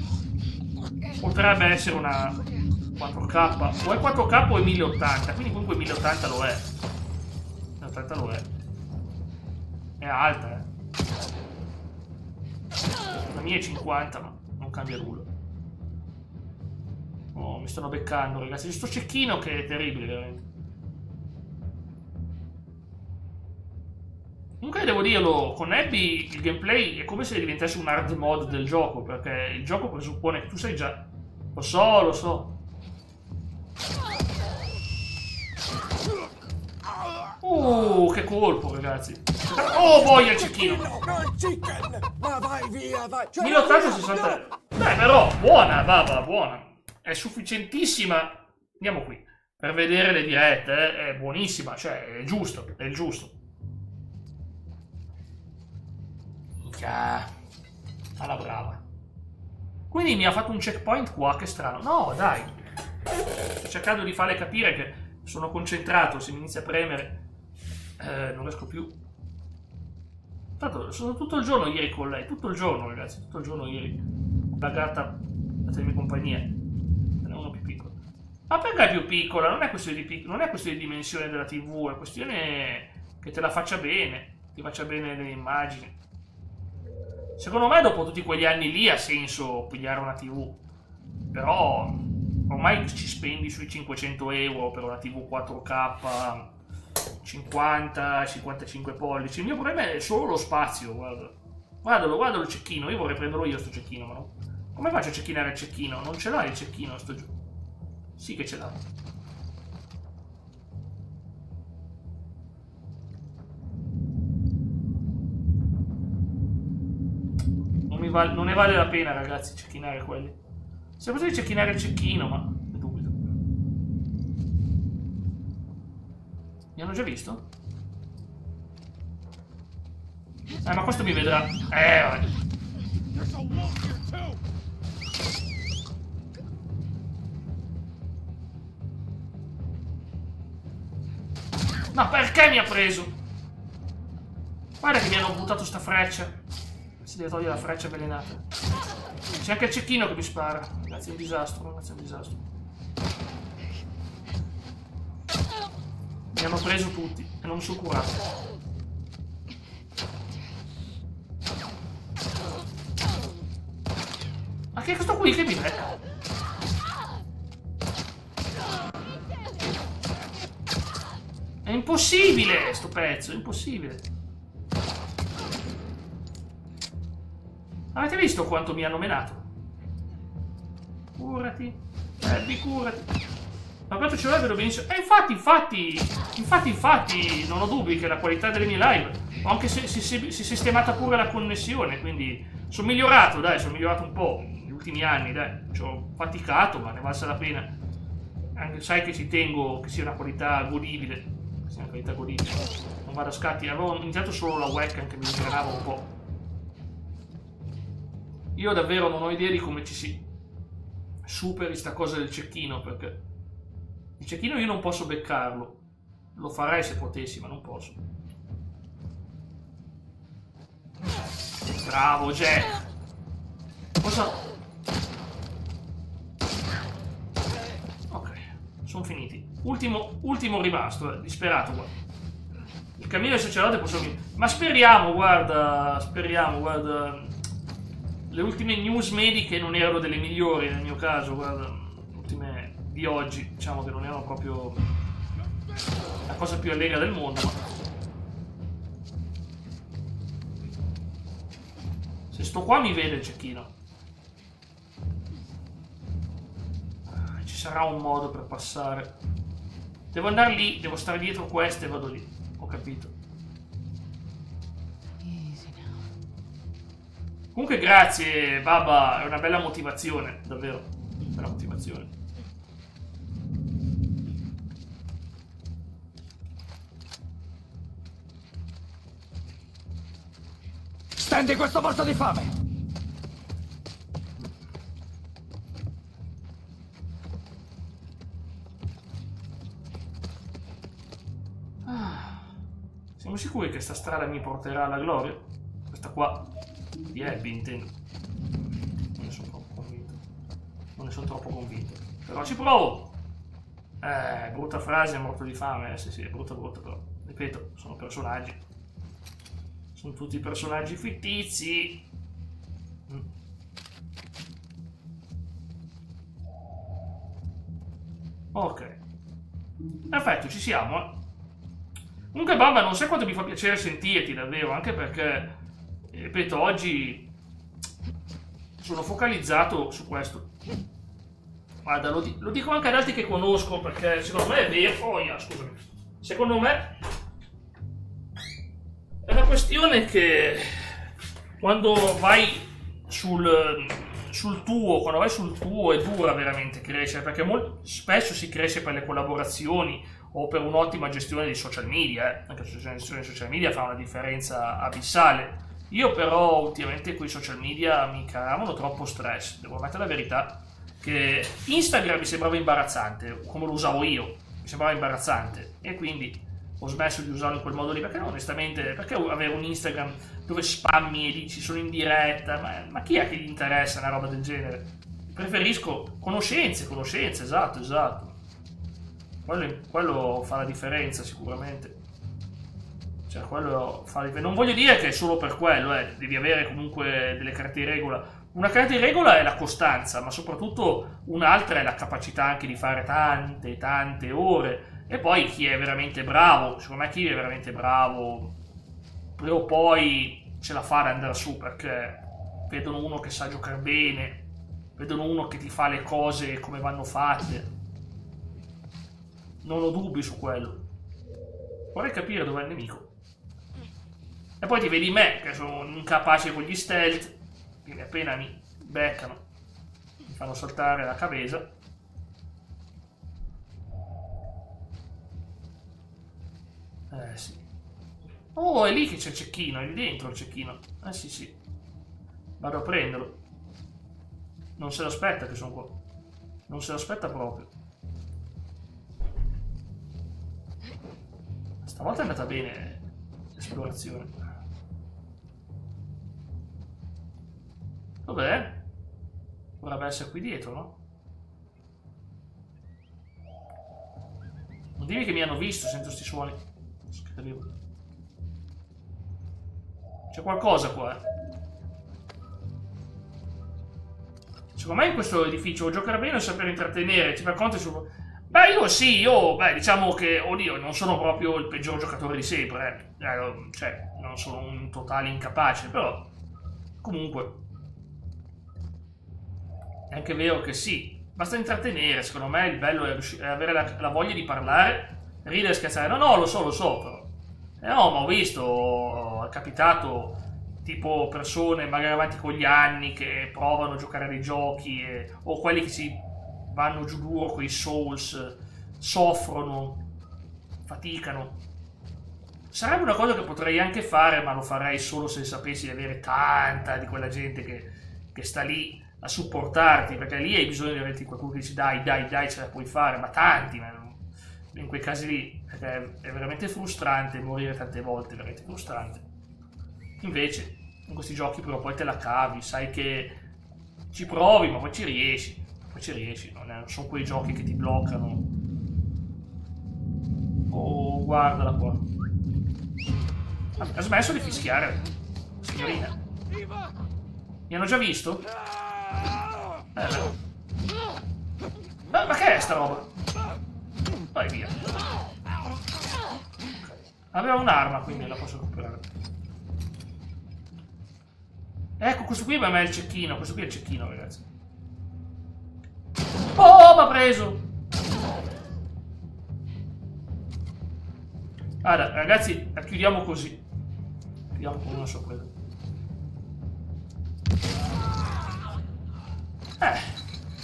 Potrebbe essere una 4K. O è 4K o è 1080. Quindi comunque 1080 lo è. 1080 lo è. È alta, La mia è 50, ma non cambia nulla. Oh, mi stanno beccando, ragazzi. C'è sto cecchino che è terribile, veramente. Comunque devo dirlo, con Abby il gameplay è come se diventasse un hard mode del gioco, perché il gioco presuppone che tu sai già... Lo so. Che colpo, ragazzi. Oh, boia il cecchino. 1080-60. Beh, però, buona, baba, buona. È sufficientissima. Andiamo qui. Per vedere le dirette, è buonissima. Cioè, è giusto, è il giusto. Minchia. Alla brava. Quindi mi ha fatto un checkpoint qua, che strano. No, dai. Sto cercando di farle capire che sono concentrato, se mi inizia a premere non riesco più. Tanto sono tutto il giorno ieri con lei, tutto il giorno, ragazzi, tutto il giorno ieri. La gatta da tenere compagnia. Ce n'è uno più piccolo. Ma perché è più piccola? Non è questione di dimensione della TV, è questione che te la faccia bene, ti faccia bene le immagini. Secondo me dopo tutti quegli anni lì ha senso pigliare una TV. Però ormai ci spendi sui 500 euro per una TV 4K 50-55 pollici. Il mio problema è solo lo spazio, guarda. Guardalo il cecchino, io vorrei prenderlo io sto cecchino, ma no. Come faccio a cecchinare il cecchino? Non ce l'ha il cecchino sto gioco. Sì che ce l'ha. Non ne vale la pena, ragazzi, cecchinare quelli. Se potevi cecchinare il cecchino, ma ne dubito. Mi hanno già visto? Ma questo mi vedrà. Vabbè. Ma perché mi ha preso? Guarda che mi hanno buttato sta freccia. Si deve togliere la freccia avvelenata. C'è anche il cecchino che mi spara. Ragazzi, è un disastro, ragazzi, è un disastro. Mi hanno preso tutti e non mi sono curato. Ma che è questo qui che mi becca? È impossibile sto pezzo, è impossibile. Avete visto quanto mi hanno menato? Curati. Abby, curati. Ma quanto ce l'ho vedo benissimo. Infatti, non ho dubbi che la qualità delle mie live, anche se si è sistemata pure la connessione, quindi sono migliorato, dai, sono migliorato un po' negli ultimi anni, dai. Ci ho faticato, ma ne valsa la pena. Anche sai che ci tengo che sia una qualità godibile. Che sia una qualità godibile. Non vado a scatti. Avevo iniziato solo la webcam che mi ingranava un po'. Io davvero non ho idea di come ci si superi sta cosa del cecchino, perché il cecchino io non posso beccarlo. Lo farei se potessi, ma non posso. Bravo, Jack! Cosa? Ok, sono finiti. Ultimo rimasto, disperato, guarda. Il cammino del sacerdote posso... Ma speriamo, guarda... Le ultime news mediche non erano delle migliori nel mio caso, guarda, le ultime di oggi, diciamo che non erano proprio la cosa più allegra del mondo, ma se sto qua mi vede il cecchino. sarà un modo per passare. Devo andare lì, devo stare dietro queste e vado lì. Ho capito. Comunque grazie, Baba, è una bella motivazione, davvero. Bella motivazione. Stendi questo morto di fame! Siamo sicuri che sta strada mi porterà alla gloria? Questa qua di Abby, intendo. Non ne sono troppo convinto. Non ne sono troppo convinto. Però ci provo! Brutta frase, morto di fame. Sì, è brutta, però. Ripeto, sono personaggi. Sono tutti personaggi fittizi. Ok. Perfetto, ci siamo, Comunque, Bamba, non sai quanto mi fa piacere sentirti, davvero, anche perché, ripeto, oggi sono focalizzato su questo. Guarda, lo dico anche ad altri che conosco, perché secondo me è vero. Oh, scusami. Secondo me è una questione che quando vai sul tuo, quando vai sul tuo è dura veramente crescere, perché molto spesso si cresce per le collaborazioni o per un'ottima gestione dei social media, anche la gestione dei social media fa una differenza abissale. Io però ultimamente con i social media mi caravano troppo stress, devo ammettere la verità, che Instagram mi sembrava imbarazzante, come lo usavo io, mi sembrava imbarazzante, e quindi ho smesso di usarlo in quel modo lì, perché no, onestamente, perché avere un Instagram dove spammi e dici sono in diretta, ma chi è che gli interessa una roba del genere? Preferisco conoscenze, esatto. Quello fa la differenza sicuramente. Cioè, quello fa la differenza. Non voglio dire che è solo per quello, devi avere comunque delle carte di regola. Una carta di regola è la costanza, ma soprattutto un'altra è la capacità anche di fare tante ore. E poi chi è veramente bravo, secondo me chi è veramente bravo, prima o poi ce la fa ad andare su, perché vedono uno che sa giocare bene, vedono uno che ti fa le cose come vanno fatte. Non ho dubbi su quello. Vorrei capire dov'è il nemico. E poi ti vedi me, che sono incapace con gli stealth, quindi appena mi beccano mi fanno saltare la cabeza. Sì. Oh, è lì che c'è il cecchino, è lì dentro il cecchino. Sì. Vado a prenderlo. Non se l'aspetta che sono qua. Non se l'aspetta proprio. Stavolta è andata bene l'esplorazione. Dov'è? Dovrebbe essere qui dietro, no? Non dirmi che mi hanno visto, sento sti suoni. C'è qualcosa qua, Secondo me in questo edificio giocare bene e saper intrattenere, ti racconti su... diciamo che, oddio, non sono proprio il peggior giocatore di sempre, cioè, non sono un totale incapace, però, comunque, è anche vero che sì, basta intrattenere, secondo me il bello è avere la voglia di parlare, ridere e scherzare, no, lo so, però, no, ma ho visto, è capitato, tipo persone magari avanti con gli anni che provano a giocare a dei giochi, o quelli che si vanno giù duro con i Souls, soffrono, faticano. Sarebbe una cosa che potrei anche fare, ma lo farei solo se sapessi di avere tanta di quella gente che sta lì a supportarti, perché lì hai bisogno di avere qualcuno che dici dai, ce la puoi fare, ma tanti, in quei casi lì, perché è veramente frustrante morire tante volte, è veramente frustrante. Invece, in questi giochi però poi te la cavi, sai che ci provi, ma poi ci riesci, non sono quei giochi che ti bloccano. Oh, guardala qua. Ha smesso di fischiare, signorina. Mi hanno già visto? Ma che è sta roba? Vai via. Aveva un'arma, quindi la posso recuperare. Ecco, questo qui è il cecchino, ragazzi. Oh, roba preso! Guarda, ragazzi, la chiudiamo così. Chiudiamo con una sorpresa.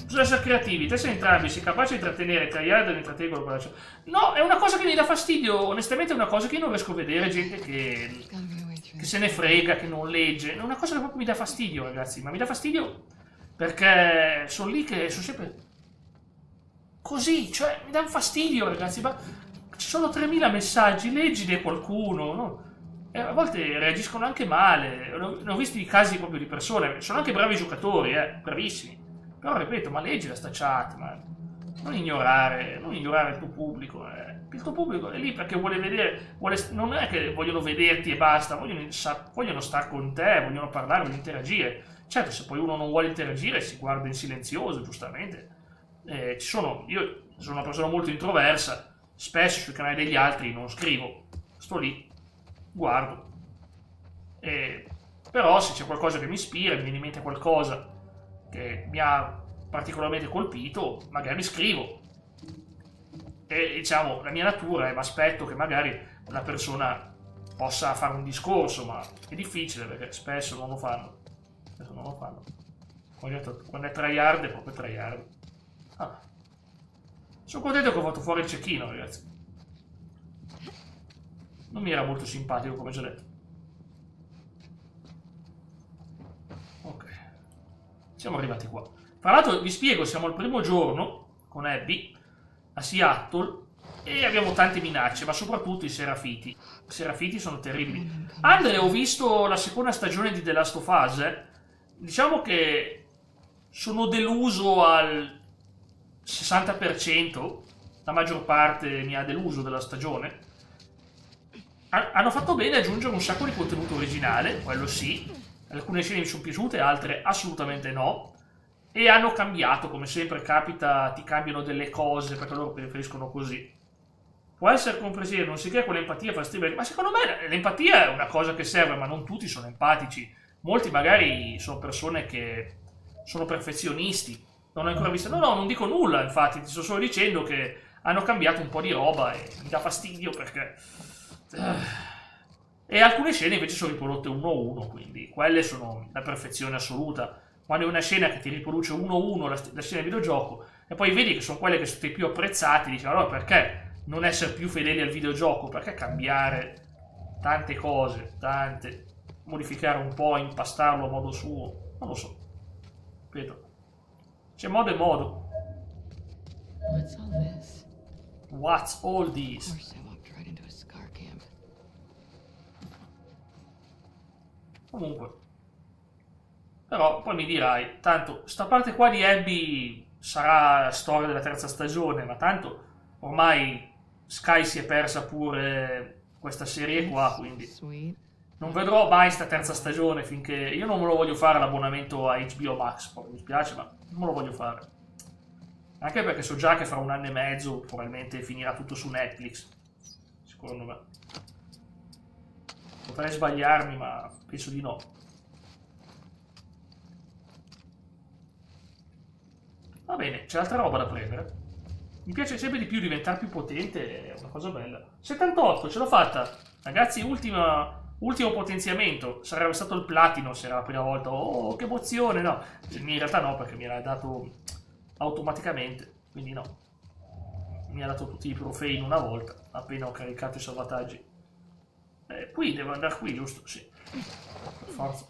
Bisogna essere creativi, te sei entrambi, sei capace di trattenere Traiard e di intrattenere quello che faccio. No, è una cosa che mi dà fastidio, onestamente è una cosa che io non riesco a vedere, gente che se ne frega, che non legge. È una cosa che proprio mi dà fastidio, ragazzi, ma mi dà fastidio perché sono lì che sono sempre così, cioè mi dà un fastidio, ragazzi, ma ci sono 3000 messaggi, leggine qualcuno, no? E a volte reagiscono anche male, ne ho visti casi proprio di persone, sono anche bravi giocatori, bravissimi. Però ripeto, ma leggila sta chat, ma non ignorare il tuo pubblico. Il tuo pubblico è lì perché vuole vedere, non è che vogliono vederti e basta, vogliono stare con te, vogliono parlare, vogliono interagire. Certo, se poi uno non vuole interagire si guarda in silenzioso, giustamente. Io sono una persona molto introversa, spesso sui canali degli altri non scrivo, sto lì, guardo. Però se c'è qualcosa che mi ispira, mi viene in mente qualcosa che mi ha particolarmente colpito, magari scrivo. E diciamo, la mia natura è, mi aspetto che magari una persona possa fare un discorso, ma è difficile perché spesso non lo fanno. Quando è tryhard è proprio tryhard. Sono contento che ho fatto fuori il cecchino, ragazzi. Non mi era molto simpatico, come già detto. Ok. Siamo arrivati qua. Tra l'altro vi spiego, siamo al primo giorno con Abby a Seattle e abbiamo tante minacce, ma soprattutto i serafiti. I serafiti sono terribili. Andre, ho visto la seconda stagione di The Last of Us. Diciamo che sono deluso al 60%, la maggior parte mi ha deluso della stagione. Hanno fatto bene ad aggiungere un sacco di contenuto originale, quello sì. Alcune scene mi sono piaciute, altre assolutamente no. E hanno cambiato, come sempre capita, ti cambiano delle cose perché loro preferiscono così. Può essere comprensibile, non si crea quell'empatia fastidio, ma secondo me l'empatia è una cosa che serve, ma non tutti sono empatici. Molti magari sono persone che sono perfezionisti. Non ho ancora visto. No, non dico nulla, infatti, ti sto solo dicendo che hanno cambiato un po' di roba e mi dà fastidio perché... E alcune scene invece sono riprodotte uno a uno, quindi quelle sono la perfezione assoluta. Quando è una scena che ti riproduce uno a uno la scena di videogioco e poi vedi che sono quelle che sono più apprezzate, dici allora perché non essere più fedeli al videogioco? Perché cambiare tante cose, modificare un po', impastarlo a modo suo? Non lo so. Ripeto. C'è modo e modo. What's all this? What's all this? Of course I walked right into a scar camp. Comunque. Però poi mi dirai, tanto sta parte qua di Abby sarà storia della terza stagione, ma tanto ormai Sky si è persa pure questa serie qua, quindi non vedrò mai sta terza stagione finché... Io non me lo voglio fare l'abbonamento a HBO Max, poi mi dispiace, ma non me lo voglio fare. Anche perché so già che fra 1 anno e mezzo probabilmente finirà tutto su Netflix, secondo me. Potrei sbagliarmi, ma penso di no. Va bene, c'è altra roba da prendere. Mi piace sempre di più diventare più potente, è una cosa bella. 78, ce l'ho fatta. Ragazzi, ultimo potenziamento. Sarebbe stato il platino se era la prima volta. Oh, che emozione, no. In realtà no, perché mi era dato automaticamente. Quindi no. Mi ha dato tutti i trofei in una volta, appena ho caricato i salvataggi. Qui devo andare qui, giusto? Sì. Per forza.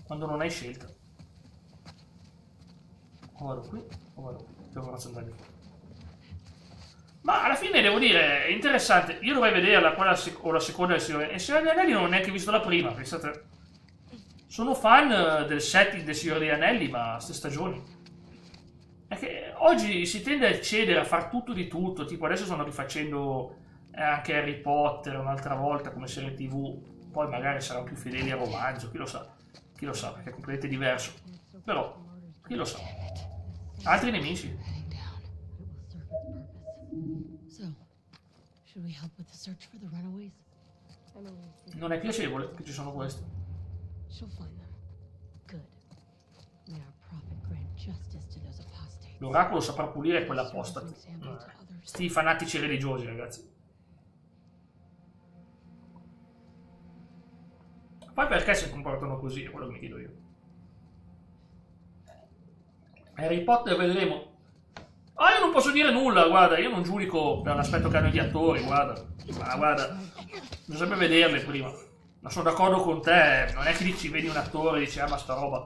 Quando non hai scelta. O vado qui, o vado qui. Devo andare qui. Ma alla fine devo dire, è interessante. Io dovrei vederla, quella o la seconda del Signore. E Signore degli Anelli non ho neanche visto la prima, pensate. Sono fan del setting del Signore degli Anelli, ma queste stagioni. È che oggi si tende a cedere, a far tutto di tutto. Tipo adesso stanno rifacendo anche Harry Potter un'altra volta come serie TV. Poi magari saranno più fedeli al romanzo, chi lo sa. Chi lo sa, perché è completamente diverso. Però, chi lo sa. Altri nemici. Non è piacevole che ci sono questi. She'll find them. Good. May our prophet grant justice to those apostates. L'oracolo saprà pulire quella posta. Sti fanatici religiosi, ragazzi. Poi perché si comportano così? È quello che mi chiedo io. Harry Potter vedremo. Ah, io non posso dire nulla, guarda, io non giudico per l'aspetto che hanno gli attori, guarda. Ma guarda, bisogna vederle prima. Ma sono d'accordo con te, non è che dici, vedi un attore e dici, ah ma sta roba.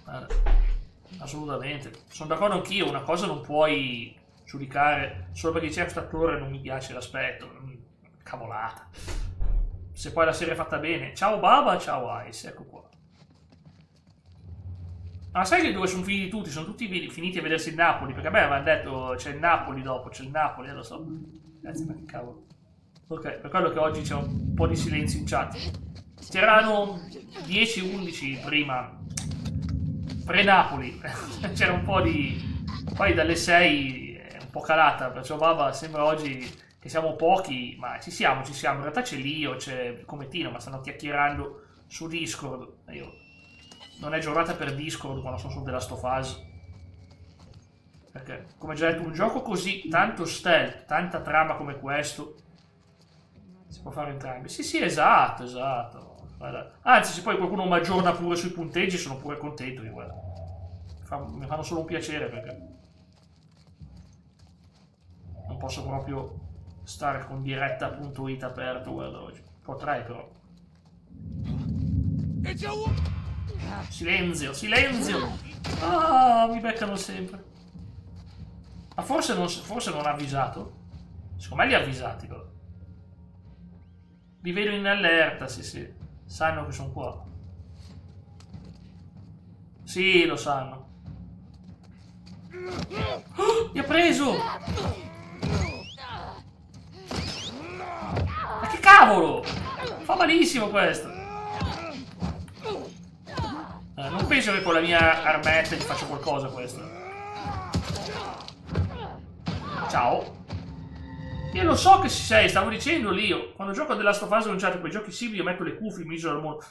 Guarda, assolutamente. Sono d'accordo anch'io, una cosa non puoi giudicare solo perché c'è questo attore e non mi piace l'aspetto. Cavolata. Se poi la serie è fatta bene. Ciao Baba, ciao Ice, ecco qua. Ma sai che dove sono finiti tutti? Sono tutti finiti a vedersi il Napoli, perché a me avevano detto c'è il Napoli dopo, c'è il Napoli, lo so. Grazie, ma che cavolo. Ok, per quello che oggi c'è un po' di silenzio in chat. C'erano 10-11 prima, pre-Napoli, c'era un po' di... Poi dalle 6 è un po' calata, perciò Baba sembra oggi che siamo pochi, ma ci siamo. In realtà c'è Lio, c'è il Cometino, ma stanno chiacchierando su Discord. Io... Non è giornata per Discord quando sono su The Last of Us. Perché, come già detto, un gioco così, tanto stealth, tanta trama come questo, si può fare entrambi. Sì, esatto. Guarda. Anzi, se poi qualcuno mi aggiorna pure sui punteggi, sono pure contento io, guarda. Mi fanno solo un piacere, perché non posso proprio stare con diretta.it aperto, guarda, oggi. Potrei, però. Silenzio. Ah, mi beccano sempre. Ma forse non ha avvisato? Secondo me li ha avvisati, però. Li vedo in allerta, sì. Sanno che sono qua. Sì, lo sanno. Oh, mi ha preso! Ma che cavolo! Fa malissimo questo. Non penso che con la mia armetta gli faccia qualcosa questo. Ciao. Io lo so che ci sei, stavo dicendo lì io. Quando gioco a The Last of Us non c'è quei giochi simili, io metto le cuffie, mi isolo al mondo.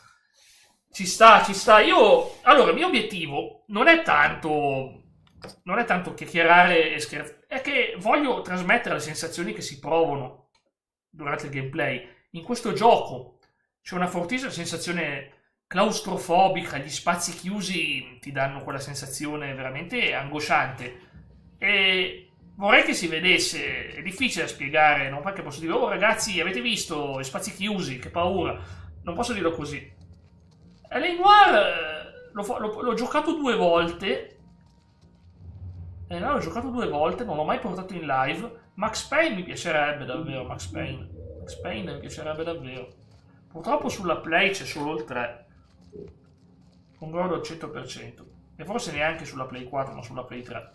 Ci sta. Io... Allora, il mio obiettivo non è tanto chiacchierare e scherzare. È che voglio trasmettere le sensazioni che si provano durante il gameplay. In questo gioco c'è una fortissima sensazione claustrofobica, gli spazi chiusi ti danno quella sensazione veramente angosciante e vorrei che si vedesse. È difficile da spiegare, non perché posso dire oh ragazzi avete visto gli spazi chiusi, che paura, non posso dirlo così. L.A. Noire l'ho giocato 2 volte non l'ho mai portato in live. Max Payne mi piacerebbe davvero, Max Payne mi piacerebbe davvero. Purtroppo sulla Play c'è solo il 3. Concordo al 100%. E forse neanche sulla Play 4, ma sulla Play 3.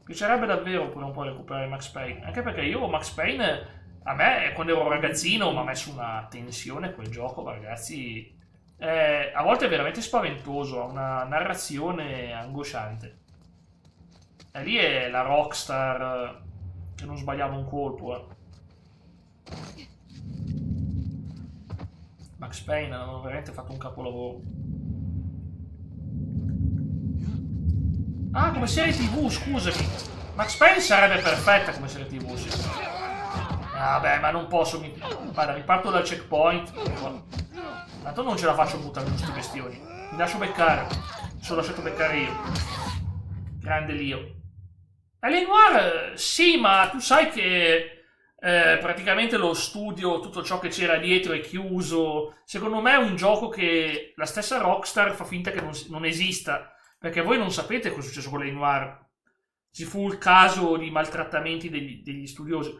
Piacerebbe davvero pure un po' recuperare Max Payne. Anche perché io Max Payne, a me, quando ero ragazzino, mi ha messo una tensione quel gioco, ragazzi. A volte è veramente spaventoso, ha una narrazione angosciante. E lì è la Rockstar che non sbagliava un colpo, Max Payne hanno veramente fatto un capolavoro. Ah, come serie TV, scusami. Max Payne sarebbe perfetta come serie TV, sì. Vabbè, ma non posso. Guarda, riparto dal checkpoint. Tanto non ce la faccio buttare giù sti bestioni. Mi lascio beccare. Mi sono lasciato beccare io. Grande Lio. L.A. Noire, sì, ma tu sai che praticamente lo studio, tutto ciò che c'era dietro è chiuso. Secondo me è un gioco che la stessa Rockstar fa finta che non esista, perché voi non sapete cosa è successo con L.A. Noire. Ci fu il caso di maltrattamenti degli studiosi.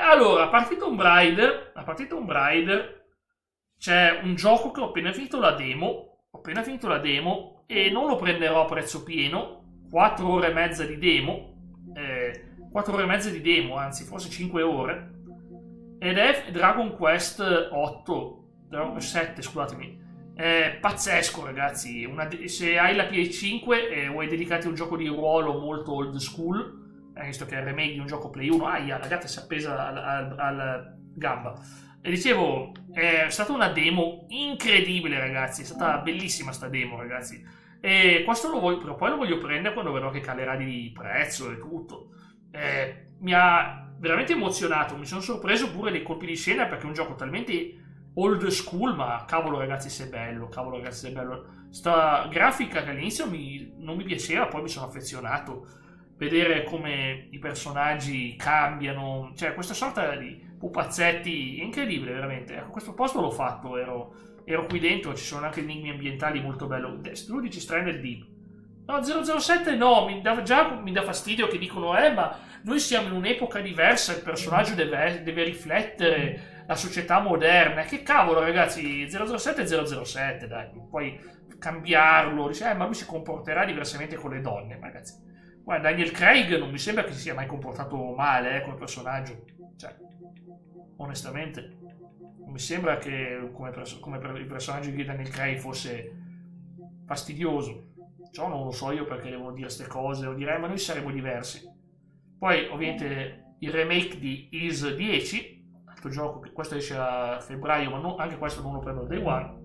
Allora, a partire Tomb Raider c'è un gioco che ho appena finito la demo e non lo prenderò a prezzo pieno. 4 ore e mezza di demo, 4 ore e mezza di demo, anzi forse 5 ore, ed è Dragon Quest 7, scusatemi. È pazzesco, ragazzi. Se hai la PS5 e vuoi dedicarti a un gioco di ruolo molto old school, visto che è il remake di un gioco Play 1, la gatta si è appesa alla gamba. E dicevo, è stata una demo incredibile, ragazzi. È stata bellissima sta demo, ragazzi. E questo lo voglio, però poi lo voglio prendere quando vedrò che calerà di prezzo e tutto. Mi ha veramente emozionato, mi sono sorpreso pure dei colpi di scena perché è un gioco talmente old school, ma cavolo ragazzi se è bello, cavolo ragazzi se è bello. Sta grafica che all'inizio non mi piaceva, poi mi sono affezionato. Vedere come i personaggi cambiano, cioè questa sorta di pupazzetti è incredibile veramente. Ecco, questo posto l'ho fatto, ero qui dentro, ci sono anche enigmi ambientali molto bello. Tu dici Stranded Deep. No, 007 no, mi dà fastidio che dicono ma noi siamo in un'epoca diversa, il personaggio deve riflettere la società moderna. Che cavolo ragazzi, 007 è 007, dai, puoi cambiarlo, dice ma lui si comporterà diversamente con le donne, ragazzi. Guarda, Daniel Craig non mi sembra che si sia mai comportato male come personaggio, cioè, onestamente, non mi sembra che come il personaggio di Daniel Craig fosse fastidioso. Ciò non lo so io perché devo dire queste cose, o direi ma noi saremo diversi. Poi, ovviamente, il remake di Is 10, altro gioco che questo esce a febbraio, ma anche questo non lo prendo Day One.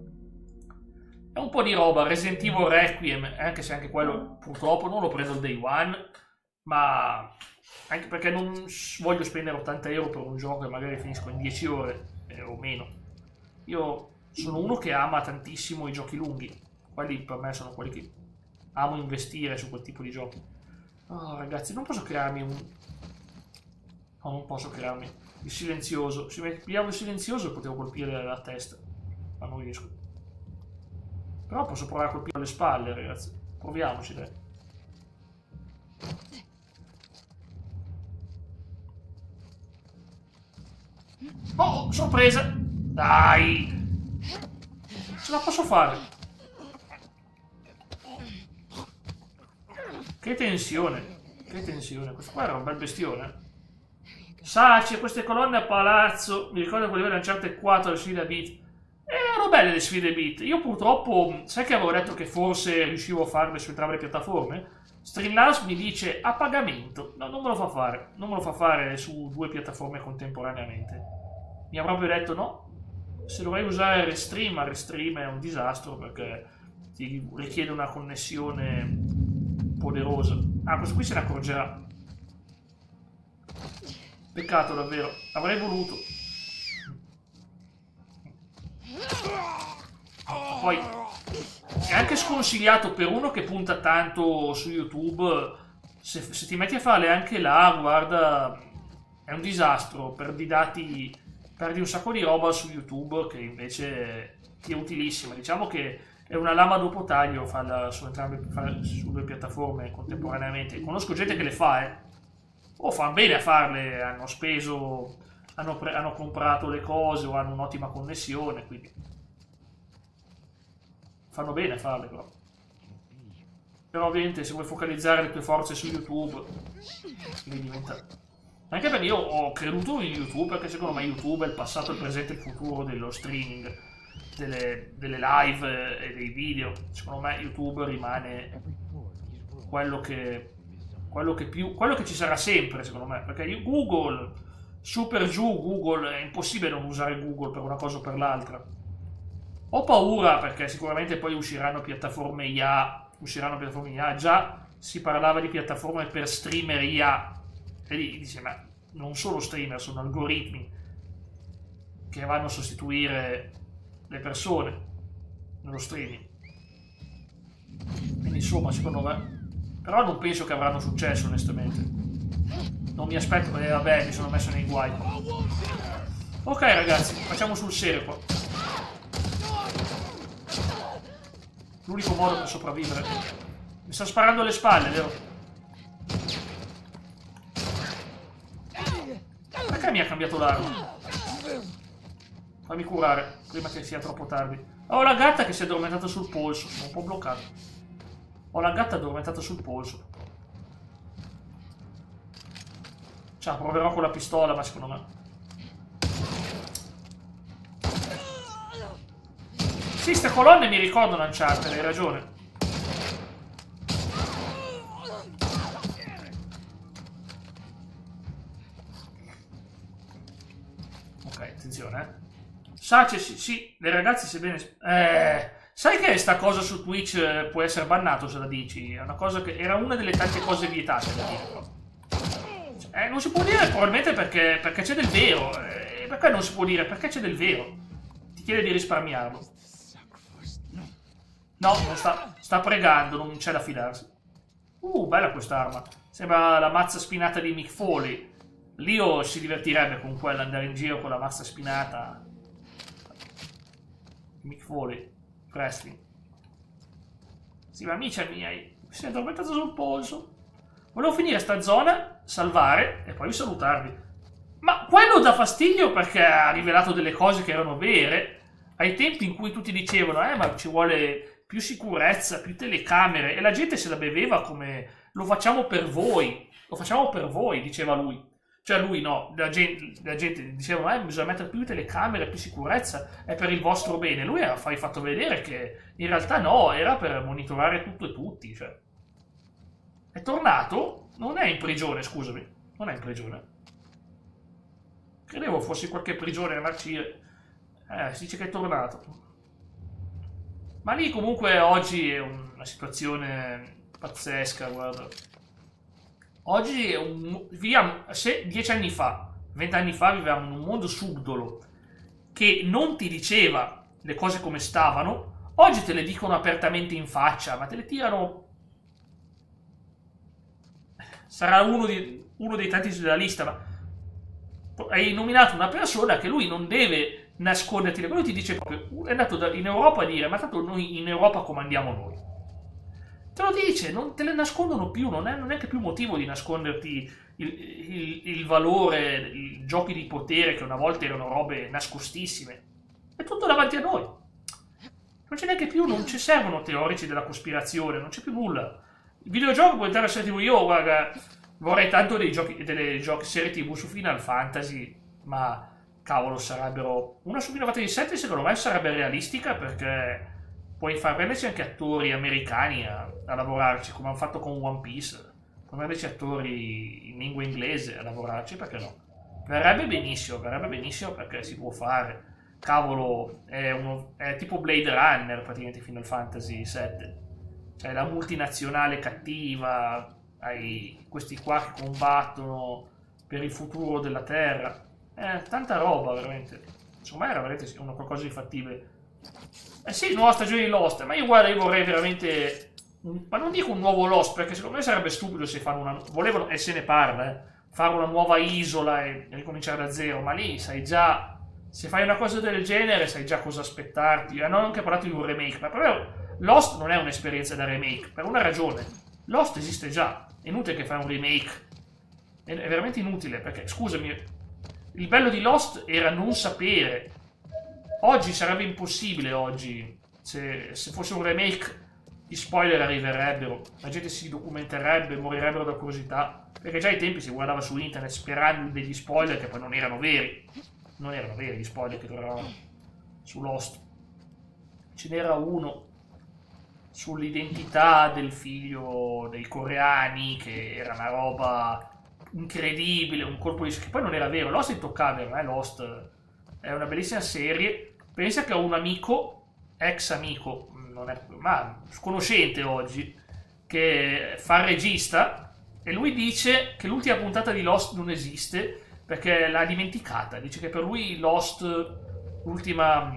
È un po' di roba, Resident Evil Requiem, anche se anche quello purtroppo non lo prendo il Day One, ma anche perché non voglio spendere 80 euro per un gioco che magari finisco in 10 ore o meno. Io sono uno che ama tantissimo i giochi lunghi, quelli per me sono quelli che amo investire su quel tipo di giochi. Oh ragazzi, non posso crearmi un... No, non posso crearmi il silenzioso. Se mi pigliavo il silenzioso potevo colpire la testa, ma non riesco. Però posso provare a colpire alle spalle, ragazzi. Proviamoci, dai. Oh, sorpresa! Dai! Ce la posso fare. Che tensione. Che tensione. Questo qua era un bel bestione. Saci, queste colonne a palazzo. Mi ricordo quelle lanciate 4 le sfide a beat. Erano belle le sfide beat. Io purtroppo, sai che avevo detto che forse riuscivo a farle su entrambe le piattaforme? Streamlabs mi dice a pagamento. No, non me lo fa fare. Non me lo fa fare su 2 piattaforme contemporaneamente. Mi ha proprio detto no. Se dovrei usare Restream, Restream è un disastro perché ti richiede una connessione poderosa. Ah, questo qui se ne accorgerà. Peccato davvero. Avrei voluto. Poi è anche sconsigliato per uno che punta tanto su YouTube. Se ti metti a farle anche là, guarda, è un disastro. Perdi dati, perdi un sacco di roba su YouTube che invece ti è utilissima. Diciamo che è una lama a dopo taglio farla su su 2 piattaforme contemporaneamente. Conosco gente che le fa, o fanno bene a farle, hanno speso, hanno comprato le cose o hanno un'ottima connessione, quindi fanno bene a farle però ovviamente se vuoi focalizzare le tue forze su YouTube quindi diventa... Anche perché io ho creduto in YouTube perché secondo me YouTube è il passato, il presente e il futuro dello streaming, delle live e dei video. Secondo me YouTube rimane quello che ci sarà sempre, secondo me, perché Google, super giù Google, è impossibile non usare Google per una cosa o per l'altra. Ho paura perché sicuramente poi usciranno piattaforme IA, già si parlava di piattaforme per streamer IA, e lì dice ma non solo streamer, sono algoritmi che vanno a sostituire le persone nello streaming. Quindi insomma, secondo me, però non penso che avranno successo onestamente, non mi aspetto, vabbè, mi sono messo nei guai. Ok ragazzi, facciamo sul serio qua. L'unico modo per sopravvivere. Mi sta sparando alle spalle, vero? Perché mi ha cambiato l'arma? Fammi curare, prima che sia troppo tardi. Ho la gatta che si è addormentata sul polso. Sono un po' bloccato. Ho la gatta addormentata sul polso. Ciao, proverò con la pistola, ma secondo me... Sì, ste colonne mi ricordano Uncharted, hai ragione. Ok, attenzione, Sace, sì, le ragazze sebbene... Sai che sta cosa su Twitch può essere bannato se la dici? È una cosa che era una delle tante cose vietate da dire. Non si può dire probabilmente perché c'è del vero. Perché non si può dire? Perché c'è del vero. Ti chiede di risparmiarlo. No, non sta pregando, non c'è da fidarsi. Bella quest'arma. Sembra la mazza spinata di Mick Foley. Leo si divertirebbe con quella, andare in giro con la mazza spinata. Mick Foley. Wrestling. Sì, ma amici miei, mi si è addormentato sul polso. Volevo finire sta zona, salvare e poi salutarvi. Ma quello dà fastidio perché ha rivelato delle cose che erano vere. Ai tempi in cui tutti dicevano, ma ci vuole più sicurezza, più telecamere, e la gente se la beveva come lo facciamo per voi, diceva lui. Cioè lui no, la gente diceva bisogna mettere più telecamere, più sicurezza, è per il vostro bene. Lui ha fatto vedere che in realtà no, era per monitorare tutto e tutti. Cioè. È tornato, non è in prigione, scusami, non è in prigione. Credevo fosse qualche prigione a marcire. Si dice che è tornato. Ma lì comunque oggi è una situazione pazzesca, guarda. Oggi viviamo, se 10 anni fa, 20 anni fa vivevamo in un mondo subdolo che non ti diceva le cose come stavano, oggi te le dicono apertamente in faccia, ma te le tirano. Sarà uno dei tanti della lista, ma hai nominato una persona che lui non deve nasconderti, lui ti dice proprio, è andato in Europa a dire, ma tanto noi in Europa comandiamo noi. Te lo dice, non te le nascondono più, non è neanche più motivo di nasconderti il valore, i giochi di potere che una volta erano robe nascostissime. È tutto davanti a noi. Non c'è neanche più, non ci servono teorici della cospirazione, non c'è più nulla. Il videogioco può entrare a serie TV, io guarda, vorrei tanto delle serie TV su Final Fantasy, ma cavolo sarebbero... Una su Final Fantasy 7 secondo me sarebbe realistica perché... Puoi far prenderci anche attori americani a lavorarci, come hanno fatto con One Piece. Puoi prenderci attori in lingua inglese a lavorarci, perché no? Verrebbe benissimo perché si può fare. Cavolo, è tipo Blade Runner praticamente Final Fantasy 7. Cioè la multinazionale cattiva, hai questi qua che combattono per il futuro della Terra. Tanta roba, veramente. Secondo me era veramente qualcosa di fattibile. Sì, nuova stagione di Lost, ma io vorrei veramente, ma non dico un nuovo Lost, perché secondo me sarebbe stupido se fanno volevano, e se ne parla, fare una nuova isola e ricominciare da zero, ma lì sai già, se fai una cosa del genere sai già cosa aspettarti. Hanno anche parlato di un remake, ma proprio Lost non è un'esperienza da remake, per una ragione, Lost esiste già, è inutile che fai un remake, è veramente inutile, perché scusami, il bello di Lost era non sapere. Oggi sarebbe impossibile, se fosse un remake, gli spoiler arriverebbero, la gente si documenterebbe, morirebbero da curiosità, perché già ai tempi si guardava su internet sperando degli spoiler che poi non erano veri gli spoiler che trovarono su Lost. Ce n'era uno sull'identità del figlio dei coreani, che era una roba incredibile, un colpo di... che poi non era vero. Lost è intoccabile, Lost è una bellissima serie. Pensa che ho un amico, ex amico, non è, ma conoscente oggi, che fa il regista, e lui dice che l'ultima puntata di Lost non esiste perché l'ha dimenticata. Dice che per lui Lost, l'ultima,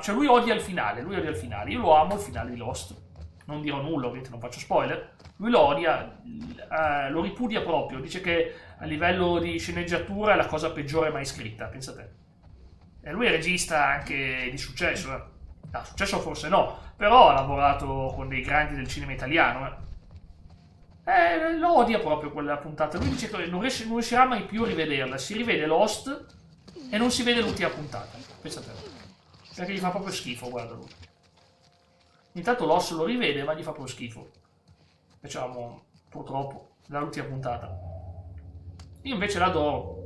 cioè lui odia il finale. Io lo amo il finale di Lost, non dirò nulla, ovviamente non faccio spoiler. Lui lo odia, lo ripudia proprio, dice che a livello di sceneggiatura è la cosa peggiore mai scritta, pensa a te. E lui è regista anche di successo, successo forse no, però ha lavorato con dei grandi del cinema italiano. Lo odia proprio quella puntata. Lui dice che non riuscirà mai più a rivederla. Si rivede Lost e non si vede l'ultima puntata. Pensa a te. Perché gli fa proprio schifo, guarda lui. Intanto Lost lo rivede, ma gli fa proprio schifo. Diciamo, purtroppo, dall'ultima puntata. Io invece l'adoro.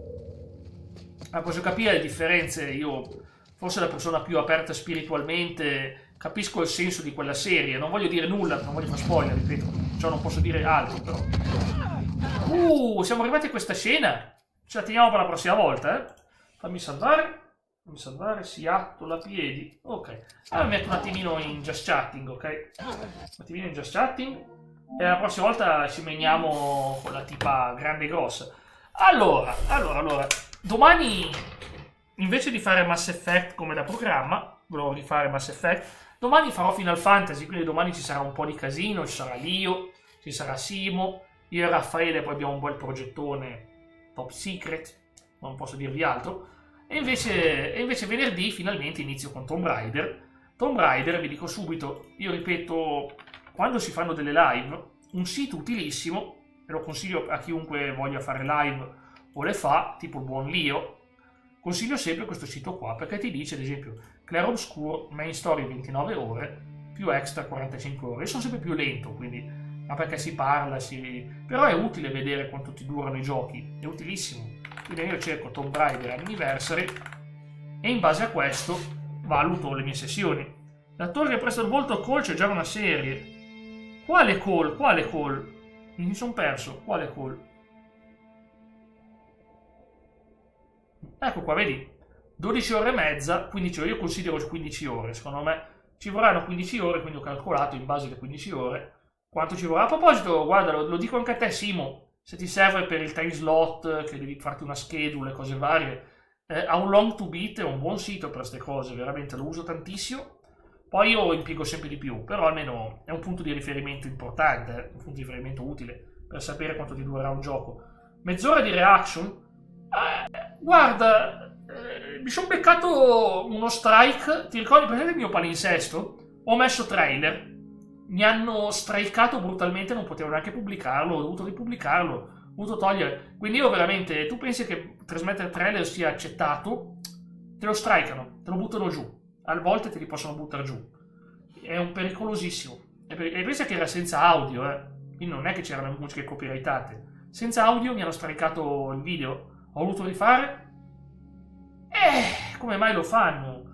Ma posso capire le differenze, io forse la persona più aperta spiritualmente, capisco il senso di quella serie, non voglio dire nulla, non voglio fare spoiler, ripeto, ciò non posso dire altro però. Siamo arrivati a questa scena, ce la teniamo per la prossima volta, Fammi salvare, Fammi salvare, si attola a piedi. Ok. Allora metto un attimino in just chatting, ok? Un attimino in just chatting. E la prossima volta ci meniamo con la tipa grande e grossa. Allora. Domani, invece di fare Mass Effect come da programma, volevo rifare Mass Effect, domani farò Final Fantasy, quindi domani ci sarà un po' di casino, ci sarà Lio, ci sarà Simo, io e Raffaele poi abbiamo un bel progettone top secret, non posso dirvi altro. E invece venerdì finalmente inizio con Tomb Raider. Tomb Raider, vi dico subito, io ripeto, quando si fanno delle live, un sito utilissimo, e lo consiglio a chiunque voglia fare live o le fa, tipo il buon Lio, consiglio sempre questo sito qua, perché ti dice ad esempio Clair Obscur, main story 29 ore, più extra 45 ore. Io sono sempre più lento, quindi, ma perché si parla, però è utile vedere quanto ti durano i giochi, è utilissimo. Quindi io cerco Tomb Raider Anniversary e in base a questo valuto le mie sessioni. L'attore che presta il volto a Cole c'è già una serie. Quale Cole? Mi sono perso. Quale Cole? Ecco qua, vedi? 12 ore e mezza, 15 ore. Io considero 15 ore. Secondo me ci vorranno 15 ore, quindi ho calcolato in base alle 15 ore quanto ci vorrà. A proposito, guarda, lo dico anche a te, Simo. Se ti serve per il time slot, che devi farti una schedule, cose varie, ha un long to beat, è un buon sito per queste cose, veramente lo uso tantissimo. Poi io impiego sempre di più, però almeno è un punto di riferimento importante, un punto di riferimento utile per sapere quanto ti durerà un gioco. Mezz'ora di reaction? Guarda, mi sono beccato uno strike, ti ricordi presente il mio palinsesto? Ho messo trailer. Mi hanno strikeato brutalmente, non potevo neanche pubblicarlo, ho dovuto ripubblicarlo, ho dovuto togliere. Quindi io veramente, tu pensi che trasmettere trailer sia accettato? Te lo strikeano, te lo buttano giù. A volte te li possono buttare giù. È un pericolosissimo. E pensa che era senza audio, quindi non è che c'erano musiche copyrightate. Senza audio mi hanno strikeato il video, ho voluto rifare. Come mai lo fanno?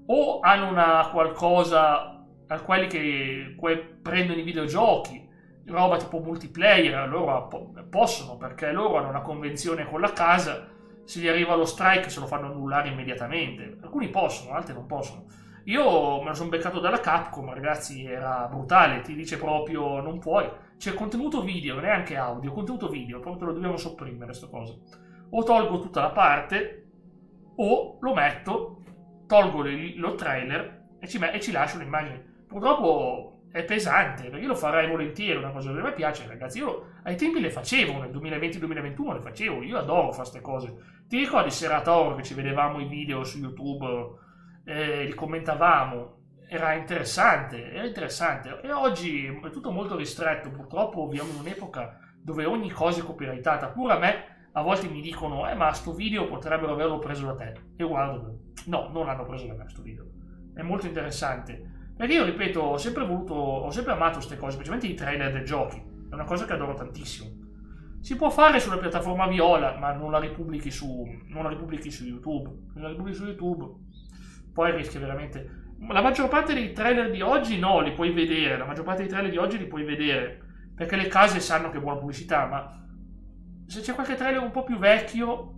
O hanno una qualcosa a quelli che prendono i videogiochi, roba tipo multiplayer, loro possono, perché loro hanno una convenzione con la casa, se gli arriva lo strike se lo fanno annullare immediatamente. Alcuni possono, altri non possono. Io me lo sono beccato dalla Capcom, ragazzi, era brutale, ti dice proprio non puoi. C'è contenuto video, neanche audio, contenuto video, proprio lo dobbiamo sopprimere sto cosa. O tolgo tutta la parte, o lo metto, tolgo lo trailer e ci lascio l'immagine. Purtroppo è pesante, perché io lo farei volentieri, una cosa che a me piace, ragazzi. Io ai tempi le facevo, nel 2020-2021 le facevo, io adoro fare queste cose. Ti ricordi Serata Horror che ci vedevamo i video su YouTube, li commentavamo, era interessante. E oggi è tutto molto ristretto, purtroppo viviamo in un'epoca dove ogni cosa è copyrightata. Pure a me a volte mi dicono, ma sto video potrebbero averlo preso da te. E guardo, no, non l'hanno preso da me sto video. È molto interessante. Perché io, ripeto, ho sempre amato queste cose, specialmente i trailer dei giochi. È una cosa che adoro tantissimo. Si può fare sulla piattaforma Viola, ma non la ripubblichi su YouTube. Non la ripubblichi su YouTube, poi rischi veramente. La maggior parte dei trailer di oggi no, li puoi vedere. Perché le case sanno che è buona pubblicità, ma se c'è qualche trailer un po' più vecchio,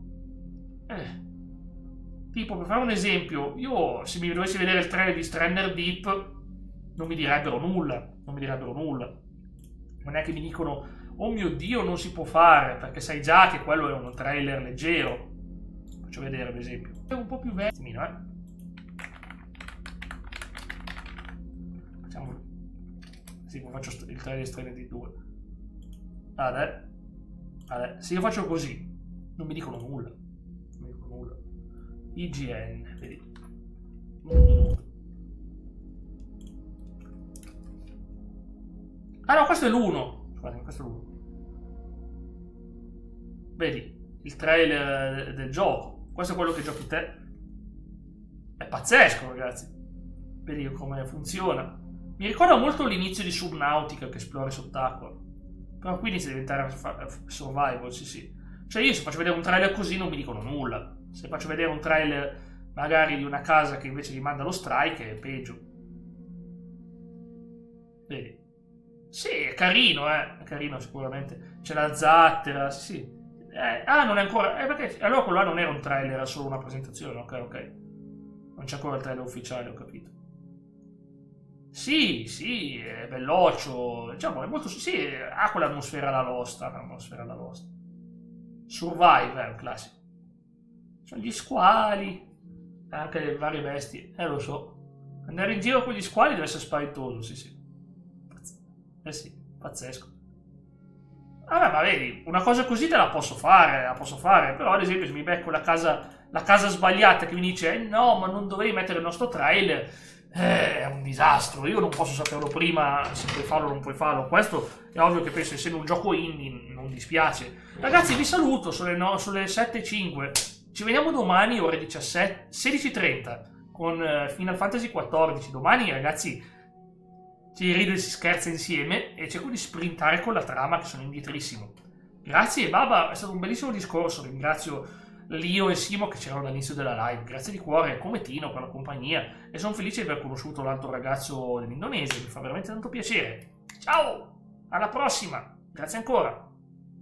tipo, per fare un esempio, io se mi dovessi vedere il trailer di Strander Deep non mi direbbero nulla. Non è che mi dicono, oh mio Dio, non si può fare, perché sai già che quello è un trailer leggero. Faccio vedere, ad esempio. È un po' più vecchio, Facciamo... Sì, faccio il trailer di Strander Deep 2. Se io faccio così, non mi dicono nulla. IGN, vedi. No, questo è l'1. Guarda, questo è l'1. Vedi, il trailer del gioco. Questo è quello che giochi te. È pazzesco, ragazzi. Vedi come funziona. Mi ricorda molto l'inizio di Subnautica che esplori sott'acqua. Però qui inizia a diventare survival, sì. Cioè io se faccio vedere un trailer così non mi dicono nulla. Se faccio vedere un trailer magari di una casa che invece gli manda lo strike è peggio. Vedi? Sì, è carino sicuramente. C'è la zattera, sì. Non è ancora... perché allora quello là non era un trailer, era solo una presentazione, ok. Non c'è ancora il trailer ufficiale, ho capito. Sì, è belloccio, diciamo, è molto... Sì, ha quell'atmosfera alla Lost, Survive è un classico. Sono gli squali, anche le varie bestie, lo so. Andare in giro con gli squali deve essere spaventoso, sì. Sì, pazzesco. Vabbè, ma vedi, una cosa così te la posso fare, però ad esempio se mi becco la casa sbagliata che mi dice no, ma non dovevi mettere il nostro trailer, è un disastro, io non posso saperlo prima se puoi farlo o non puoi farlo. Questo è ovvio che penso, essendo un gioco indie, non dispiace. Ragazzi, vi saluto, sulle 7:05, ci vediamo domani ore 16:30 con Final Fantasy XIV. Domani, ragazzi, si ride e si scherza insieme e cerco di sprintare con la trama, che sono indietrissimo. Grazie Baba, è stato un bellissimo discorso. Ringrazio Lio e Simo che c'erano dall'inizio della live. Grazie di cuore, come Tino, per la compagnia, e sono felice di aver conosciuto l'altro ragazzo dell'Indonesia, mi fa veramente tanto piacere. Ciao, alla prossima, grazie ancora.